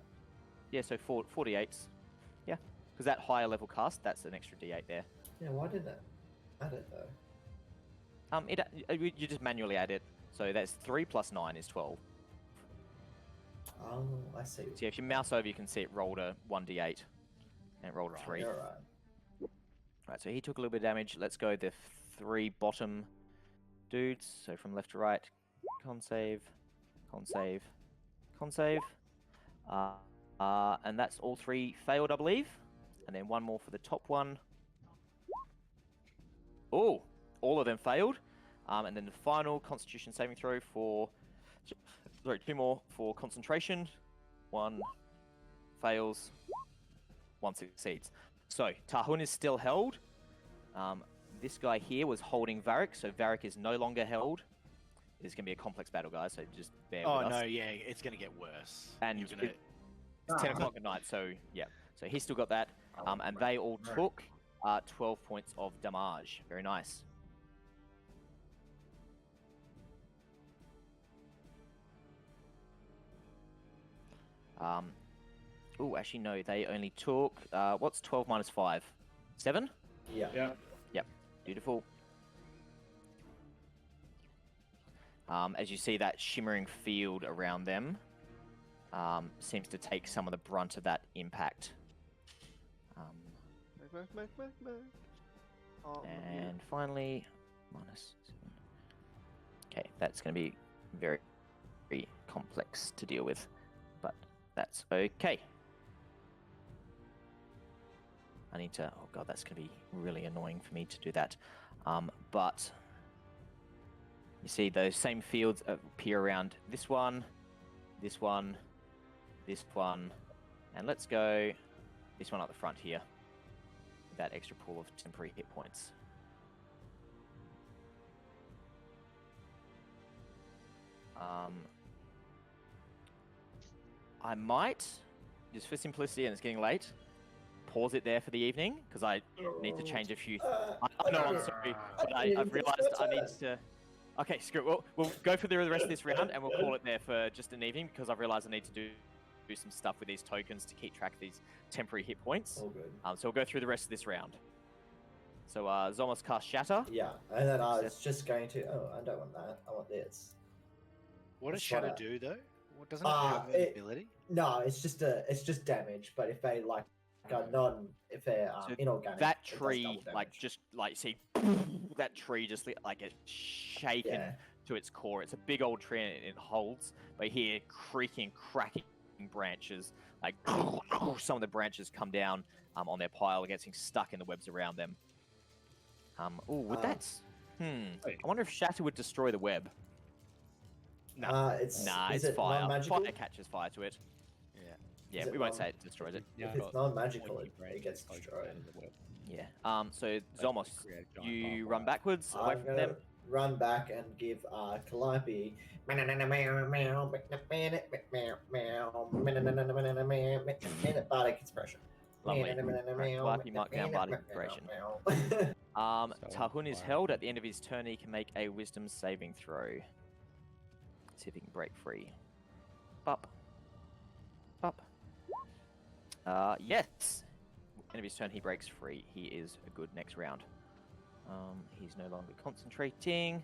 A: Yeah, so 4d8s. Yeah, because that higher level cast, that's an extra d8 there.
F: Yeah, why didn't it add it though?
A: You just manually add it. So that's 3 plus 9 is 12.
F: Oh, I see.
A: So yeah, if you mouse over, you can see it rolled a 1d8 and it rolled a 3.
F: Alright.
A: Right, so he took a little bit of damage. Let's go the 3 bottom dudes. So from left to right, con save, con save, con save. And that's all 3 failed, I believe. And then one more for the top one. Oh, all of them failed. And then the final Constitution saving throw for... Sorry, 2 more for concentration. 1 fails, 1 succeeds. So, Tahun is still held. This guy here was holding Vharik, so Vharik is no longer held. It's going to be a complex battle, guys, so just bear with us.
C: Oh, no, yeah, it's going to get worse.
A: And
C: You're gonna...
A: it's 10 o'clock at night, so yeah. So he's still got that. And they all took 12 points of damage. Very nice. Oh, actually, no, they only took... what's 12 minus 5? 7?
F: Yeah.
A: Yep, beautiful. As you see that shimmering field around them, seems to take some of the brunt of that impact. And finally, minus 7. Okay, that's going to be very, very complex to deal with, but that's okay. I need to... Oh god, that's going to be really annoying for me to do that. But you see those same fields appear around this one, this one, this one, and let's go this one up the front here. With that extra pool of temporary hit points. I might, just for simplicity, and it's getting late, pause it there for the evening, because I need to change a few... I know, I'm sorry, but I've realised I need to... Okay, screw it. We'll go for the rest of this round, and we'll call it there for just an evening, because I've realised I need to do some stuff with these tokens to keep track of these temporary hit points.
F: All good.
A: So we'll go through the rest of this round. So Zolmos cast Shatter.
F: Yeah, and then I was just going to... Oh, I don't want that. I want this.
C: What does Shatter do, though? What doesn't it have an ability?
F: No, it's just damage. But if they if they're
A: So
F: inorganic,
A: that
F: it does
A: tree,
F: double
A: like
F: damage.
A: just like see, that tree just like gets shaken to its core. It's a big old tree and it holds. But you hear creaking, cracking branches. Like some of the branches come down on their pile, getting stuck in the webs around them. Oh, would that? I wonder if Shatter would destroy the web.
F: Nah,
A: it's
F: it
A: fire.
F: non-magical?
A: Fire catches fire to it. Yeah,
F: Is
A: we
F: it
A: won't
F: non-
A: say it destroys it.
F: If it's non-magical, it gets destroyed.
A: Yeah. So Zolmos, you run backwards away
F: I'm
A: from
F: gonna
A: them.
F: run back and give Calliope bardic expression.
A: Lovely. Calliope mark down bardic inspiration. Tahun is held. At the end of his turn, he can make a wisdom saving throw. See if he can break free. Up. Yes. End of his turn, he breaks free. He is a good next round. He's no longer concentrating.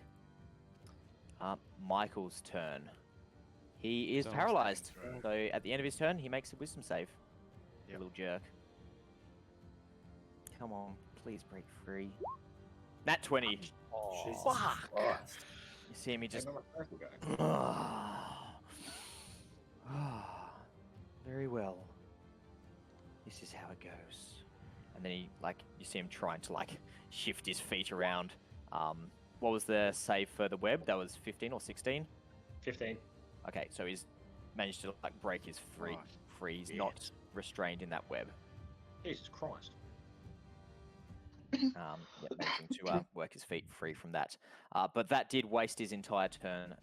A: Michael's turn. He is paralyzed. So at the end of his turn, he makes a wisdom save. Little jerk. Come on, please break free. Nat 20.
F: Jesus
A: Fuck.
F: Christ.
A: You see me just... Very well. This is how it goes. And then he, you see him trying to, shift his feet around. What was the save for the web? That was 15 or 16?
G: 15.
A: Okay, so he's managed to, break his free. He's not restrained in that web.
G: Jesus Christ.
A: Managing to work his feet free from that. But that did waste his entire turn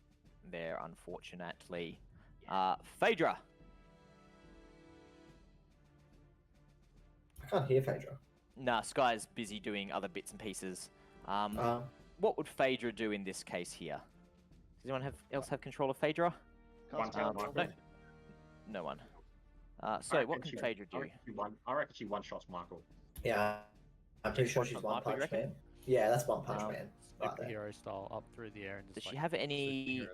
A: there, unfortunately. Phaedra.
F: I can't hear Phaedra.
A: Nah, Sky's busy doing other bits and pieces. What would Phaedra do in this case here? Does anyone else have control of Phaedra? No one. So what can Phaedra do?
G: I reckon she one-shots Michael.
F: Yeah, I'm pretty sure she's one punch man. Yeah, that's one punch man.
L: Superhero style, up through the air and just
A: Does she have any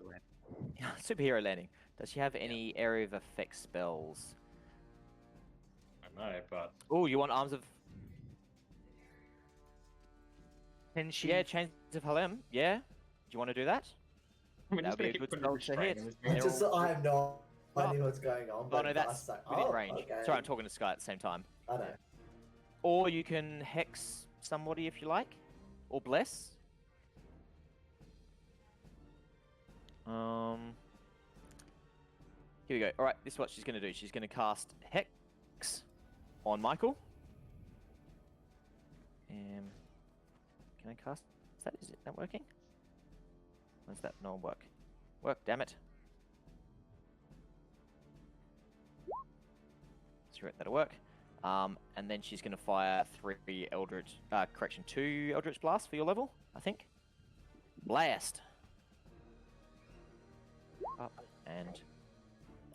A: superhero landing? Does she have any area of effect spells?
G: I know, but
A: Oh, you want arms of?
C: Can she?
A: Yeah, chains of Halem. Yeah. Do you want to do that?
G: I mean,
A: That would be a good spell to hit.
F: I have no I knew what's going on,
A: Oh
F: but
A: no, that's
F: Bryce like,
A: within
F: oh,
A: range.
F: okay.
A: Sorry, I'm talking to Sky at the same time.
F: I know.
A: Or you can hex somebody if you like, or bless. Here we go. All right, this is what she's going to do. She's going to cast hex on Michael. Can I cast that? Is it not working? When's that no work? Work, damn it. Sure, that'll work. And then she's going to fire 2 Eldritch Blasts for your level, I think. Blast. Up and...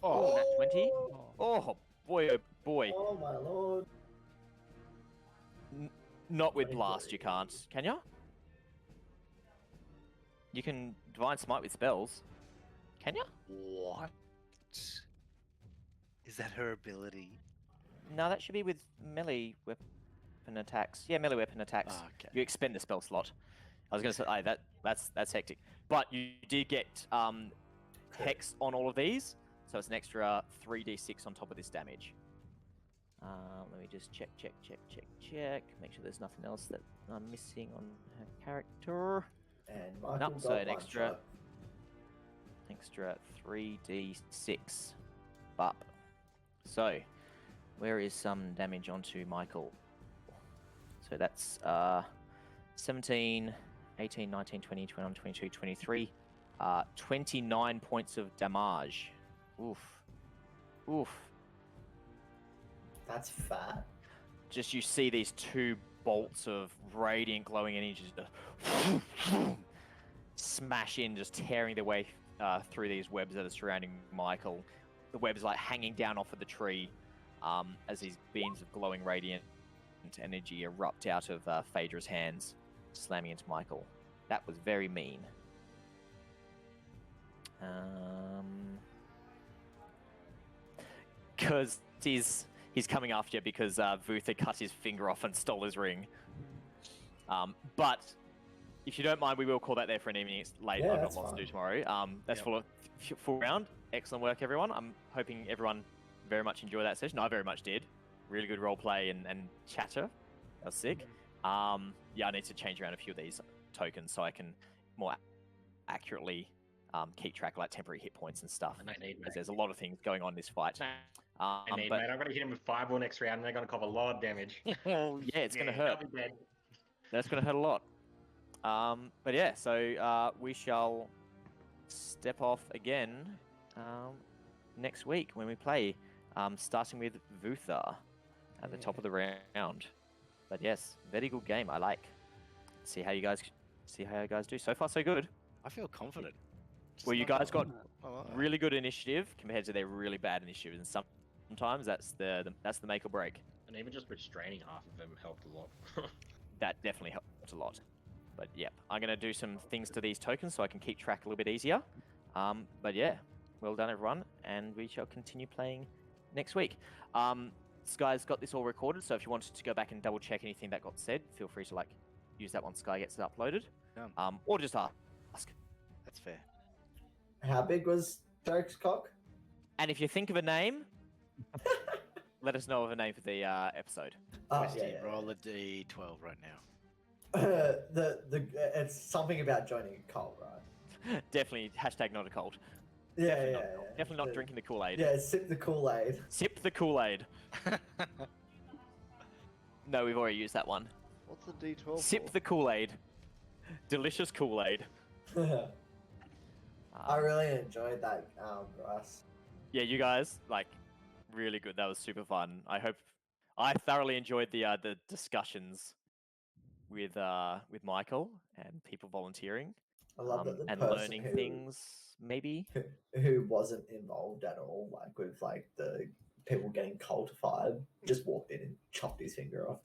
A: Oh, nat 20. Oh, boy, oh, boy.
F: Oh, my lord.
A: Not with Blast, you can't. Can you? You can Divine Smite with spells. Can you?
C: What? Is that her ability?
A: No, that should be with melee weapon attacks. Yeah, melee weapon attacks.
C: Oh, okay.
A: You expend the spell slot. I was going to say, that's hectic. But you did get hex on all of these, so it's an extra 3d6 on top of this damage. Let me just check. Make sure there's nothing else that I'm missing on her character.
F: And Michael
A: Nope,
F: got
A: so an
F: one
A: extra
F: shot.
A: 3d6 up. So, where is some damage onto Michael? So that's 17, 18, 19, 20, 21, 22, 23. 29 points of damage. Oof.
F: That's fat.
A: Just you see these 2 bolts of radiant glowing energy just smash in, just tearing their way through these webs that are surrounding Michael. The webs like hanging down off of the tree as these beams of glowing radiant energy erupt out of Phaedra's hands, slamming into Michael. That was very mean. Because he's coming after you because Vutha cut his finger off and stole his ring. But if you don't mind, we will call that there for an evening. It's late.
F: Yeah,
A: I've got
F: that's
A: lots to
F: fine.
A: do tomorrow. That's full round. Excellent work, everyone. I'm hoping everyone very much enjoyed that session. I very much did. Really good roleplay and chatter. That was sick. Yeah, I need to change around a few of these tokens so I can more accurately keep track of like temporary hit points and stuff.
G: And I need,
A: Because there's a lot of things going on in this fight.
G: I need,
A: but
G: mate. I'm going to hit him with Fireball next round, and they're going to cover a lot of damage.
A: yeah, it's going to hurt.
G: I'll be dead.
A: That's going to hurt a lot. But yeah, so we shall step off again next week when we play, starting with Vutha at the top of the round. But yes, very good game. I like. See how you guys do. So far, so good.
C: I feel confident.
A: Well, you guys got
C: Oh,
A: really good initiative compared to their really bad initiative, and sometimes that's the make or break.
G: And even just restraining half of them helped a lot.
A: That definitely helped a lot. But yep, I'm going to do some things to these tokens so I can keep track a little bit easier. But yeah, well done everyone, and we shall continue playing next week. Sky's got this all recorded, so if you wanted to go back and double check anything that got said, feel free to like use that once Sky gets it uploaded. Or just ask.
C: That's fair.
F: How big was Derek's cock?
A: And if you think of a name, let us know of a name for the episode.
F: Oh,
C: Christy,
F: yeah, yeah.
C: roll a d12 right now.
F: It's something about joining a cult, right?
A: Definitely hashtag not a cult.
F: Yeah,
A: Definitely
F: yeah,
A: not,
F: yeah.
A: Definitely not drinking the Kool-Aid.
F: Yeah, sip the Kool-Aid.
A: Sip the Kool-Aid. No, we've already used that one.
D: What's the D12?
A: Sip the Kool-Aid. Delicious Kool-Aid.
F: I really enjoyed that, Bryce.
A: Yeah, you guys, like, really good. That was super fun. I thoroughly enjoyed the discussions with Michael and people volunteering.
F: I love that the
A: and
F: person
A: learning
F: who,
A: things, maybe.
F: who wasn't involved at all, like with like the people getting cultified, just walked in and chopped his finger off.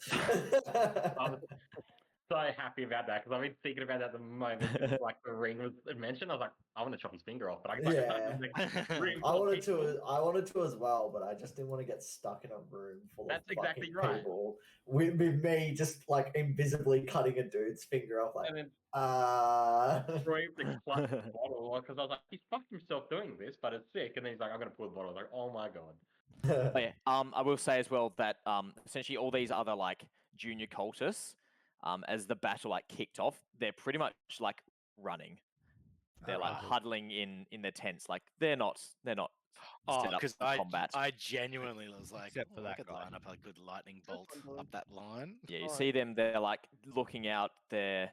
G: So so happy about that because I've been thinking about that the moment since, like the ring was mentioned. I was like, I want to chop his finger off, but I like,
F: Yeah.
G: room
F: I
G: full of
F: wanted
G: people.
F: to. I wanted to as well, but I just didn't want to get stuck in a room full
G: That's
F: of
G: exactly
F: fucking
G: right.
F: people with me just like invisibly cutting a dude's finger off. Like,
G: And then
F: Troy
G: the clutch the bottle because I was like, he's fucked himself doing this, but it's sick. And then he's like, I'm gonna pull the bottle. I was like, oh my god.
A: Oh, yeah. I will say as well that essentially all these other like junior cultists, as the battle like kicked off, they're pretty much like running. They're like
M: Alright.
A: huddling in their tents. Like they're not
M: Oh,
A: set up
M: because
A: for combat.
M: I genuinely was like,
L: Except for
M: I
L: that
M: could
L: guy.
M: line up a good lightning bolt up that line.
A: Yeah, you
D: Alright.
A: see them. They're like looking out. They're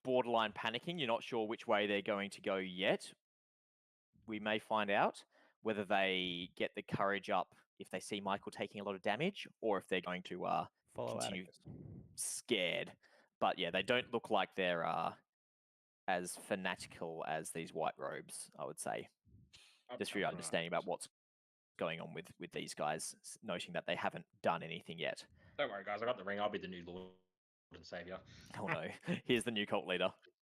A: borderline panicking. You're not sure which way they're going to go yet. We may find out whether they get the courage up if they see Michael taking a lot of damage, or if they're going to
L: Follow
A: continue
L: Atticus.
A: scared. But yeah, they don't look like they're as fanatical as these white robes, I would say. Just for your understanding about what's going on with these guys, noting that they haven't done anything yet.
G: Don't worry, guys. I got the ring. I'll be the new Lord and Savior.
A: Oh no, here's the new cult leader.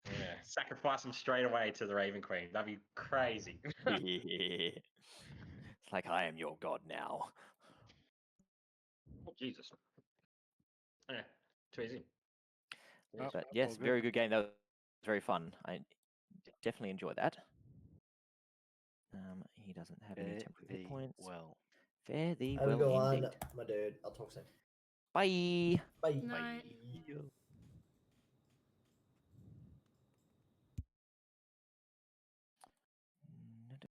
G: Yeah, sacrifice him straight away to the Raven Queen. That'd be crazy.
A: It's like, I am your god now.
G: Oh, Jesus. Yeah, too easy.
M: Oh,
A: But yes,
M: all good.
A: very good game. That was very fun. I definitely enjoyed that. He doesn't have any
M: Fare
A: temporary hit
M: thee
A: points.
M: well.
A: Fare thee
F: Have a
A: well
F: good one,
A: indeed.
F: my dude. I'll talk soon.
A: Bye.
F: Bye.
E: Night.
M: Bye.